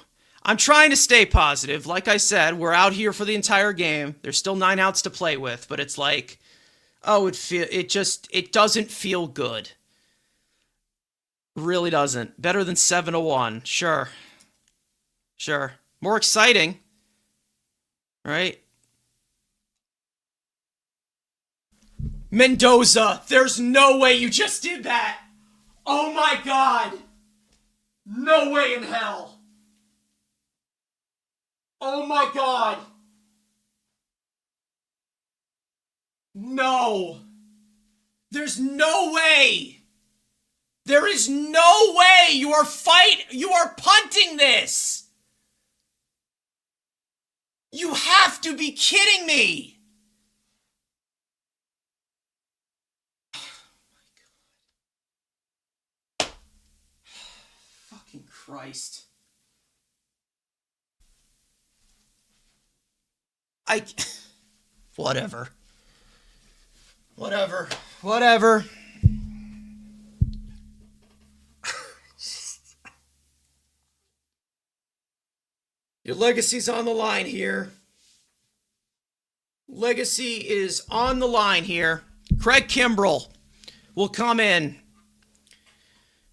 A: I'm trying to stay positive. Like I said, we're out here for the entire game. There's still 9 outs to play with, but it's like, oh, it doesn't feel good. Really doesn't. Better than 7-1. Sure. Sure. More exciting. Right? Mendoza, there's no way you just did that. Oh my God. No way in hell. Oh my God. No. There's no way. There is no way you are punting this. You have to be kidding me. Oh my God. Fucking Christ. Whatever. Your legacy's on the line here. Legacy is on the line here. Craig Kimbrel will come in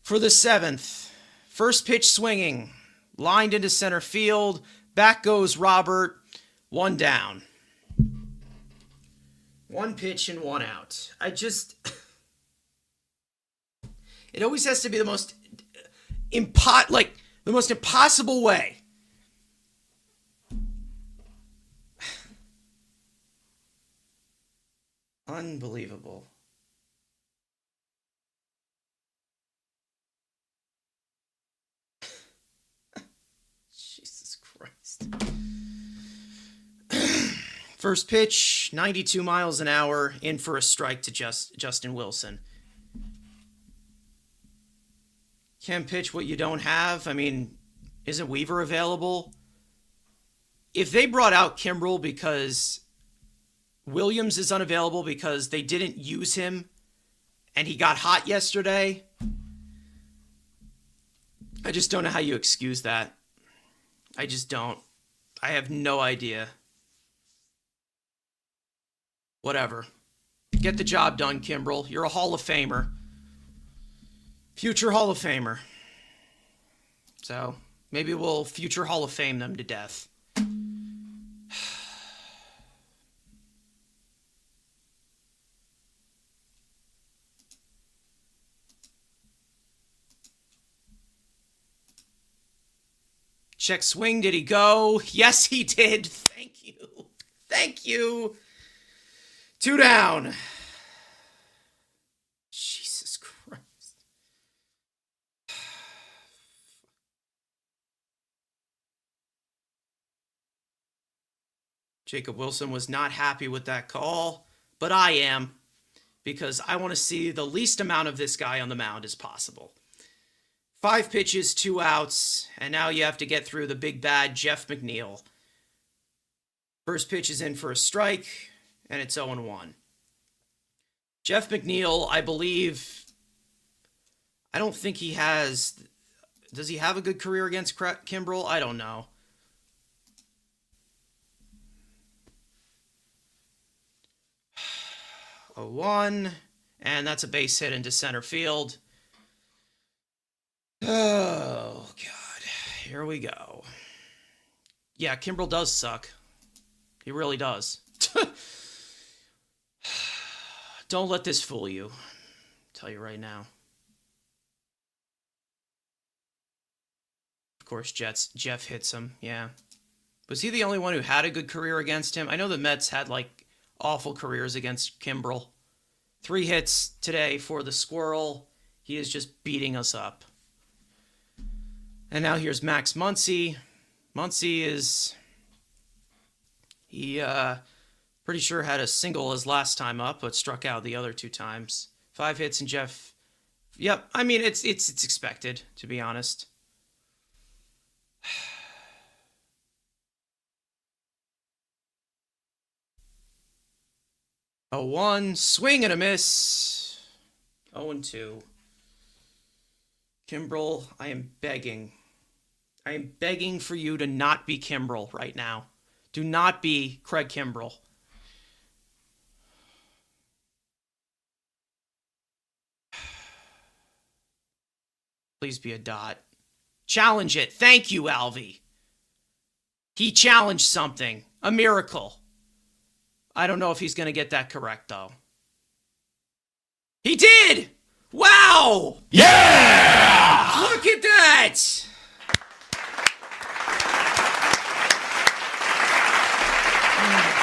A: for the 7th. First pitch swinging. Lined into center field. Back goes Robert. 1 down. 1 pitch and 1 out. It always has to be the most impossible way. Unbelievable. Jesus Christ. First pitch, 92 miles an hour, in for a strike to Justin Wilson. Can't pitch what you don't have. I mean, isn't Weaver available? If they brought out Kimbrel because Williams is unavailable because they didn't use him and he got hot yesterday, I just don't know how you excuse that. I just don't. I have no idea. Whatever. Get the job done, Kimbrel. You're a Hall of Famer. Future Hall of Famer. So, maybe we'll future Hall of Fame them to death. Check swing. Did he go? Yes, he did. Thank you. Thank you. 2 down. Jesus Christ. Jacob Wilson was not happy with that call, but I am, because I want to see the least amount of this guy on the mound as possible. 5 pitches, 2 outs, and now you have to get through the big bad Jeff McNeil. First pitch is in for a strike, and it's 0-1. Jeff McNeil, I believe, I don't think he has... Does he have a good career against Kimbrel? I don't know. A 1, and that's a base hit into center field. Oh, God. Here we go. Yeah, Kimbrel does suck. He really does. Don't let this fool you. I'll tell you right now. Of course, Jeff hits him. Yeah. Was he the only one who had a good career against him? I know the Mets had, like, awful careers against Kimbrel. 3 hits today for the Squirrel. He is just beating us up. And now here's Max Muncy. Muncy is... He pretty sure had a single his last time up, but struck out the other 2 times. 5 hits and Jeff... Yep, I mean, it's expected, to be honest. A 1, swing and a miss. 0-2. Kimbrel, I am begging. I am begging for you to not be Kimbrel right now. Do not be Craig Kimbrel. Please be a dot. Challenge it. Thank you, Alvy. He challenged something. A miracle. I don't know if he's going to get that correct, though. He did! Wow!
C: Yeah!
A: Look at that! Oh, my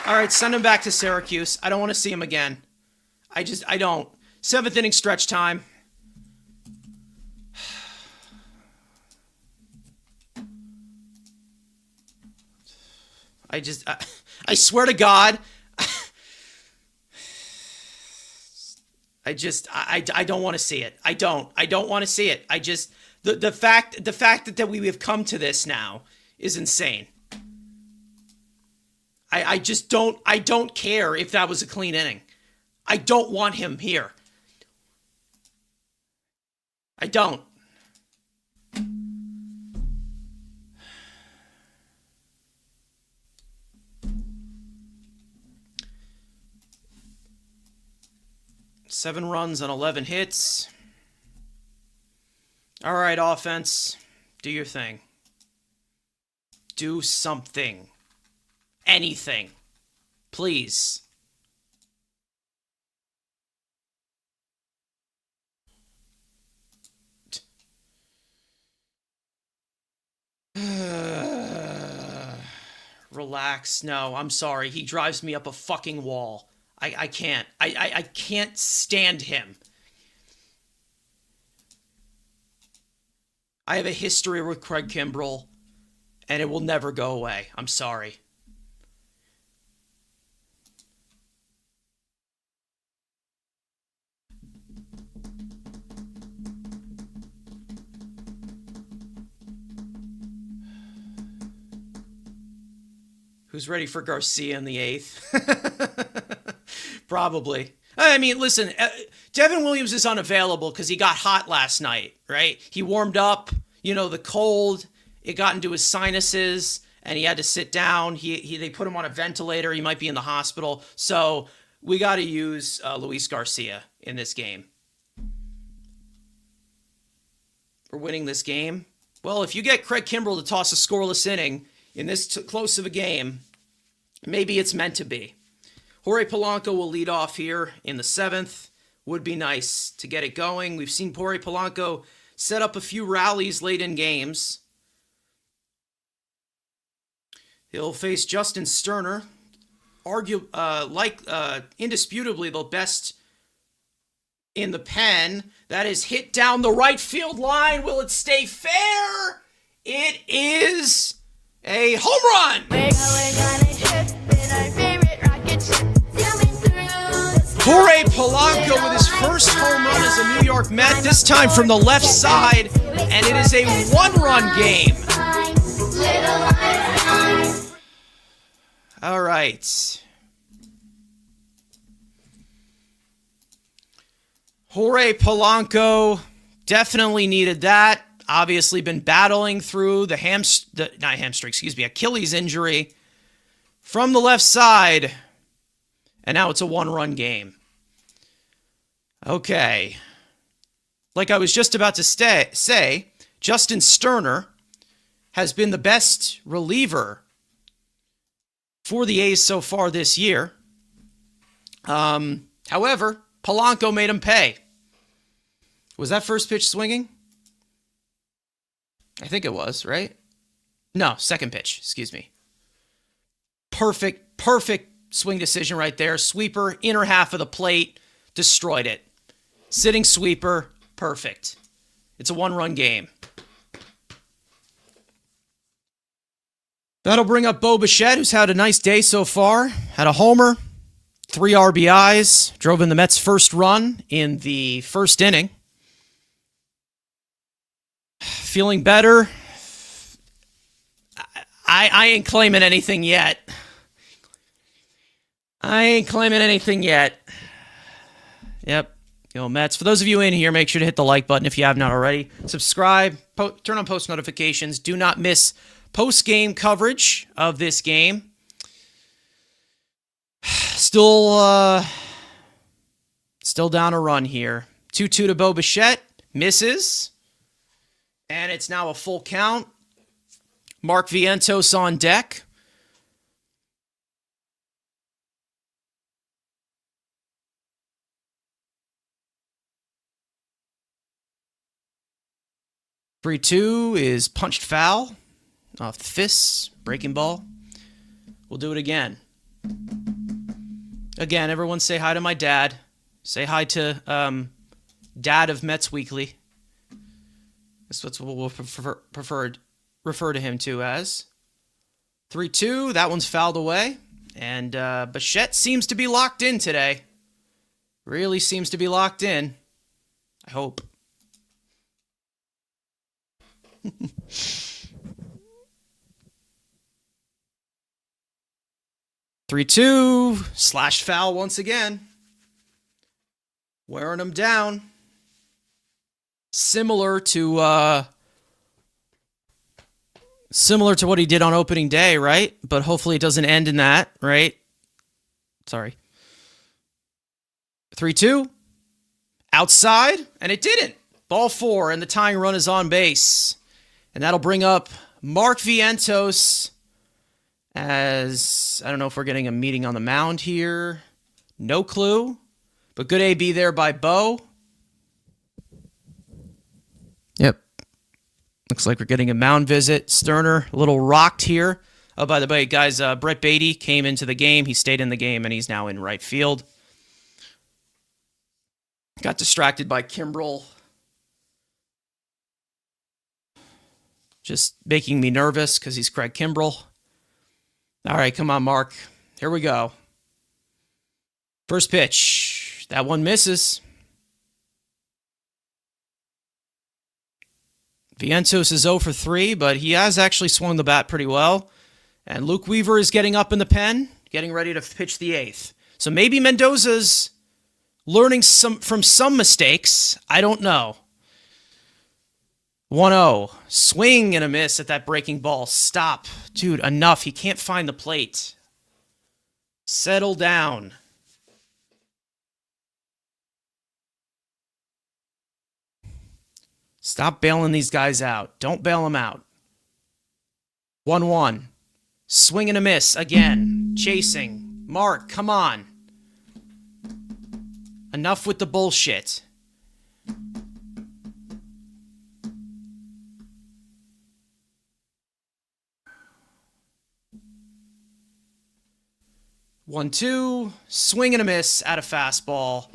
A: God. All right, send him back to Syracuse. I don't want to see him again. I don't. 7th inning stretch time. I swear to God, I don't want to see it. I don't want to see it. The fact that we have come to this now is insane. I don't care if that was a clean inning. I don't want him here. I don't. Seven runs on 11 hits. All right, offense. Do your thing. Do something. Anything. Please. Relax. No, I'm sorry. He drives me up a fucking wall. I can't. I can't stand him. I have a history with Craig Kimbrel, and it will never go away. I'm sorry. Who's ready for Garcia in the 8th? Probably. I mean, listen, Devin Williams is unavailable because he got hot last night, right? He warmed up, the cold, it got into his sinuses, and he had to sit down. They put him on a ventilator. He might be in the hospital. So we got to use Luis Garcia in this game. We're winning this game. Well, if you get Craig Kimbrel to toss a scoreless inning in this close of a game, maybe it's meant to be. Jorge Polanco will lead off here in the 7th. Would be nice to get it going. We've seen Jorge Polanco set up a few rallies late in games. He'll face Justin Sterner, indisputably the best in the pen. That is hit down the right field line. Will it stay fair? It is a home run.
D: We're going on a trip in our favorite rocket ship, zooming through the
A: Jorge Polanco with his first home run as a New York Met, this time from the left side, and it is a 1-run game. All right. Jorge Polanco definitely needed that. Obviously been battling through the Achilles injury from the left side. And now it's a 1-run game. Okay. Like I was just about to say, Justin Sterner has been the best reliever for the A's so far this year. However, Polanco made him pay. Was that first pitch swinging? I think it was, right? No, second pitch. Excuse me. Perfect swing decision right there. Sweeper, inner half of the plate, destroyed it. Sitting sweeper, perfect. It's a one-run game. That'll bring up Bo Bichette, who's had a nice day so far. Had a homer, 3 RBIs, drove in the Mets' first run in the first inning. Feeling better. I ain't claiming anything yet. Yep. Go Mets. For those of you in here, make sure to hit the like button if you have not already. Subscribe. Turn on post notifications. Do not miss post-game coverage of this game. Still down a run here. 2-2 to Bo Bichette. Misses. And it's now a full count. Mark Vientos on deck. Three two is punched foul off the fists, breaking ball. We'll do it again. Again, everyone say hi to my dad. Say hi to Dad of Mets Weekly. That's what we'll refer to him to as. 3-2. That one's fouled away. And Bichette seems to be locked in today. Really seems to be locked in. I hope. Three two slash foul once again. Wearing him down. Similar to what he did on opening day, right? But hopefully it doesn't end in that, right? Sorry. 3-2. Outside, and it didn't. Ball 4, and the tying run is on base. And that'll bring up Mark Vientos as, I don't know if we're getting a meeting on the mound here. No clue. But good AB there by Bo. Yep. Looks like we're getting a mound visit. Sterner, a little rocked here. Oh, by the way, guys, Brett Beatty came into the game. He stayed in the game, and he's now in right field. Got distracted by Kimbrel. Just making me nervous because he's Craig Kimbrel. All right, come on, Mark. Here we go. First pitch. That one misses. Vientos is 0 for 3, but he has actually swung the bat pretty well. And Luke Weaver is getting up in the pen, getting ready to pitch the 8th. So maybe Mendoza's learning from some mistakes. I don't know. 1-0. Swing and a miss at that breaking ball. Stop. Dude, enough. He can't find the plate. Settle down. Stop bailing these guys out. Don't bail them out. 1-1. Swing and a miss again. Chasing. Mark, come on. Enough with the bullshit. One, two, swing and a miss at a fastball.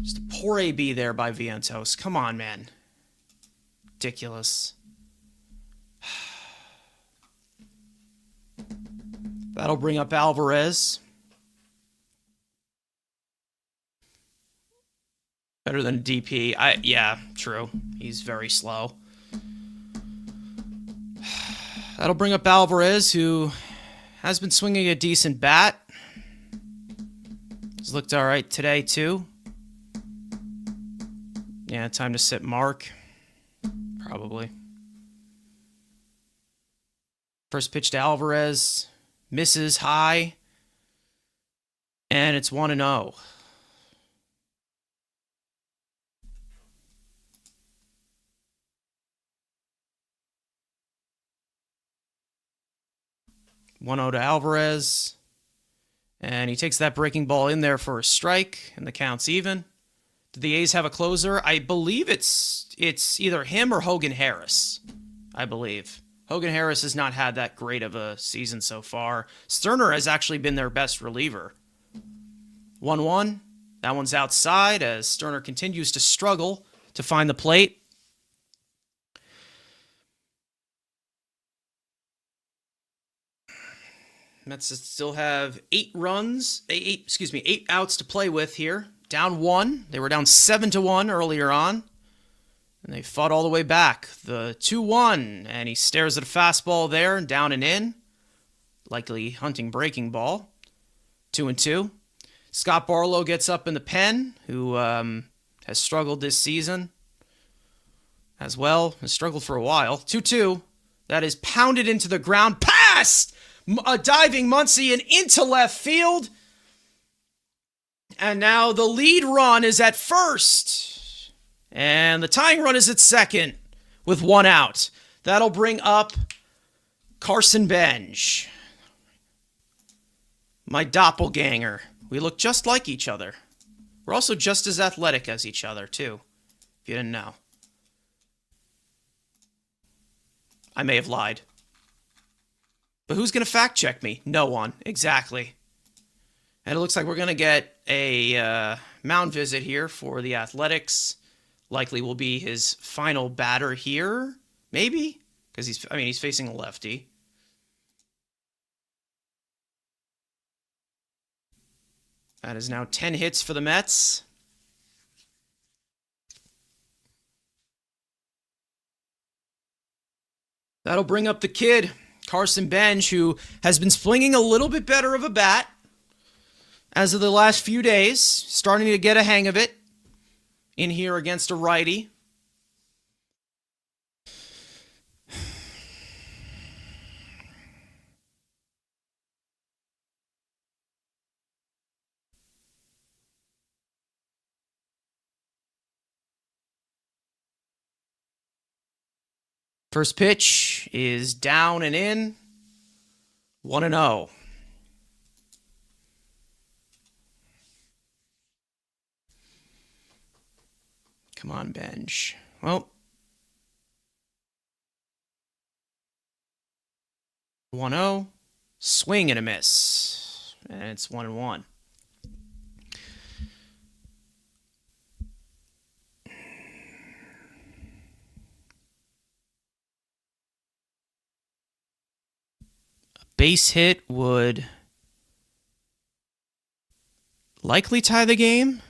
A: Just a poor AB there by Vientos. Come on, man. Ridiculous. That'll bring up Alvarez. Better than DP. Yeah, true. He's very slow. That'll bring up Alvarez, who has been swinging a decent bat. He's looked all right today, too. Yeah, time to sit Mark. Probably. First pitch to Alvarez. Misses high. And it's 1-0. To Alvarez. And he takes that breaking ball in there for a strike, and the count's even. Do the A's have a closer? I believe it's either him or Hogan Harris, I believe. Hogan Harris has not had that great of a season so far. Sterner has actually been their best reliever. 1-1. That one's outside as Sterner continues to struggle to find the plate. Mets still have 8 outs to play with here. Down 1. They were down 7-1 earlier on. And they fought all the way back. The 2-1, and he stares at a fastball there, down and in. Likely hunting breaking ball. 2-2. Scott Barlow gets up in the pen, who has struggled this season as well. Has struggled for a while. 2-2. That is pounded into the ground. Past a diving Muncy and into left field. And now the lead run is at first. And the tying run is at second with 1 out. That'll bring up Carson Bench. My doppelganger. We look just like each other. We're also just as athletic as each other, too. If you didn't know. I may have lied. But who's going to fact check me? No one. Exactly. And it looks like we're going to get a mound visit here for the Athletics. Likely will be his final batter here. Maybe? Because he's facing a lefty. That is now 10 hits for the Mets. That'll bring up the kid, Carson Bench, who has been swinging a little bit better of a bat as of the last few days. Starting to get a hang of it in here against a righty. First pitch is down and in. 1-0. Come on, Bench. Well, 1-0. Swing and a miss. And it's 1-1. Base hit would likely tie the game.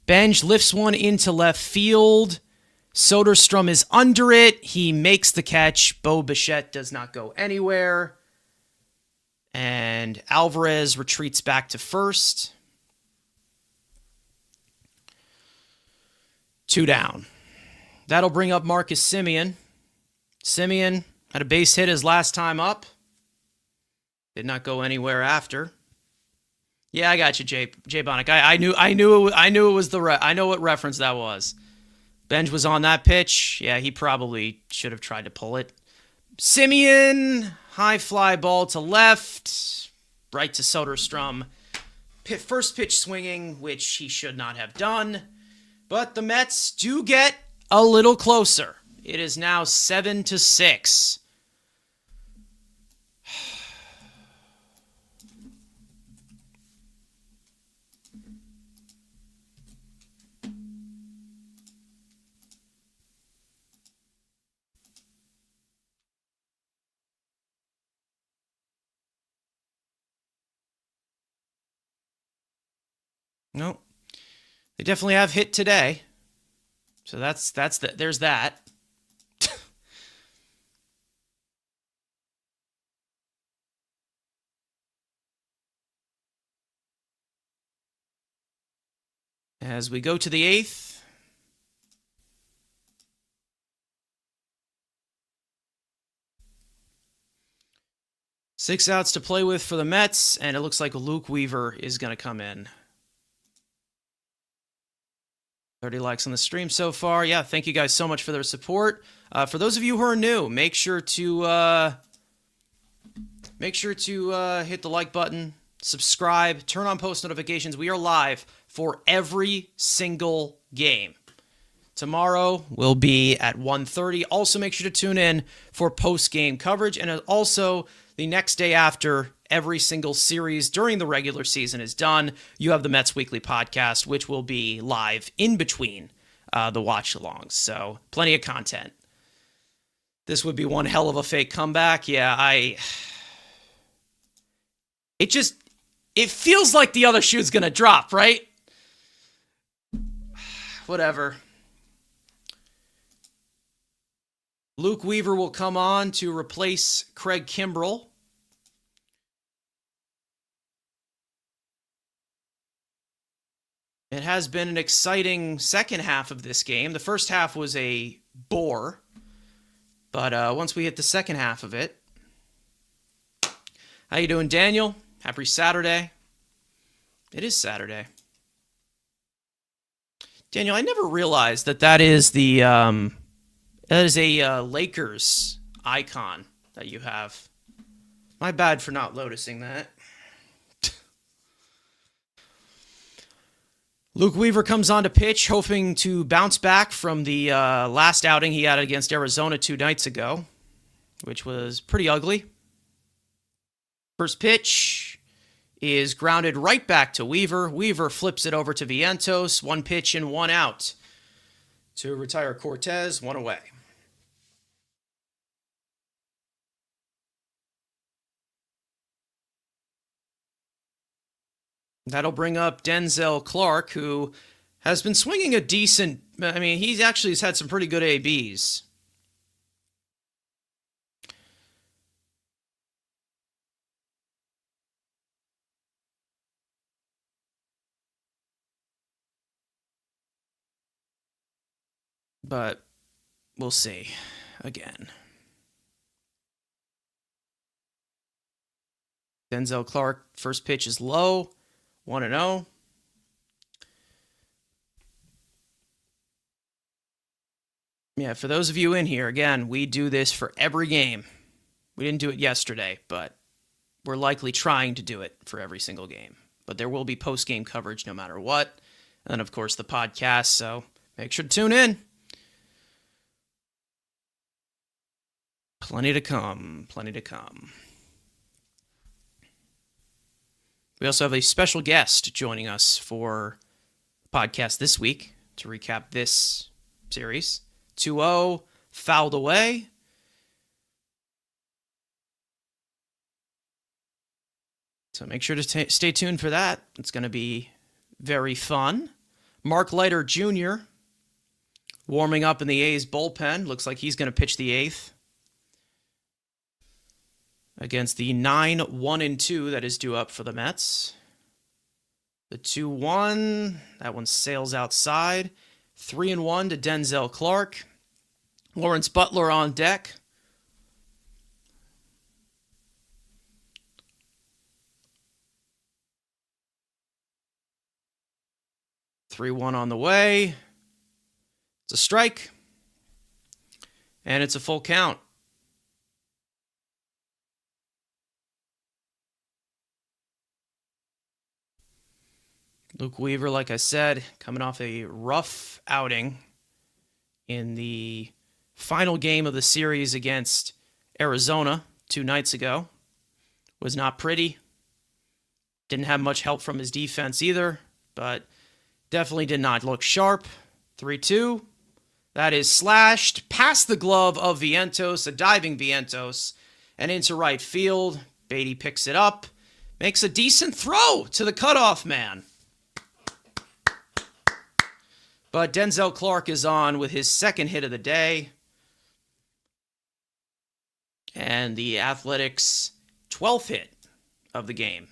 A: Bench lifts one into left field. Soderstrom is under it. He makes the catch. Bo Bichette does not go anywhere. And Alvarez retreats back to first. 2 down. That'll bring up Marcus Semien. Semien had a base hit his last time up. Did not go anywhere after. Yeah, I got you, Jay Bonick. I knew it was I know what reference that was. Benj was on that pitch. Yeah, he probably should have tried to pull it. Semien, high fly ball to left, right to Soderstrom. First pitch swinging, which he should not have done. But the Mets do get a little closer. It is now 7-6. Nope. They definitely have hit today. So there's that. As we go to the 8th. Six outs to play with for the Mets, and it looks like Luke Weaver is going to come in. 30 likes on the stream so far. Yeah, thank you guys so much for their support. For those of you who are new, make sure to hit the like button, subscribe, turn on post notifications. We are live for every single game. Tomorrow will be at 1:30. Also, make sure to tune in for post-game coverage. And also, the next day after every single series during the regular season is done, you have the Mets Weekly podcast, which will be live in between the watch-alongs. So, plenty of content. This would be one hell of a fake comeback. Yeah, it feels like the other shoe's going to drop, right? Whatever. Luke Weaver will come on to replace Craig Kimbrell. It has been an exciting second half of this game. The first half was a bore, but once we hit the second half of it. How you doing, Daniel? Happy Saturday. It is Saturday. Daniel, I never realized that is the that is a Lakers icon that you have. My bad for not noticing that. Luke Weaver comes on to pitch, hoping to bounce back from the last outing he had against Arizona 2 nights ago, which was pretty ugly. First pitch is grounded right back to Weaver. Weaver flips it over to Vientos. 1 pitch and 1 out to retire Cortez. 1 away. That'll bring up Denzel Clark, who has been swinging a decent... I mean, he actually has had some pretty good ABs. But we'll see again. Denzel Clark, first pitch is low. 1-0. Yeah, for those of you in here, again, we do this for every game. We didn't do it yesterday, but we're likely trying to do it for every single game. But there will be post-game coverage no matter what. And then, of course, the podcast, so make sure to tune in. Plenty to come. Plenty to come. We also have a special guest joining us for the podcast this week to recap this series. 2-0, fouled away. So make sure to stay tuned for that. It's going to be very fun. Mark Leiter Jr. warming up in the A's bullpen. Looks like he's going to pitch the 8th. Against the 9-1-2 that is due up for the Mets. The 2-1, that one sails outside. 3-1 to Denzel Clark. Lawrence Butler on deck. Three-one on the way. It's a strike. And it's a full count. Luke Weaver, like I said, coming off a rough outing in the final game of the series against Arizona 2 nights ago. Was not pretty. Didn't have much help from his defense either, but definitely did not look sharp. 3-2. That is slashed past the glove of Vientos, a diving Vientos, and into right field. Beatty picks it up, makes a decent throw to the cutoff man. But Denzel Clark is on with his second hit of the day. And the Athletics' 12th hit of the game.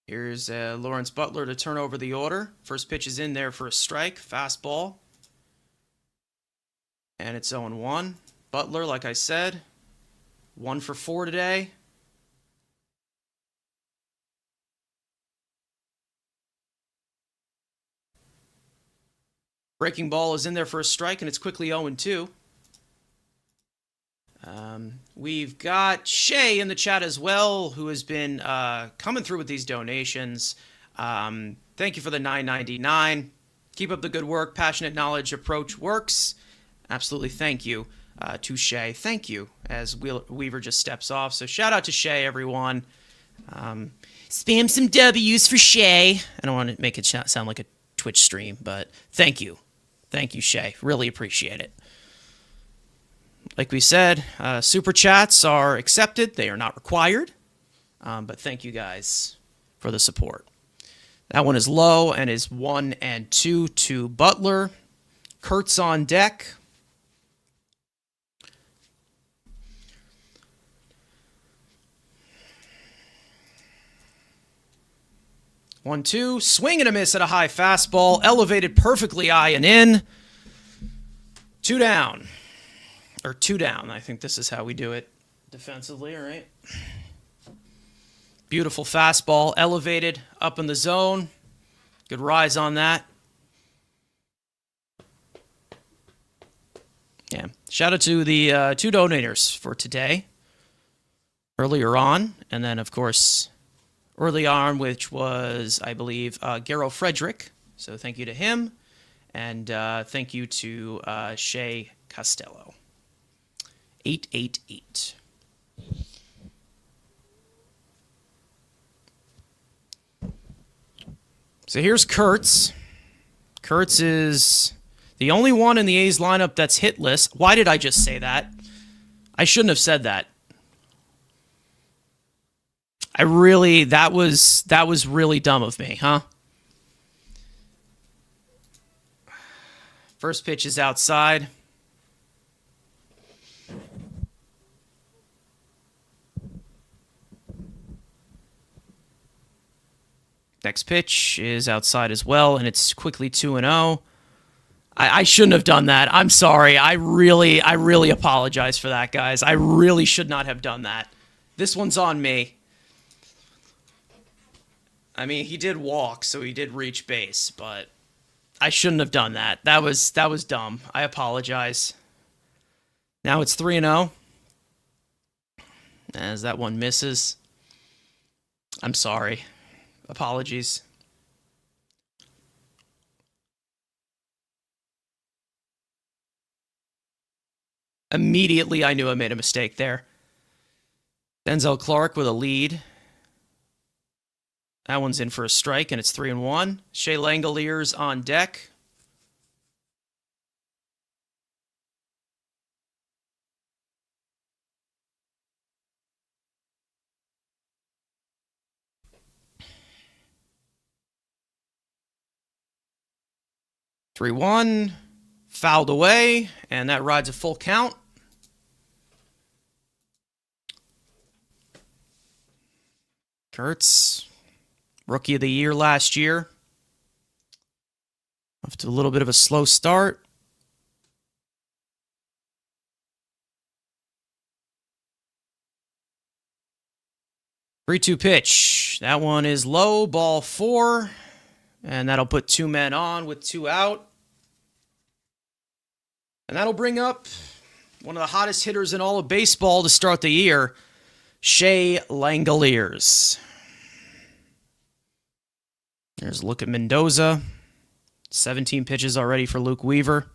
A: Here's Lawrence Butler to turn over the order. First pitch is in there for a strike. Fastball. And it's 0-1. Butler, like I said, 1 for 4 today. Breaking ball is in there for a strike, and it's quickly 0-2. We've got Shay in the chat as well, who has been coming through with these donations. Thank you for the $9.99. Keep up the good work. Passionate knowledge approach works. Absolutely, thank you to Shay. Thank you, as Weaver just steps off. So shout out to Shay, everyone. Spam some W's for Shay. I don't want to make it sound like a Twitch stream, but thank you. Thank you, Shay. Really appreciate it. Like we said, super chats are accepted. They are not required. But thank you guys for the support. That one is low and is 1-2 to Butler. Kurtz on deck. One, two, swing and a miss at a high fastball, elevated perfectly high and in. 2 down. Or 2 down. I think this is how we do it defensively, all right? Beautiful fastball, elevated, up in the zone. Good rise on that. Yeah. Shout out to the 2 donators for today. Earlier on, and then, of course, early on, which was, I believe, Garo Frederick. So thank you to him. And thank you to Shay Costello. 888. So here's Kurtz. Kurtz is the only one in the A's lineup that's hitless. Why did I just say that? I shouldn't have said that. That was really dumb of me, huh? First pitch is outside. Next pitch is outside as well, and it's quickly 2-0. I shouldn't have done that. I'm sorry. I really apologize for that, guys. I really should not have done that. This one's on me. I mean, he did walk, so he did reach base, but I shouldn't have done that. That was dumb. I apologize. Now it's 3-0. As that one misses. I'm sorry. Apologies. Immediately, I knew I made a mistake there. Denzel Clark with a lead. That one's in for a strike, and it's 3-1. Shea Langoliers on deck. Three one, fouled away, and that rides a full count. Kurtz, Rookie of the Year last year. Off to a little bit of a slow start. Three-two pitch. That one is low, ball 4. And that'll put 2 men on with 2 out. And that'll bring up one of the hottest hitters in all of baseball to start the year, Shea Langoliers. There's a look at Mendoza. 17 pitches already for Luke Weaver,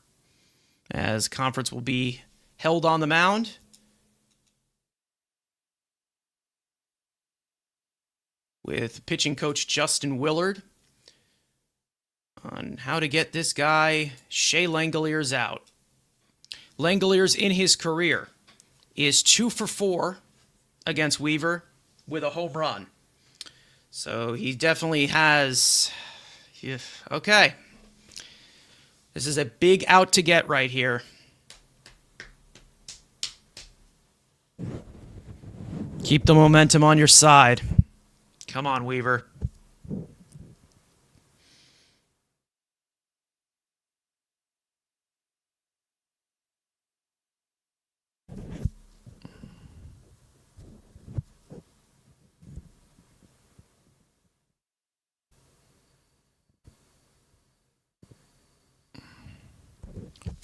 A: as conference will be held on the mound. With pitching coach Justin Willard on how to get this guy, Shea Langoliers, out. Langoliers in his career is 2 for 4 against Weaver with a home run. So he definitely has... Okay. This is a big out to get right here. Keep the momentum on your side. Come on, Weaver.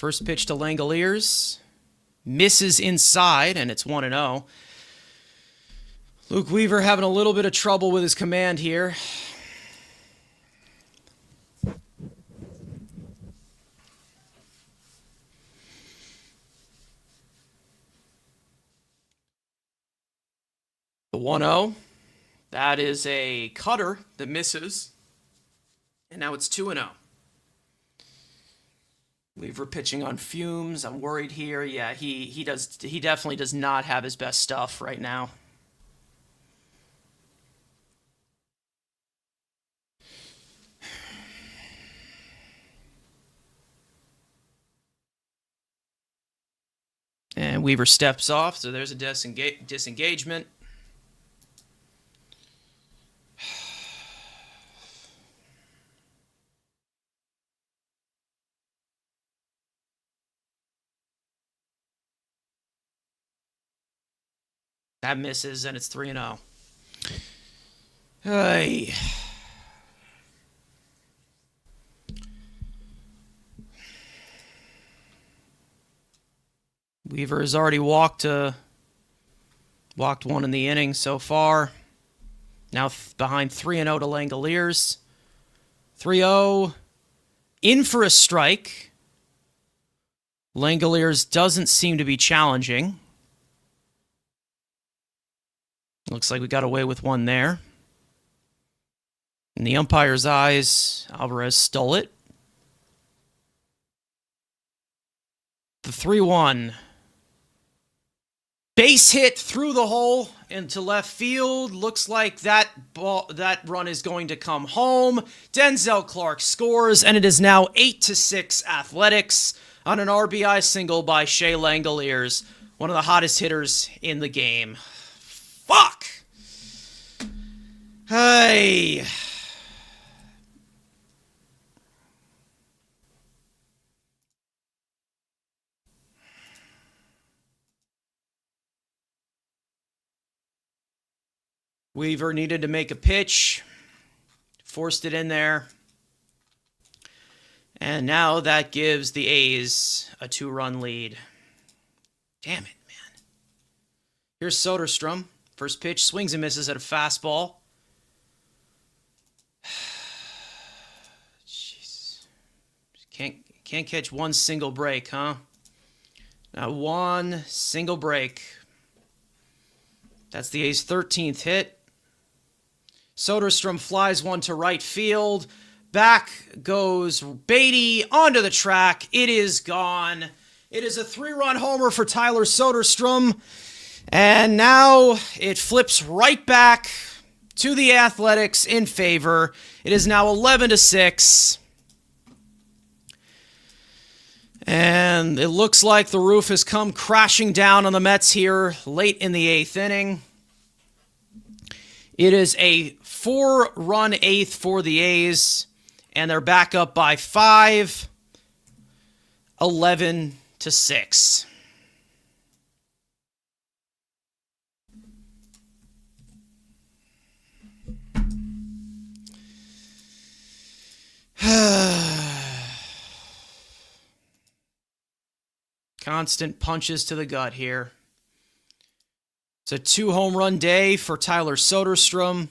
A: First pitch to Langoliers. Misses inside, and it's 1-0. Luke Weaver having a little bit of trouble with his command here. The 1-0. That is a cutter that misses. And now it's 2-0. Weaver pitching on fumes. I'm worried here. Yeah, he definitely does not have his best stuff right now. And Weaver steps off, so there's a disengagement. That misses, and it's 3-0. Hey. Weaver has already walked one in the inning so far. Now behind 3-0 to Langoliers. 3-0. In for a strike. Langoliers doesn't seem to be challenging. Looks like we got away with one there. In the umpire's eyes, Alvarez stole it. The 3-1. Base hit through the hole into left field. Looks like that run is going to come home. Denzel Clark scores, and it is now 8-6 Athletics on an RBI single by Shea Langoliers, one of the hottest hitters in the game. Fuck! Hey. Weaver needed to make a pitch. Forced it in there. And now that gives the A's a 2-run lead. Damn it, man. Here's Soderstrom. First pitch, swings and misses at a fastball. Jeez. Can't catch one single break, huh? Not one single break. That's the A's 13th hit. Soderstrom flies one to right field. Back goes Beatty onto the track. It is gone. It is a 3-run homer for Tyler Soderstrom. And now it flips right back to the Athletics in favor. It is now 11-6. And it looks like the roof has come crashing down on the Mets here late in the 8th inning. It is a 4-run 8th for the A's, and they're back up by 5, 11-6. Constant punches to the gut here. It's a 2-home run day for Tyler Soderstrom.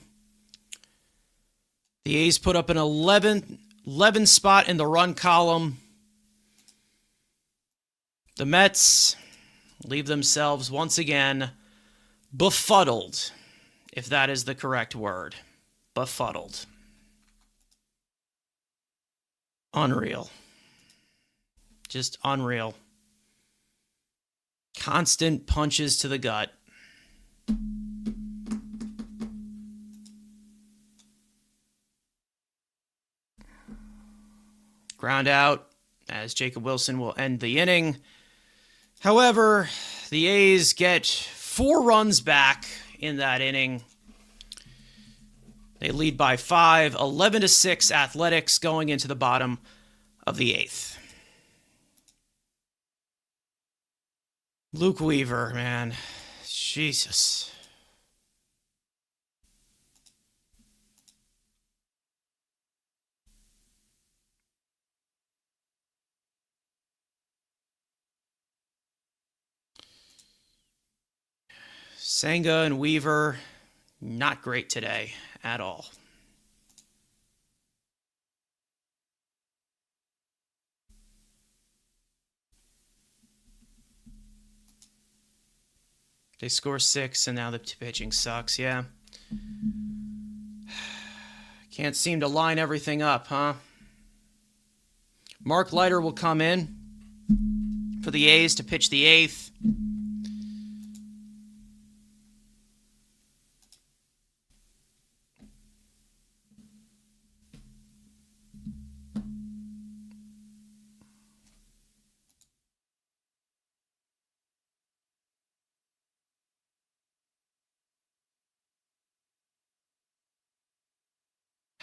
A: The A's put up an 11 spot in the run column. The Mets leave themselves once again befuddled, if that is the correct word. Befuddled. Unreal. Just unreal. Constant punches to the gut. Ground out as Jacob Wilson will end the inning. However, the A's get 4 runs back in that inning. They lead by 5, 11-6 Athletics going into the bottom of the 8th. Luke Weaver, man. Jesus. Senga and Weaver, not great today at all. They score 6, and now the pitching sucks, yeah. Can't seem to line everything up, huh? Mark Leiter will come in for the A's to pitch the 8th.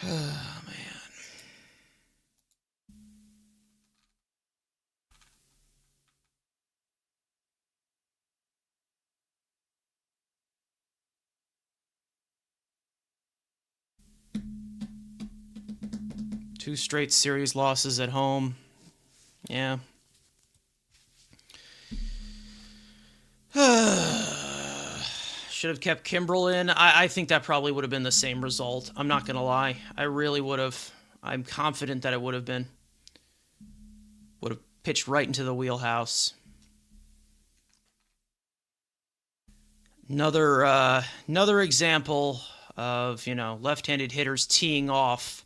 A: Oh, man. Two straight series losses at home. Yeah. Should have kept Kimbrel in. I think that probably would have been the same result. I'm not going to lie. I really would have. I'm confident that it would have been. Would have pitched right into the wheelhouse. Another example of, left-handed hitters teeing off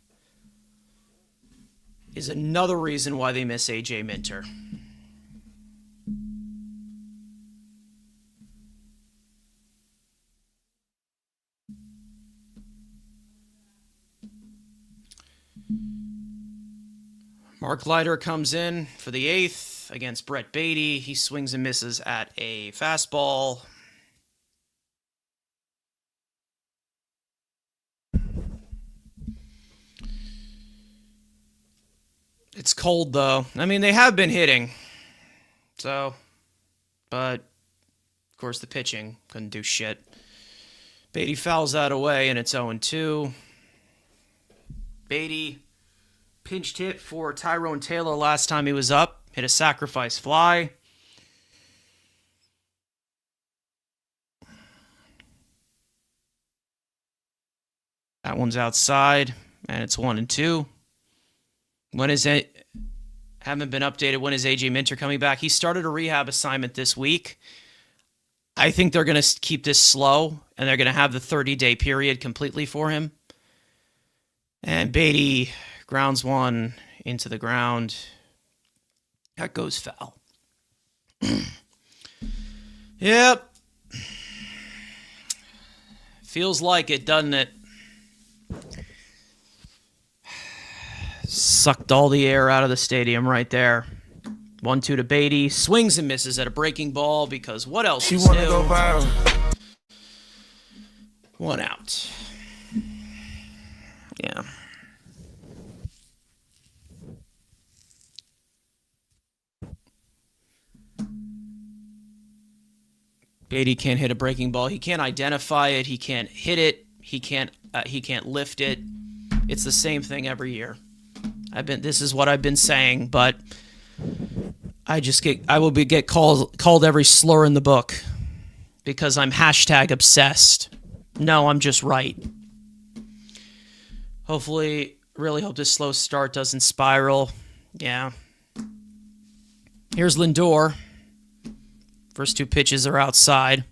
A: is another reason why they miss A.J. Minter. Mark Leiter comes in for the 8th against Brett Beatty. He swings and misses at a fastball. It's cold, though. I mean, they have been hitting. So, but, of course, the pitching couldn't do shit. Beatty fouls that away, and it's 0-2. Beatty pinched hit for Tyrone Taylor last time he was up. Hit a sacrifice fly. That one's outside, and it's 1-2. When is it? Haven't been updated. When is AJ Minter coming back? He started a rehab assignment this week. I think they're going to keep this slow, and they're going to have the 30-day period completely for him. And Beatty grounds one into the ground. That goes foul. Yep. Feels like it, doesn't it? Sucked all the air out of the stadium right there. 1-2 to Beatty. Swings and misses at a breaking ball because what else is new? Go viral. 1 out. Yeah. Beatty can't hit a breaking ball. He can't identify it. He can't hit it. He can't lift it. It's the same thing every year. This is what I've been saying, but I will get called every slur in the book because I'm #obsessed. No, I'm just right. Hopefully, really hope this slow start doesn't spiral. Yeah. Here's Lindor. First 2 pitches are outside.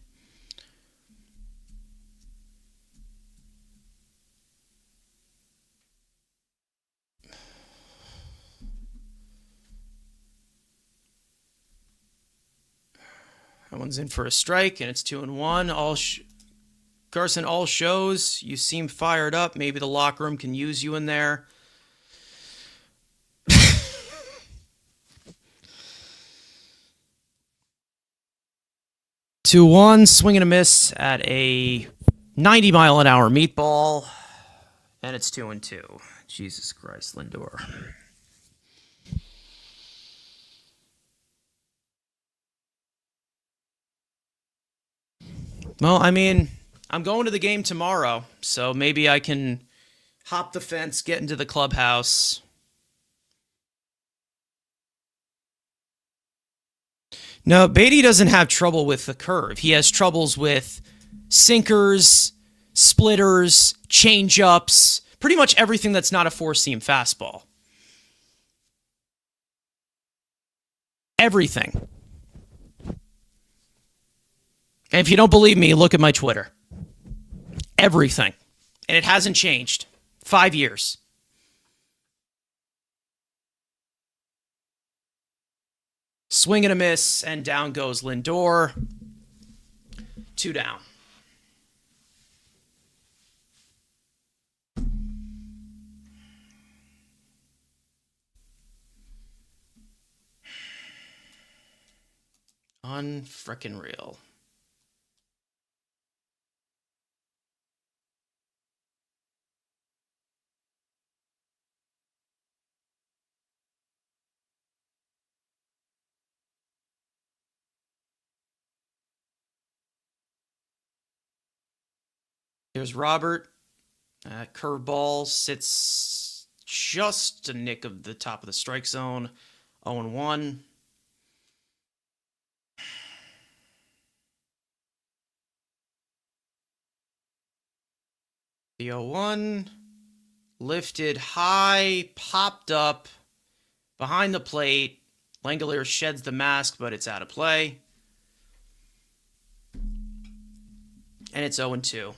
A: That one's in for a strike, and it's 2-1. Carson, all shows you seem fired up. Maybe the locker room can use you in there. 2-1, swing and a miss at a 90-mile-an-hour meatball, and it's 2-2. Jesus Christ, Lindor. Well, I mean, I'm going to the game tomorrow, so maybe I can hop the fence, get into the clubhouse. No, Beatty doesn't have trouble with the curve. He has troubles with sinkers, splitters, changeups, pretty much everything that's not a four-seam fastball. Everything. And if you don't believe me, look at my Twitter. Everything. And it hasn't changed. 5 years. Swing and a miss, and down goes Lindor. 2 down. Unfrickin' real. Here's Robert. Curveball sits just a nick of the top of the strike zone. 0-1. The 0-1. Lifted high, popped up behind the plate. Langeliers sheds the mask, but it's out of play. And it's 0-2.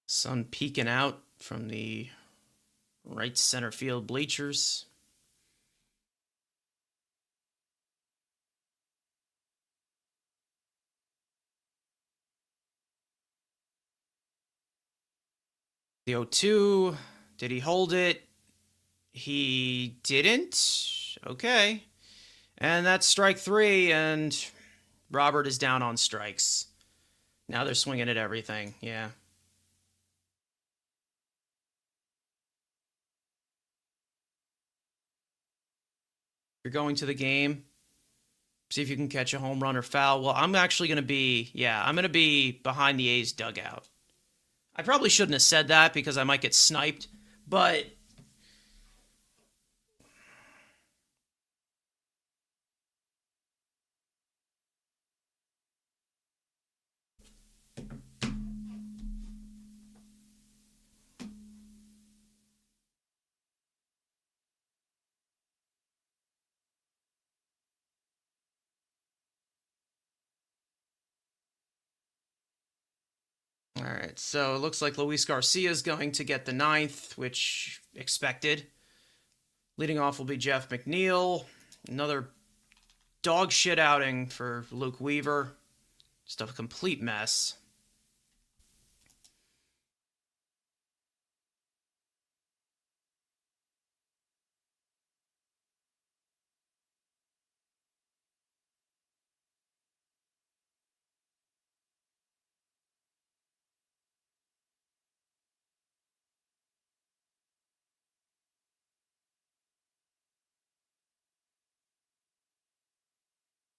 A: Sun peeking out from the right center field bleachers. The 0-2, did he hold it? He didn't. Okay. And that's strike 3, and Robert is down on strikes. Now they're swinging at everything. Yeah. You're going to the game. See if you can catch a home run or foul. Well, I'm actually going to be, I'm going to be behind the A's dugout. I probably shouldn't have said that because I might get sniped, but all right, so it looks like Luis Garcia is going to get the 9th, which expected. Leading off will be Jeff McNeil. Another dog shit outing for Luke Weaver. Just a complete mess.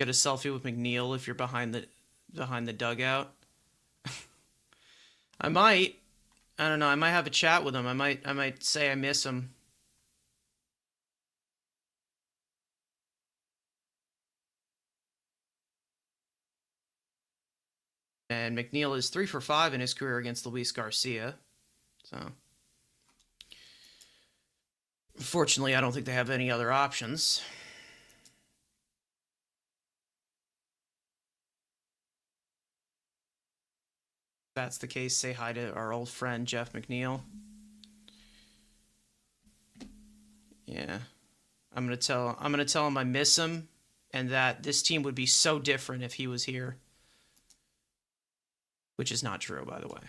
A: Get a selfie with McNeil if you're behind the dugout. I might. I don't know. I might have a chat with him. I might say I miss him. And McNeil is 3 for 5 in his career against Luis Garcia. So, fortunately, I don't think they have any other options. If that's the case, say hi to our old friend Jeff McNeil. Yeah. I'm gonna tell him I miss him and that this team would be so different if he was here. Which is not true, by the way.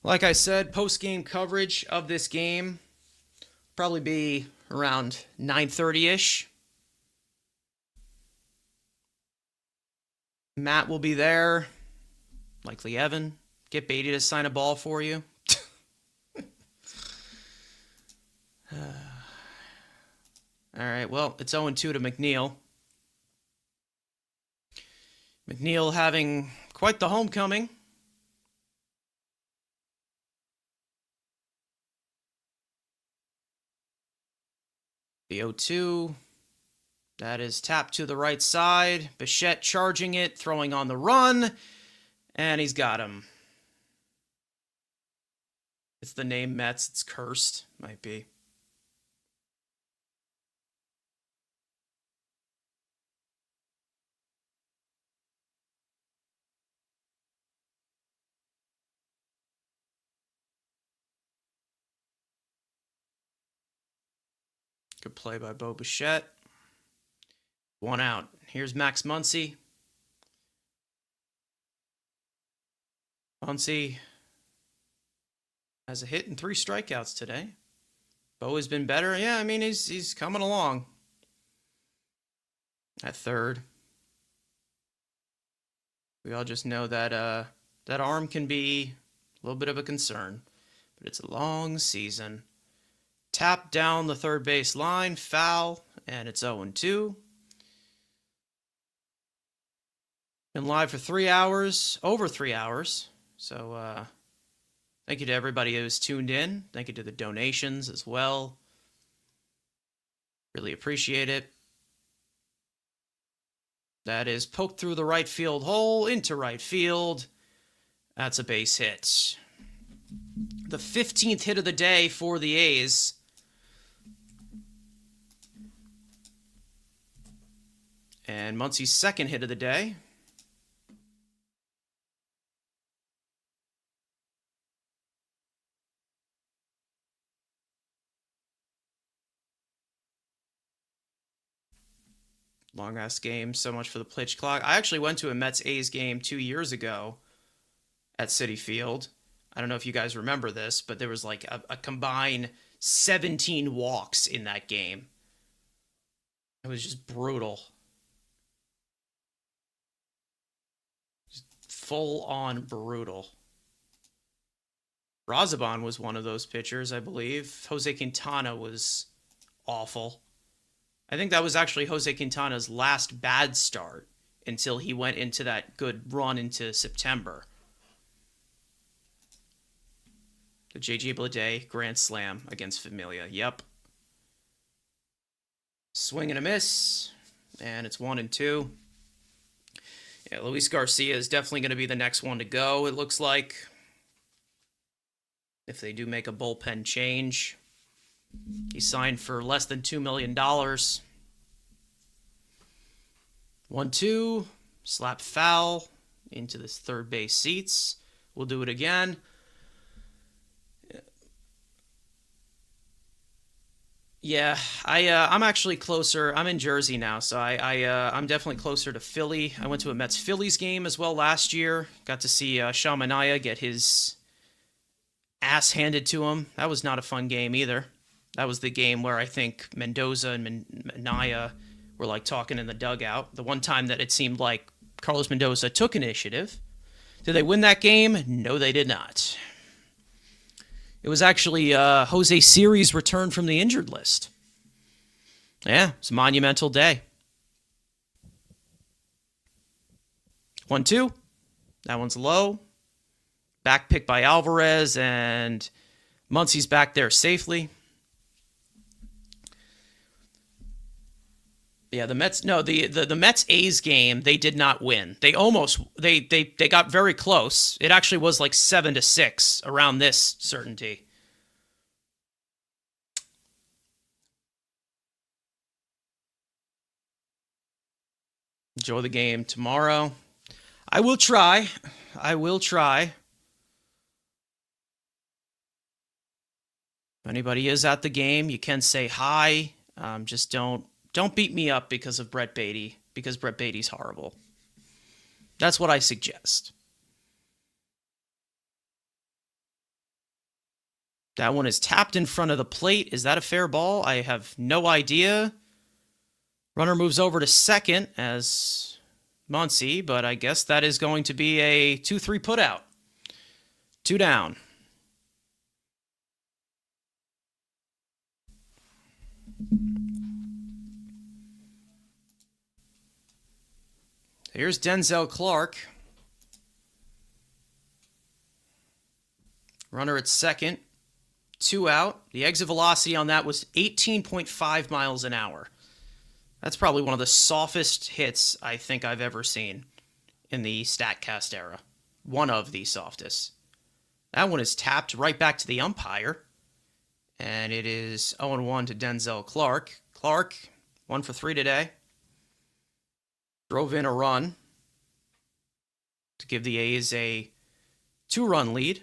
A: Like I said, post-game coverage of this game probably be around 9:30-ish. Matt will be there. Likely Evan. Get Beatty to sign a ball for you. All right, well, it's 0-2 to McNeil. McNeil having quite the homecoming. The 0-2. That is tapped to the right side. Bichette charging it, throwing on the run. And he's got him. It's the name Mets. It's cursed. Might be. Good play by Bo Bichette. 1 out. Here's Max Muncy. Muncy has a hit and 3 strikeouts today. Bo has been better. Yeah, I mean, he's coming along. At third. We all just know that that arm can be a little bit of a concern. But it's a long season. Tap down the third base line. Foul. And it's 0-2. Been live for 3 hours. Over 3 hours. So, thank you to everybody who's tuned in. Thank you to the donations as well. Really appreciate it. That is poked through the right field hole into right field. That's a base hit. The 15th hit of the day for the A's. And Muncy's second hit of the day. Long ass game. So much for the pitch clock. I actually went to a Mets-A's game 2 years ago at Citi Field. I don't know if you guys remember this, but there was like a combined 17 walks in that game. It was just brutal. Just full on brutal. Razabon was one of those pitchers, I believe. Jose Quintana was awful. I think that was actually Jose Quintana's last bad start until he went into that good run into September. The J.J. Bleday grand slam against Familia. Yep. Swing and a miss. And it's 1-2. Yeah, Luis Garcia is definitely going to be the next one to go, it looks like. If they do make a bullpen change. He signed for less than $2 million. 1-2. Slap foul into this third base seats. We'll do it again. Yeah, I'm actually closer. I'm in Jersey now, so I'm definitely closer to Philly. I went to a Mets-Phillies game as well last year. Got to see Sean Manaea get his ass handed to him. That was not a fun game either. That was the game where I think Mendoza and Manaea were like talking in the dugout. The one time that it seemed like Carlos Mendoza took initiative. Did they win that game? No, they did not. It was actually Jose Siri's return from the injured list. Yeah, it's a monumental day. 1-2. That one's low. Back pick by Alvarez, and Muncy's back there safely. Yeah, the Mets. No, the Mets A's game, they did not win. They almost they got very close. It actually was like 7-6 around this certainty. Enjoy the game tomorrow. I will try. If anybody is at the game, you can say hi. Just don't beat me up because of Brett Beatty, because Brett Beatty's horrible. That's what I suggest. That one is tapped in front of the plate. Is that a fair ball? I have no idea. Runner moves over to second as Muncy, but I guess that is going to be a 2-3 putout. 2 down. Here's Denzel Clark. Runner at second. 2 out. The exit velocity on that was 18.5 miles an hour. That's probably one of the softest hits I think I've ever seen in the StatCast era. One of the softest. That one is tapped right back to the umpire. And it is 0-1 to Denzel Clark. Clark, 1 for 3 today. Drove in a run to give the A's a 2-run lead.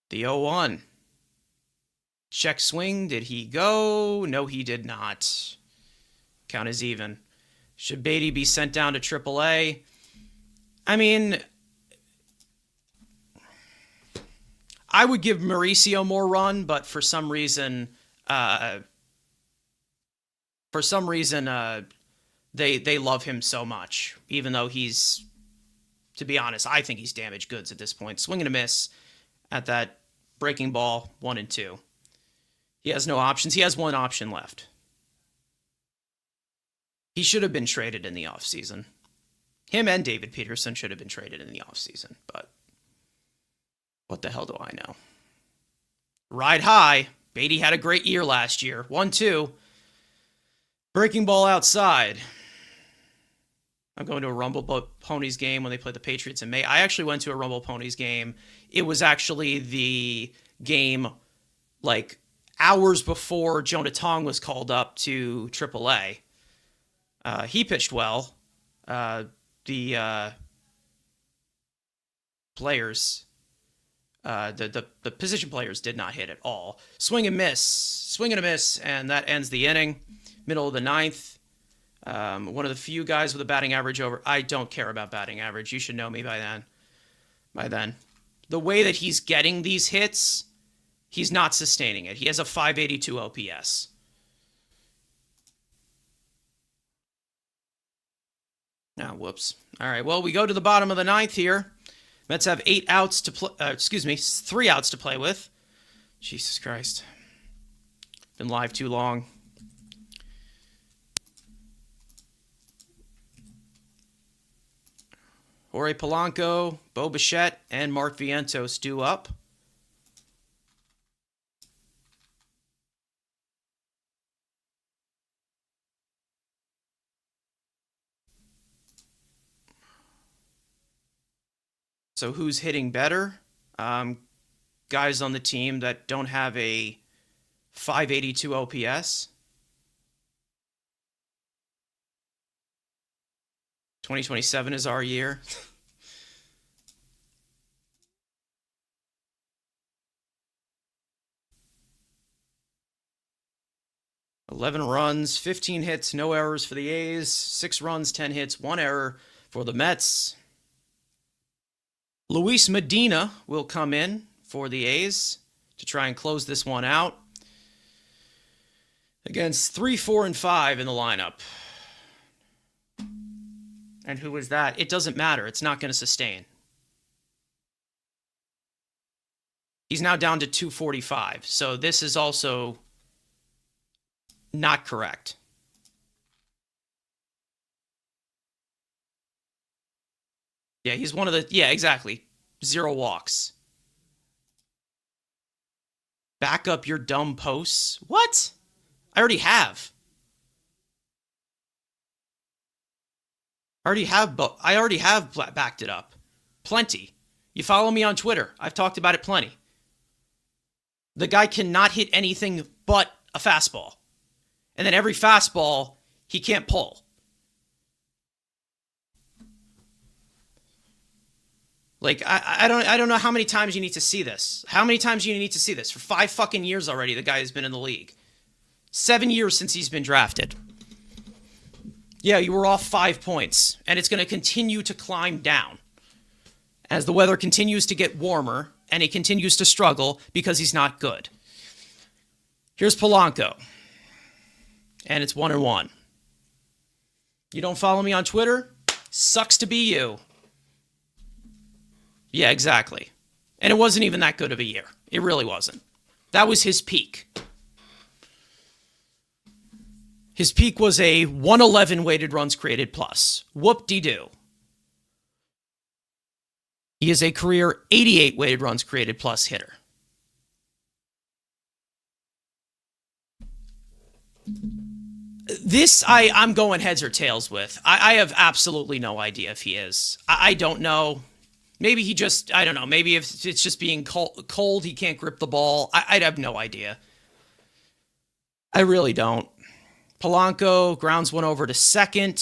A: The 0-1. Check swing. Did he go? No, he did not. Count is even. Should Beatty be sent down to AAA? I mean, I would give Mauricio more run, but for some reason, they love him so much, even though he's, to be honest, I think he's damaged goods at this point. Swing and a miss at that breaking ball, 1 and 2. He has no options. He has one option left. He should have been traded in the offseason. Him and David Peterson should have been traded in the offseason, but what the hell do I know? Ride high. Beatty had a great year last year. 1-2. Breaking ball outside. I'm going to a Rumble Ponies game when they play the Patriots in May. I actually went to a Rumble Ponies game. It was actually the game like hours before Jonah Tong was called up to AAA. He pitched well. The players, the position players did not hit at all. Swing and a miss, and that ends the inning. Middle of the 9th. One of the few guys with a batting average over. I don't care about batting average. You should know me by then. The way that he's getting these hits, he's not sustaining it. He has a 582 OPS. Ah, whoops. All right, well, we go to the bottom of the 9th here. Mets have 3 outs to play with. Jesus Christ. Been live too long. Jorge Polanco, Bo Bichette, and Mark Vientos due up. So who's hitting better? Guys on the team that don't have a 582 OPS. 2027 is our year. $11 runs, 15 hits, no errors for the A's. 6 runs, 10 hits, 1 error for the Mets. Luis Medina will come in for the A's to try and close this one out. Against 3, 4, and 5 in the lineup. And who is that? It doesn't matter. It's not going to sustain. He's now down to 245. So this is also not correct. Yeah, he's one of the... Yeah, exactly. 0 walks. Back up your dumb posts. What? I already have. I already have backed it up. Plenty. You follow me on Twitter. I've talked about it plenty. The guy cannot hit anything but a fastball. And then every fastball, he can't pull. Like, I don't know how many times you need to see this. How many times you need to see this? For 5 fucking years already, the guy has been in the league. 7 years since he's been drafted. Yeah, you were off 5 points, and it's going to continue to climb down as the weather continues to get warmer, and he continues to struggle because he's not good. Here's Polanco, and it's 1-1. You don't follow me on Twitter? Sucks to be you. Yeah, exactly. And it wasn't even that good of a year. It really wasn't. That was his peak. His peak was a 111 weighted runs created plus. Whoop-de-doo. He is a career 88 weighted runs created plus hitter. This, I'm going heads or tails with. I have absolutely no idea if he is. I don't know. Maybe he just, I don't know. Maybe if it's just being cold, he can't grip the ball. I'd have no idea. I really don't. Polanco grounds one over to second.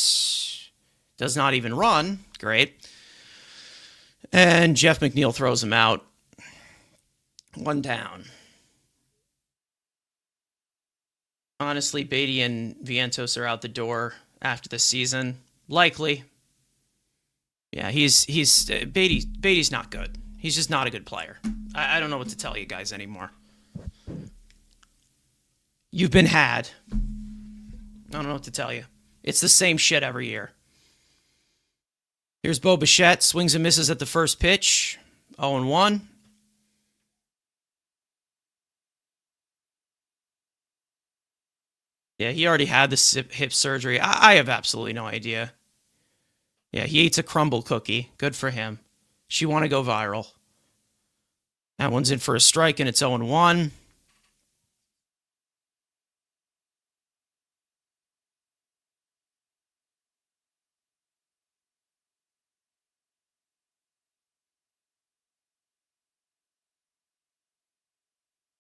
A: Does not even run. Great. And Jeff McNeil throws him out. One down. Honestly, Beatty and Vientos are out the door after the season. Likely. Yeah, Beatty's not good. He's just not a good player. I don't know what to tell you guys anymore. You've been had. I don't know what to tell you. It's the same shit every year. Here's Bo Bichette. Swings and misses at the first pitch. 0-1. Yeah, he already had the hip surgery. I have absolutely no idea. Yeah, he eats a crumble cookie. Good for him. She want to go viral. That one's in for a strike, and it's 0-1.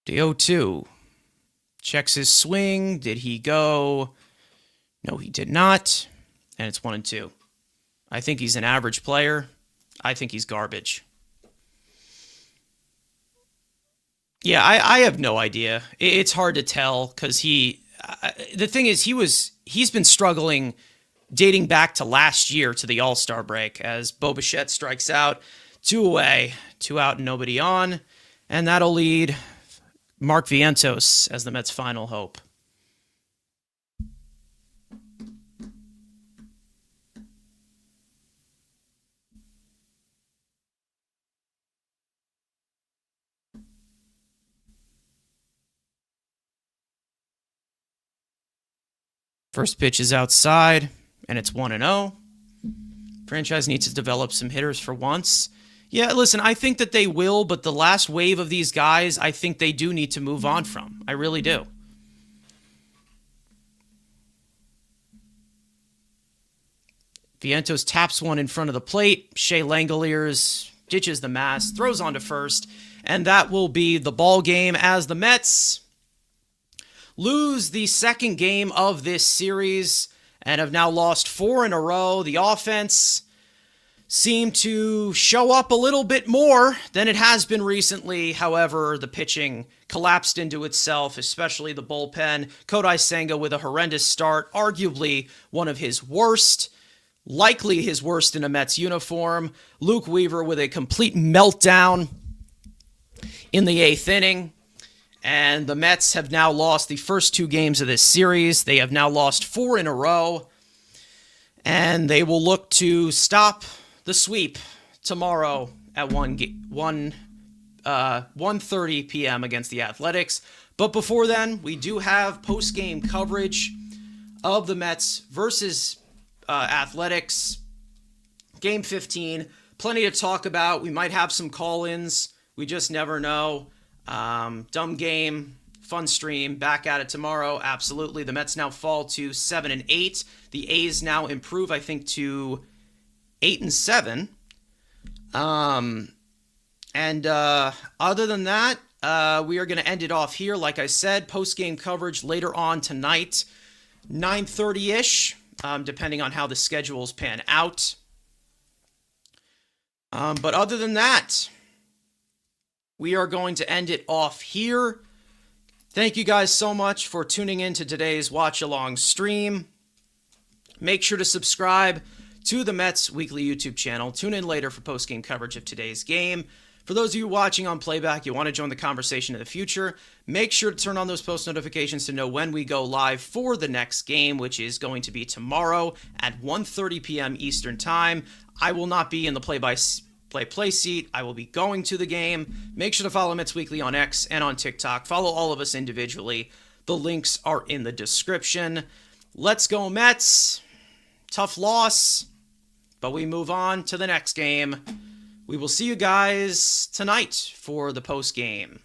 A: The 0-2. Checks his swing. Did he go? No, he did not. And it's 1-2. I think he's an average player. I think he's garbage. Yeah, I have no idea. It's hard to tell because the thing is, he's been struggling dating back to last year to the All-Star break as Bo Bichette strikes out. 2 away, 2 out and nobody on. And that'll lead Mark Vientos as the Mets' final hope. First pitch is outside, and it's 1-0. Franchise needs to develop some hitters for once. Yeah, listen, I think that they will, but the last wave of these guys, I think they do need to move on from. I really do. Vientos taps one in front of the plate. Shea Langoliers ditches the mask, throws on to first, and that will be the ball game as the Mets lose the second game of this series and have now lost 4 in a row. The offense seemed to show up a little bit more than it has been recently. However, the pitching collapsed into itself, especially the bullpen. Kodai Senga with a horrendous start, arguably one of his worst, likely his worst in a Mets uniform. Luke Weaver with a complete meltdown in the 8th inning. And the Mets have now lost the first 2 games of this series. They have now lost 4 in a row. And they will look to stop the sweep tomorrow at 1:30 p.m. against the Athletics. But before then, we do have post-game coverage of the Mets versus Athletics. Game 15. Plenty to talk about. We might have some call-ins. We just never know. Dumb game. Fun stream. Back at it tomorrow. Absolutely. The Mets now fall to 7-8. The A's now improve, I think, to 8-7. Other than that, we are going to end it off here. Like I said, post-game coverage later on tonight, 9:30-ish, depending on how the schedules pan out. But other than that, we are going to end it off here. Thank you guys so much for tuning in to today's watch-along stream. Make sure to subscribe to the Mets Weekly YouTube channel. Tune in later for post-game coverage of today's game. For those of you watching on playback, you want to join the conversation in the future, make sure to turn on those post notifications to know when we go live for the next game, which is going to be tomorrow at 1:30 p.m. Eastern Time. I will not be in the play seat. I will be going to the game. Make sure to follow Mets Weekly on X and on TikTok. Follow all of us individually. The links are in the description. Let's go Mets. Tough loss, but we move on to the next game. We will see you guys tonight for the post game.